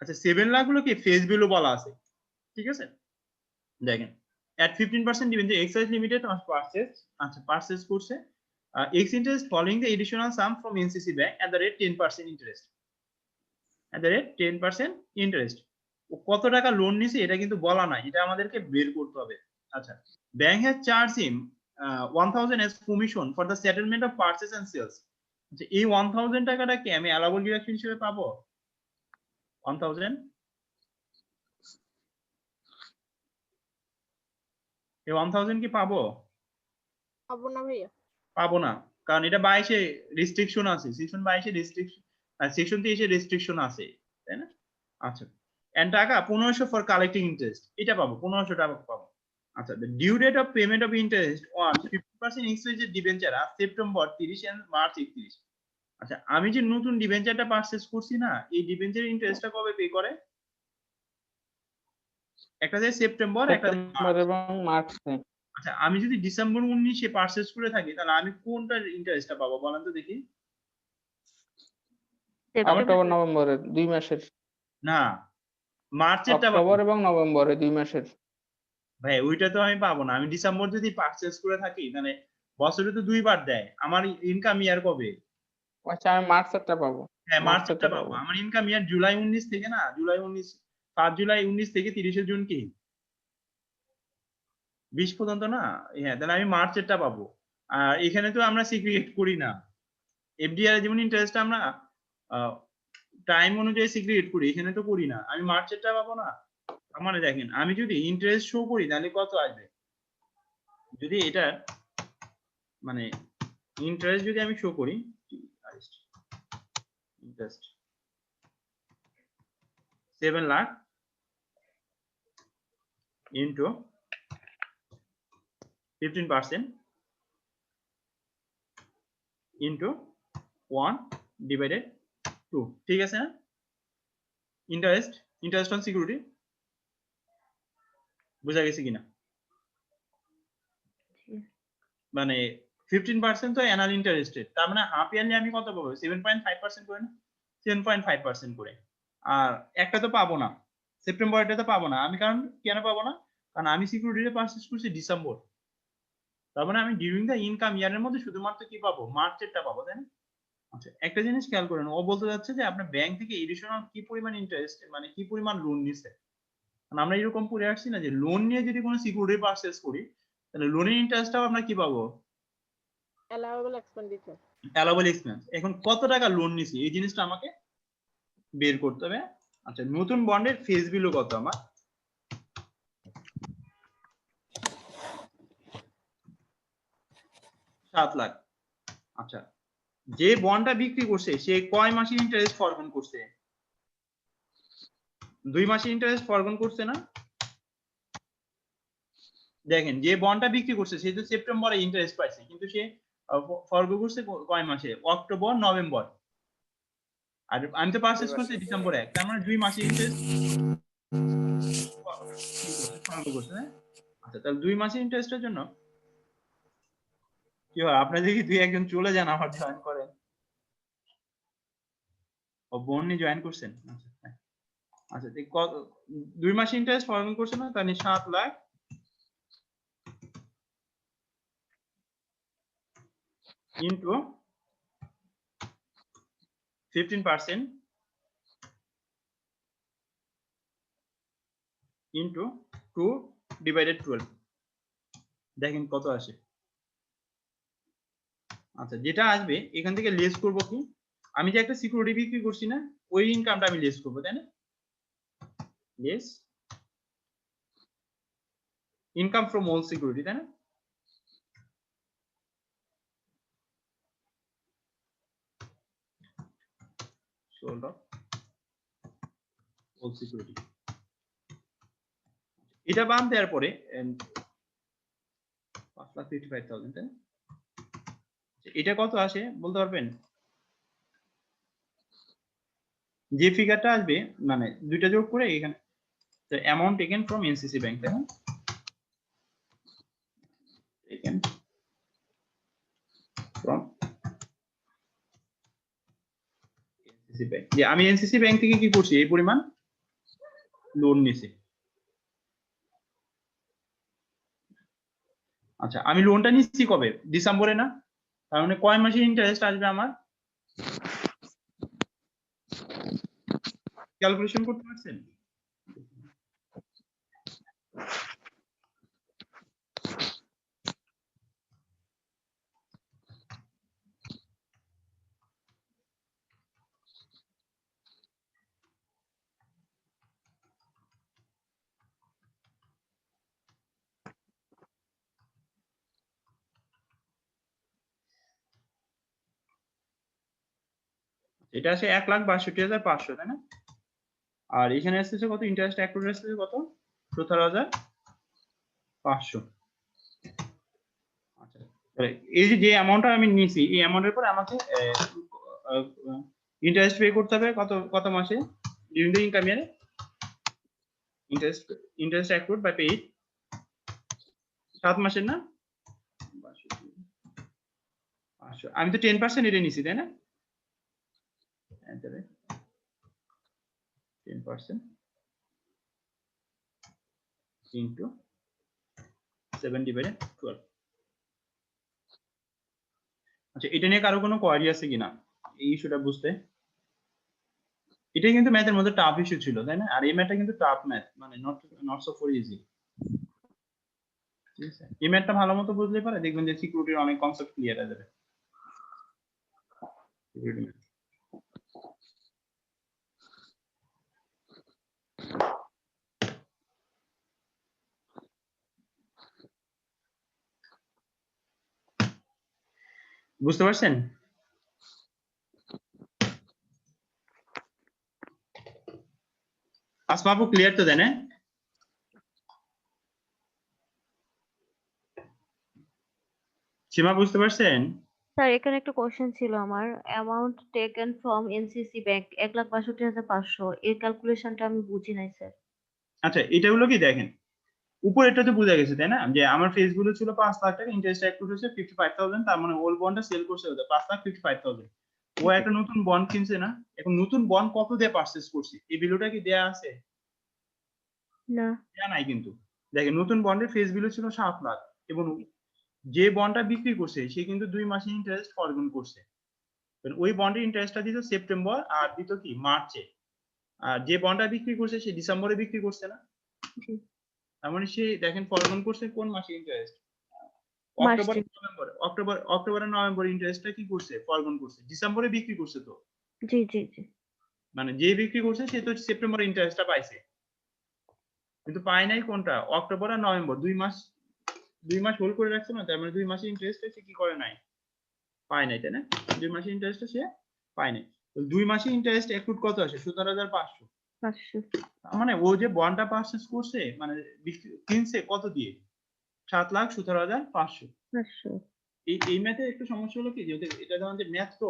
আচ্ছা 7 লাখ গুলো কি ফেস ভ্যালু বলা আছে, ঠিক আছে? দেখেন at 15% debenture XYZ Limited was purchased, আচ্ছা পারচেজ করছে X interest following the additional sum from NCC Bank at the rate 10% interest. At the rate 10% interest. ও কত টাকা লোন নিছে এটা কিন্তু বলা নাই, এটা আমাদেরকে বের করতে হবে। আচ্ছা bank has charge him 1000 as commission for the settlement of purchase and sales. আচ্ছা এই 1000 টাকাটা কি আমি অ্যালাউবল ডিডাকশন হিসেবে পাবো? 1000 এই 1000 কি পাবো? পাবো না ভাইয়া, পাবো না, কারণ এটা 22 এ রেস্ট্রিকশন আছে, সেকশন 22 এ রেস্ট্রিকশন আর সেকশন 23 এ রেস্ট্রিকশন আছে, তাই না? আচ্ছা এন্ড টাকা 1500 ফর কালেক্টিং ইন্টারেস্ট, এটা পাবো 1500 টাকা পাবো। আচ্ছা the due date of payment of interest on 50% exchange debenture আর সেপ্টেম্বর 30 and মার্চ 31। আচ্ছা আমি যে নতুন ডিবেঞ্চারটা পারচেজ করছি না, এই ডিবেঞ্চারের ইন্টারেস্টটা কবে পে করে? একটা যে সেপ্টেম্বর, একটা যে সেপ্টেম্বর মার্চ। এবং মার্চে। আচ্ছা আমি যদি ডিসেম্বর 19-এ পারচেজ করে থাকি তাহলে আমি কোনটার ইন্টারেস্টটা পাবো বলেন তো দেখি? অক্টোবর নভেম্বরের 2 মাসের। না, মার্চেরটা পাবো। অক্টোবর এবং নভেম্বরে 2 মাসের। ভাই ওইটা তো আমি পাবো না। আমি ডিসেম্বর যদি পারচেজ করে থাকি তাহলে বছরে তো দুইবার দেয়। আমার ইনকাম ইয়ার কবে? আচ্ছা আমি মার্চেরটা পাবো। হ্যাঁ মার্চেরটা মার্চেরটা পাবো। পাবো। আমার ইনকাম ইয়ার জুলাই 19 থেকে না, জুলাই 19, 5 জুলাই 19 থেকে 30 জুন কি 20 পর্যন্ত না? হ্যাঁ তাহলে আমি মার্চেরটা পাবো। আর এখানে তো আমরা সিগ্রিগেট করি না। এফডিআর যেমন ইন্টারেস্ট আমরা টাইম অনুযায়ী সিগ্রিগেট করি, এখানে তো করি না। আমি মার্চেরটা পাবো না। মানে দেখেন আমি যদি ইন্টারেস্ট শো করি তাহলে কত আসবে? যদি এটা মানে ইন্টারেস্ট যদি আমি শো করি, interest 7 lakh into 15% into 1 divided 2, ঠিক আছে না? ইন্টারেস্ট অন সিকিউরিটি বুঝা গেছে কিনা? মানে 15% তো অ্যানুয়াল ইন্টারেস্টেড, তার মানে হাফ ইয়ারলি আমি কত পাবো? 7.5% করে না? 7.5% করে। আর একটা তো পাবো না, সেপ্টেম্বর, এটা তো পাবো না আমি। কারণ কেন পাবো না? কারণ আমি সিকিউরিটি পারচেজ করছি ডিসেম্বর। তার মানে আমি ডিউরিং দ্য ইনকাম ইয়ারের মধ্যে শুধুমাত্র কি পাবো? মার্চেরটা পাবো, তাই না? আচ্ছা একটা জিনিস খেয়াল করেন, ও বলতে যাচ্ছে যে আপনার ব্যাংক থেকে এডিশনাল কি পরিমাণ ইন্টারেস্ট, মানে কি পরিমাণ লোন নিছে। কারণ আমরা এরকম পড়ে আসছি না যে লোন নিয়ে যদি কোনো সিকিউরিটি পারচেজ করি তাহলে লোনের ইন্টারেস্টটাও আমরা কি পাবো? Allowable expenditure. Allowable expense. এখন কত টাকা লোন নিছি এই জিনিসটা আমাকে বের করতে হবে। আচ্ছা নতুন বন্ডের ফেস ভ্যালু কত আমার? 7 লাখ। আচ্ছা যে বন্ডটা বিক্রি করছে সে কয় মাসের ইন্টারেস্ট ফরগন করছে? 2 মাসের ইন্টারেস্ট ফরগন করছে না? দেখেন যে বন্ডটা বিক্রি করছে সে তো সেপ্টেম্বরে ইন্টারেস্ট পাইছে, কিন্তু সে ফরগো করছে কয় মাসে? October November. আর আমি তো পারচেজ করছি ডিসেম্বর 1, তার মানে 2 মাসের ইন্টারেস্ট ফরগো করছে না? আচ্ছা তাহলে 2 মাসের ইন্টারেস্টের জন্য কি হয়? আপনারা দেখি 2-1 জন চলে যান আবার জয়েন করেন। ও বন্ডে জয়েন করছেন? আচ্ছা হ্যাঁ। আচ্ছা 2 মাসের ইন্টারেস্ট ফরগো করছে না, তাহলে 7 লাখ ইনটু 15% ইনটু 2 ডিভাইডেড 12, দেখেন কত আসে। আচ্ছা যেটা আসবে এখান থেকে লেস করব কি? আমি যে একটা সিকিউরিটি বিক্রি করছি না, ওই ইনকামটা আমি লেস করব, তাই না? Less income from whole security, তাই না? Sold off whole security. এটা বাদ দেওয়ার পরে 5,55,000, তাই না? এটা কত আসে বলতে পারবেন? যে ফিগারটা আসবে মানে দুইটা যোগ করে এখানে তো amount taken from NCC bank, তাই না? Taken from NCC bank. যে আমি এনসিসি ব্যাংক থেকে কি করছি? এই পরিমাণ লোন নিছি। আচ্ছা আমি লোনটা নিচ্ছি কবে? ডিসেম্বরে না? তার মানে কয় মাসের ইন্টারেস্ট আসবে আমার? ক্যালকুলেশন করতে পারছেন? এটা আসে 1,62,500, তাই না? আর এখানে আসতেছে কত ইন্টারেস্ট অ্যাক্রুড আসতেছে কত? 17,000 500। আচ্ছা, তাহলে এই যে অ্যামাউন্টটা আমি নিছি, এই অ্যামাউন্টের পর আমাকে ইন্টারেস্ট পে করতে হবে কত মাসে ডিউরিং দ্য ইনকাম ইয়ারে? ইন্টারেস্ট অ্যাক্রুড বাই পেইড 7 মাসের না? 500 আমি তো 10% এটা নিছি, তাই না? 10% into 7/12। আচ্ছা, এটা নিয়ে কারো কোনো কোয়ারি আছে কিনা এই ইস্যুটা বুঝতে? এটা কিন্তু ম্যাথের মধ্যে টাফ ইস্যু ছিল, তাই না? আর এই ম্যাথটা কিন্তু টাফ ম্যাথ, মানে নট সো ফর ইজি। ঠিক আছে, এই ম্যাথটা ভালো মতো বুঝলে পারে দেখবেন যে সিকিউরিটির অনেক কনসেপ্ট ক্লিয়ার হয়ে যাবে। বুঝতে পারছেন? আসমা আপু ক্লিয়ার তো দেন? সীমা বুঝতে পারছেন? স্যার এখানে একটা কোশ্চেন ছিল আমার, amount taken from NCC bank 1,62,500, এর ক্যালকুলেশনটা আমি বুঝি নাই স্যার। আচ্ছা, এটা হলো কি দেখেন, উপরেরটা তো বোঝা গেছে, তাই না? যে আমার ফেস গুলো ছিল 5 লাখ টাকা, ইন্টারেস্ট অ্যাক্রুড হচ্ছে 55,000, তার মানে ওল্ড বন্ডটা সেল করছে ওদের 5,55,000। ও একটা নতুন বন্ড কিনছে না? এখন নতুন বন্ড কত দিয়ে পারচেজ করছে এই ভ্যালুটা কি দেয়া আছে? না। দেয়া নাই কিন্তু। দেখেন, নতুন বন্ডের ফেস ভ্যালু ছিল 7 লাখ এবং যে বন্ডটা বিক্রি করছে সে কিন্তু 2 মাসে ইন্টারেস্ট ফরগন করছে। ওই বন্ডের ইন্টারেস্টটা দিত সেপ্টেম্বর আর দিত কি মার্চে, আর যে বন্ডটা বিক্রি করছে সে ডিসেম্বরে বিক্রি করছে না? তার মানে সে দেখেন ফরগন করছে কোন মাসে ইন্টারেস্ট? অক্টোবর আর নভেম্বর ইন্টারেস্টটা কি করছে? ফরগন করছে। ডিসেম্বরে বিক্রি করছে তো, জি জি জি। মানে যে বিক্রি করছে সে তো সেপ্টেম্বরে ইন্টারেস্টটা পাইছে, কিন্তু পায় নাই কোনটা? অক্টোবর আর নভেম্বর। 2 মাস হোল্ড করে রাখছে না, তার মানে 2 মাসের ইন্টারেস্ট সে কি করে নাই? পায় নাই, তাই না? 2 মাসের ইন্টারেস্ট সে পায় নাই। তো 2 মাসের ইন্টারেস্ট অ্যাক্রুড কত আসে? 17,500। তার মানে ও যে বন্ডটা পারচেজ করছে, মানে কিনছে কত দিয়ে? 7,17,500। এই ম্যাথে একটু সমস্যা হলো কি, যেহেতু এটা ধরেন যে ম্যাথ তো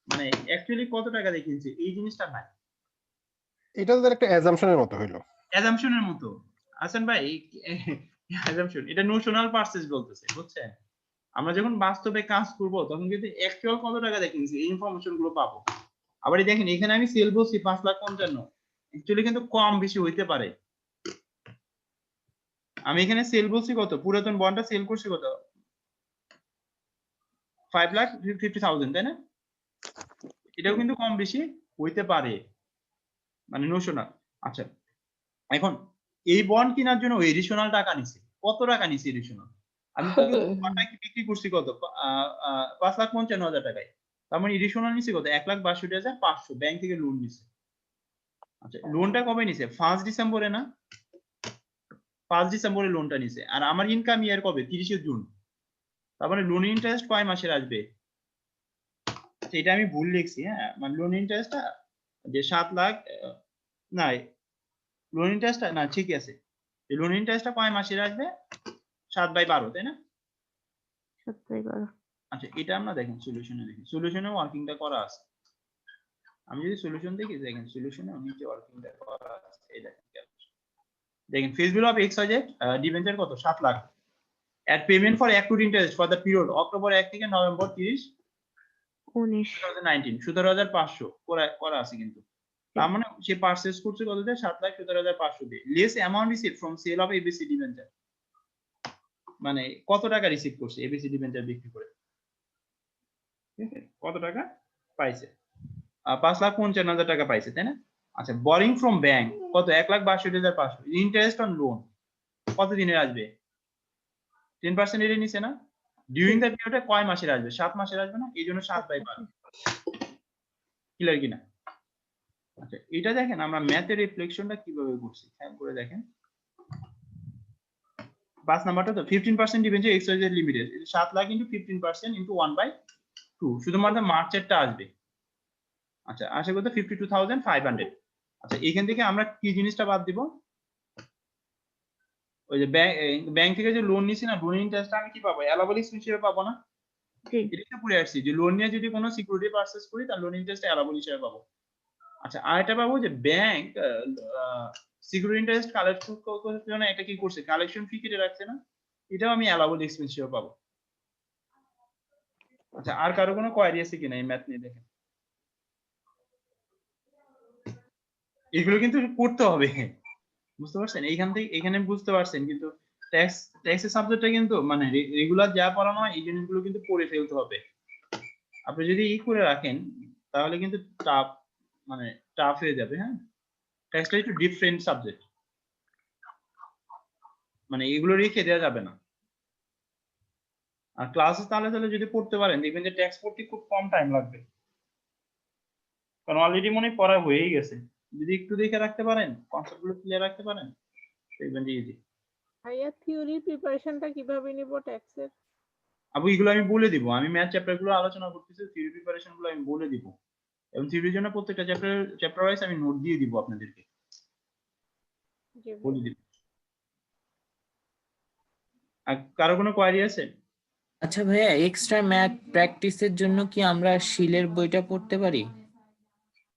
মানে অ্যাকচুয়ালি কত টাকা দিয়ে কিনছে এই জিনিসটা নাই। এটা তো একটা অ্যাজাম্পশনের মতো হইলো। অ্যাজাম্পশনের মতো আছেন ভাই, অ্যাজাম্পশন এটা নোশনাল পারচেজ বলতেছে, বুঝছেন? আমরা যখন বাস্তবে কাজ করব তখন কিন্তু অ্যাকচুয়াল কত টাকা দিয়ে কিনছি এই ইনফরমেশন গুলো পাবো। আবার দেখেন, এখানে আমি সেল বলছি 5,55,000, অ্যাকচুয়ালি কিন্তু কম বেশি হইতে পারে। আমি এখানে সেল বলছি কত? পুরাতন বন্ডটা সেল করছি কত? 5,50,000, তাই না? এটাও কিন্তু কম বেশি হইতে পারে, মানে নোশনাল। আচ্ছা, এখন এই বন্ড কেনার জন্য এডিশনাল টাকা নিছে। কত টাকা নিছে এডিশনাল? আমি তো বন্ডটা বিক্রি করছি কত? 5,55,000 টাকায়। তার মানে এডিশনাল নিছে কত? 1,62,500 ব্যাংক থেকে লোন নিছে। আচ্ছা, লোনটা কবে নিছে? 1 ডিসেম্বরে না? 5 ডিসেম্বরে লোনটা নিছে। আর আমার ইনকাম ইয়ার কবে? 30 জুন। তার মানে লোন ইন্টারেস্ট কয় মাসের আসবে? এটা আমি ভুল লিখছি, হ্যাঁ, মানে লোন ইন্টারেস্টটা যে 7 লাখ না, লোন ইন্টারেস্টটা না, ঠিক আছে, এই লোন ইন্টারেস্টটা কয় মাসের আসবে? 7/12, তাই না? 7/12। আচ্ছা, এটা আমরা দেখেন সলিউশনে দেখি, সলিউশনে ওয়ার্কিংটা করা আছে। আমি যদি সলিউশন দেখি, দেখেন সলিউশনে নিচে ওয়ার্কিংটা করা আছে। এই দেখেন face value of XYZ debenture কত? 7 lakh. At payment for accrued interest for the period October 1 থেকে নভেম্বর 30 2019 17,500 করা আছে কিন্তু। তার মানে সে পারচেজ করছে কত দিয়ে? 7,17,500 দিয়ে। Less amount receive from sale of ABC debenture, মানে কত টাকা রিসিভ করছে ABC ডিবেঞ্চার বিক্রি করে? ঠিক আছে, কত টাকা পাইছে? 5,55,000 টাকা পাইছে, তাই না? আচ্ছা, বরিং ফ্রম ব্যাংক কত? 1,62,500। ইন্টারেস্ট অন লোন কত দিনের আসবে? 10% এর নিচে না? ডিউরিং দ্য পিরিয়ডে কয় মাসের আসবে? 7 মাসের আসবে না? এই জন্য 7/12। ক্লিয়ার কিনা? আচ্ছা, এটা দেখেন আমরা ম্যাথের রিফ্লেকশনটা কিভাবে করছি খেয়াল করে দেখেন। 5 নাম্বারটা তো 15% debenture XYZ limited, 7 lakh into 15% into 1/2, শুধুমাত্র মার্চেরটা আসবে। আচ্ছা, আশা করি 52,500। আচ্ছা, এখান থেকে আমরা কি জিনিসটা বাদ দিব? ওই যে ব্যাংক থেকে যে লোন নিছি না, লোনের ইন্টারেস্ট আমি কি পাবো? অ্যালাউবল এক্সপেন্স হিসেবে পাবো না? জি এটা তো পড়ে আসছি যে লোন নিয়ে যদি কোনো সিকিউরিটি পারচেজ করি তার লোন ইন্টারেস্ট অ্যালাউবল হিসেবে পাবো। আচ্ছা, আরেকটা পাবো যে ব্যাংক সিকিউরিটি ইন্টারেস্ট কালেক্ট করতে জন্য এটা কি করছে, কালেকশন ফি কেটে রাখছে না, এটাও আমি অ্যালাউবল এক্সপেন্স হিসেবে পাবো। আচ্ছা, আর কারো কোনো কোয়ারি আছে কিনা এই ম্যাথ নিয়ে? দেখেন এগুলো কিন্তু করতে হবে, বুঝতে পারছেন? এইখান থেকে এখানে বুঝতে পারছেন, কিন্তু ট্যাক্সের সাবজেক্টটা কিন্তু মানে রেগুলার যা পড়ানো হয় এই জিনিসগুলো কিন্তু পড়ে ফেলতে হবে। আপনি যদি করে রাখেন তাহলে কিন্তু টাফ মানে টাফ হয়ে যাবে। হ্যাঁ, ট্যাক্সটা একটু ডিফারেন্ট সাবজেক্ট, মানে এগুলো রেখে দেওয়া যাবে না। আর ক্লাসে তাহলে যদি পড়তে পারেন দেখবেন যে ট্যাক্স পড়তে খুব কম টাইম লাগবে, কারণ অলরেডি মনে হয় পড়া হয়েই গেছে। যদি একটু দেখে রাখতে পারেন, কনসেপ্টগুলো ক্লিয়ার রাখতে পারেন, দেখবেন যে ইজি। ভাইয়া থিওরি প্রিপারেশনটা কিভাবে নিব ট্যাক্সের? আবু এগুলো আমি বলে দিব, আমি ম্যাথ চ্যাপ্টারগুলো আলোচনা করতেছি, থিওরি প্রিপারেশন গুলো আমি বলে দিব, এবং থিওরির জন্য প্রত্যেকটা চ্যাপ্টার ওয়াইজ আমি নোট দিয়ে দিব আপনাদেরকে, জি বলে দিব। আর কারো কোনো কোয়ারি আছে? আচ্ছা ভাইয়া, এক্সট্রা ম্যাথ প্র্যাকটিসের জন্য কি আমরা শিলের বইটা পড়তে পারি?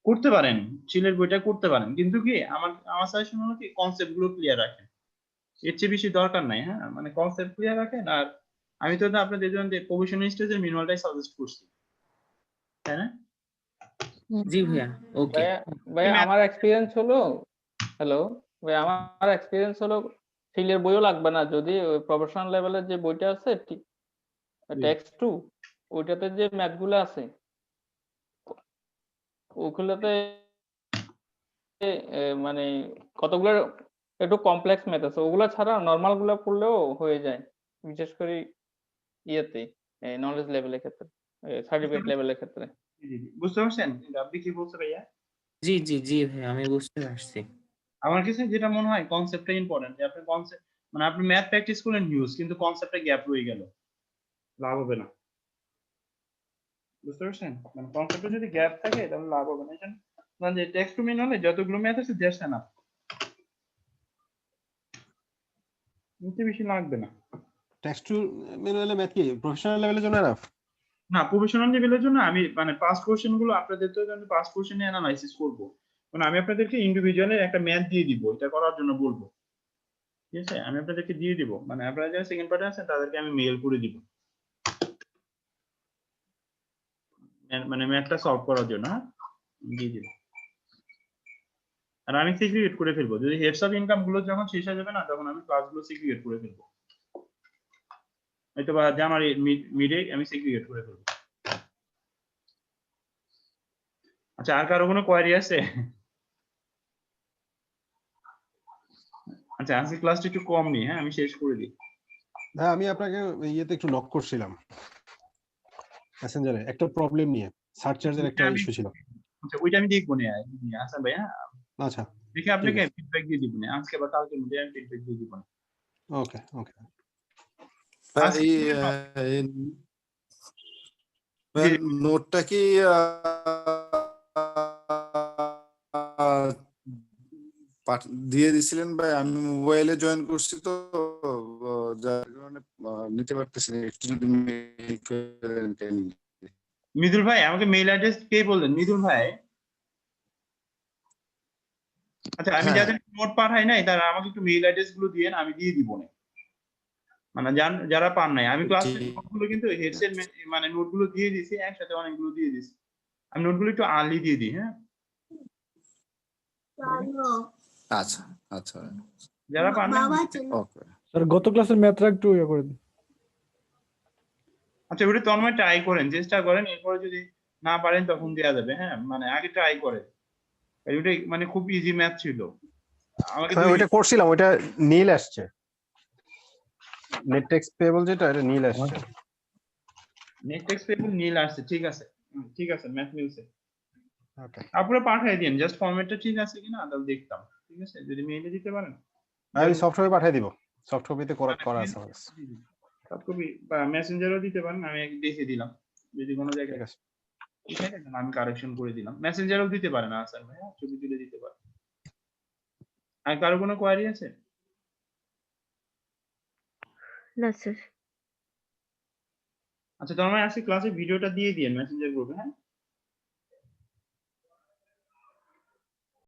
করতে পারেন, শিলের বইটা করতে পারেন, কিন্তু কি আমার সাজেশন হলো কি কনসেপ্ট গুলো ক্লিয়ার রাখেন, এর চেয়ে বেশি দরকার নাই। হ্যাঁ, মানে কনসেপ্ট ক্লিয়ার রাখেন। আর আমি তো আপনাদের জন্য প্রফেশনাল স্টেজের ম্যানুয়ালটাই সাজেস্ট করছি, তাই না? জি ভাইয়া, ওকে। ভাইয়া আমার এক্সপিরিয়েন্স হলো, হ্যালো ভাই, আমার এক্সপিরিয়েন্স হলো ফিলের বইও লাগবে না, যদি ওই প্রফেশনাল লেভেলের যে বইটা আছে ট্যাক্স 2, ওইটাতে যে ম্যাথ গুলো আছে ওগুলোতে মানে কতগুলো একটু কমপ্লেক্স ম্যাথ আছে, ওগুলা ছাড়া নর্মাল গুলো পড়লেও হয়ে যায়, বিশেষ করে ইয়েতে নলেজ লেভেলের ক্ষেত্রে, সার্টিফিকেট লেভেলের ক্ষেত্রে। বুঝতে পারছেন আপনি কি বলতে ভাইয়া? জি জি জি ভাই, আমি বুঝতে পারছি। আমার কাছে যেটা মনে হয় কনসেপ্টটা ইম্পর্টেন্ট, যে আপনি কনসেপ্ট মানে আপনি ম্যাথ প্র্যাকটিস করলেন হিউজ, কিন্তু কনসেপ্টে গ্যাপ রয়ে গেল, লাভ হবে না। বুঝতে পারছেন? মানে কনসেপ্টে যদি গ্যাপ থাকে তাহলে লাভ হবে না। এজন্য মানে যে টেক্সট টু ম্যানুয়ালে যতগুলো ম্যাথ আছে দ্যাটস এনাফ, নিতে বেশি লাগবে না। টেক্সট টু ম্যানুয়ালে ম্যাথ কি প্রফেশনাল লেভেলের জন্য এনাফ? না, প্রফেশনাল লেভেলের জন্য আমি মানে পাস্ট কোশ্চেন গুলো আপনাদের তো আমি পাস্ট কোশ্চেনে অ্যানালাইসিস করব, মানে আমি আপনাদেরকে ইন্ডিভিজুয়ালি একটা ম্যাথ দিয়ে দিব, এটা করার জন্য বলবো, ঠিক আছে? আমি আপনাদেরকে দিয়ে দিব, মানে আপনারা যারা সেকেন্ড পার্টে আছেন তাদেরকে আমি মেইল করে দিব, মানে ম্যাথটা সলভ করার জন্য। হ্যাঁ, দিয়ে দিব। আর আমি সিগ্রিগেট করে ফেলবো, যদি হেডস অফ ইনকাম গুলো যখন শেষ হয়ে যাবে না, তখন আমি ক্লাসগুলো সিগ্রিগেট করে ফেলবো, হয়তো বা জানুয়ারি মিডে আমি সিগ্রিগেট করে ফেলবো। আচ্ছা, আর কারো কোনো কোয়ারি আছে? আচ্ছা, আজকে ক্লাসটা একটু কম নি, হ্যাঁ আমি শেষ করে দিই। হ্যাঁ, আমি আপনাকে ইয়েতে একটু নক করছিলাম মেসেঞ্জারে একটা প্রবলেম নিয়ে, সার্চ চার্জের একটা ইস্যু ছিল। আচ্ছা, ওইটা আমি দেখবো না আচ্ছা ভাই, হ্যাঁ আচ্ছা, দেখে আপনাকে ফিডব্যাক দিয়ে দিব না, আজকে বা কালকের মধ্যে আমি ফিডব্যাক দিয়ে দিব না। ওকে ওকে। এই নোটটা কি দিয়ে দিছিলেন ভাই? আমি মোবাইলে জয়েন করছি তো, যার কারণে নিতে পারতেছি না, একটু যদি মৃদুল ভাই, আমাকে মেইল অ্যাড্রেস কে বললেন? মৃদুল ভাই? আচ্ছা, আমি যাদের নোট পাঠাই নাই তারা আমাকে একটু মেইল অ্যাড্রেস গুলো দিয়েন, আমি দিয়ে দিব না, মানে যারা পান নাই। আমি ক্লাসে নোটগুলো কিন্তু হেডসেট মানে নোটগুলো দিয়ে দিয়েছি, একসাথে অনেকগুলো দিয়ে দিয়েছি, আমি নোটগুলো একটু আর্লি দিয়ে দিই। হ্যাঁ, আচ্ছা আচ্ছা, যারা পান নাই ওকে স্যার গত ক্লাসের ম্যাথটা একটু ইয়ে করে দিন। আচ্ছা, ওটা তন্ময় ট্রাই করেন, চেষ্টা করেন, এরপরে যদি না পারেন তখন দেওয়া যাবে। হ্যাঁ, মানে আগে ট্রাই করেন, ওটা মানে খুব ইজি ম্যাথ ছিল। আমাকে ওইটা করছিলাম, ওইটা নীল আসছে, নেট টেক্সট পেবল যেটা, এটা নীল আসছে। নেট টেক্সট পেবল নীল আসছে, ঠিক আছে, ঠিক আছে, ম্যাথ মিলছে। ওকে, আপনারা পাঠিয়ে দিন, জাস্ট ফরম্যাটটা ঠিক আছে কিনা তাহলে দেখতাম, ঠিক আছে? যদি মেইলে দিতে পারেন আমি সফট কপি পাঠিয়ে দিব, সফট কপিতে করা আছে আমার কাছে। সফট কপি বা মেসেঞ্জারও দিতে পারেন, আমি দেখে দিলাম যদি কোনো জায়গায় ঠিক আছে, ঠিক আছে, আমি কারেকশন করে দিলাম। মেসেঞ্জারও দিতে পারেন, আসার ভাই, ছবি তুলে দিতে পারেন। আর কারো কোনো কোয়ারি আছে? না স্যার। আচ্ছা তার মানে আজকে ক্লাসে ভিডিওটা দিয়ে দিয়েন মেসেঞ্জার গ্রুপে, হ্যাঁ?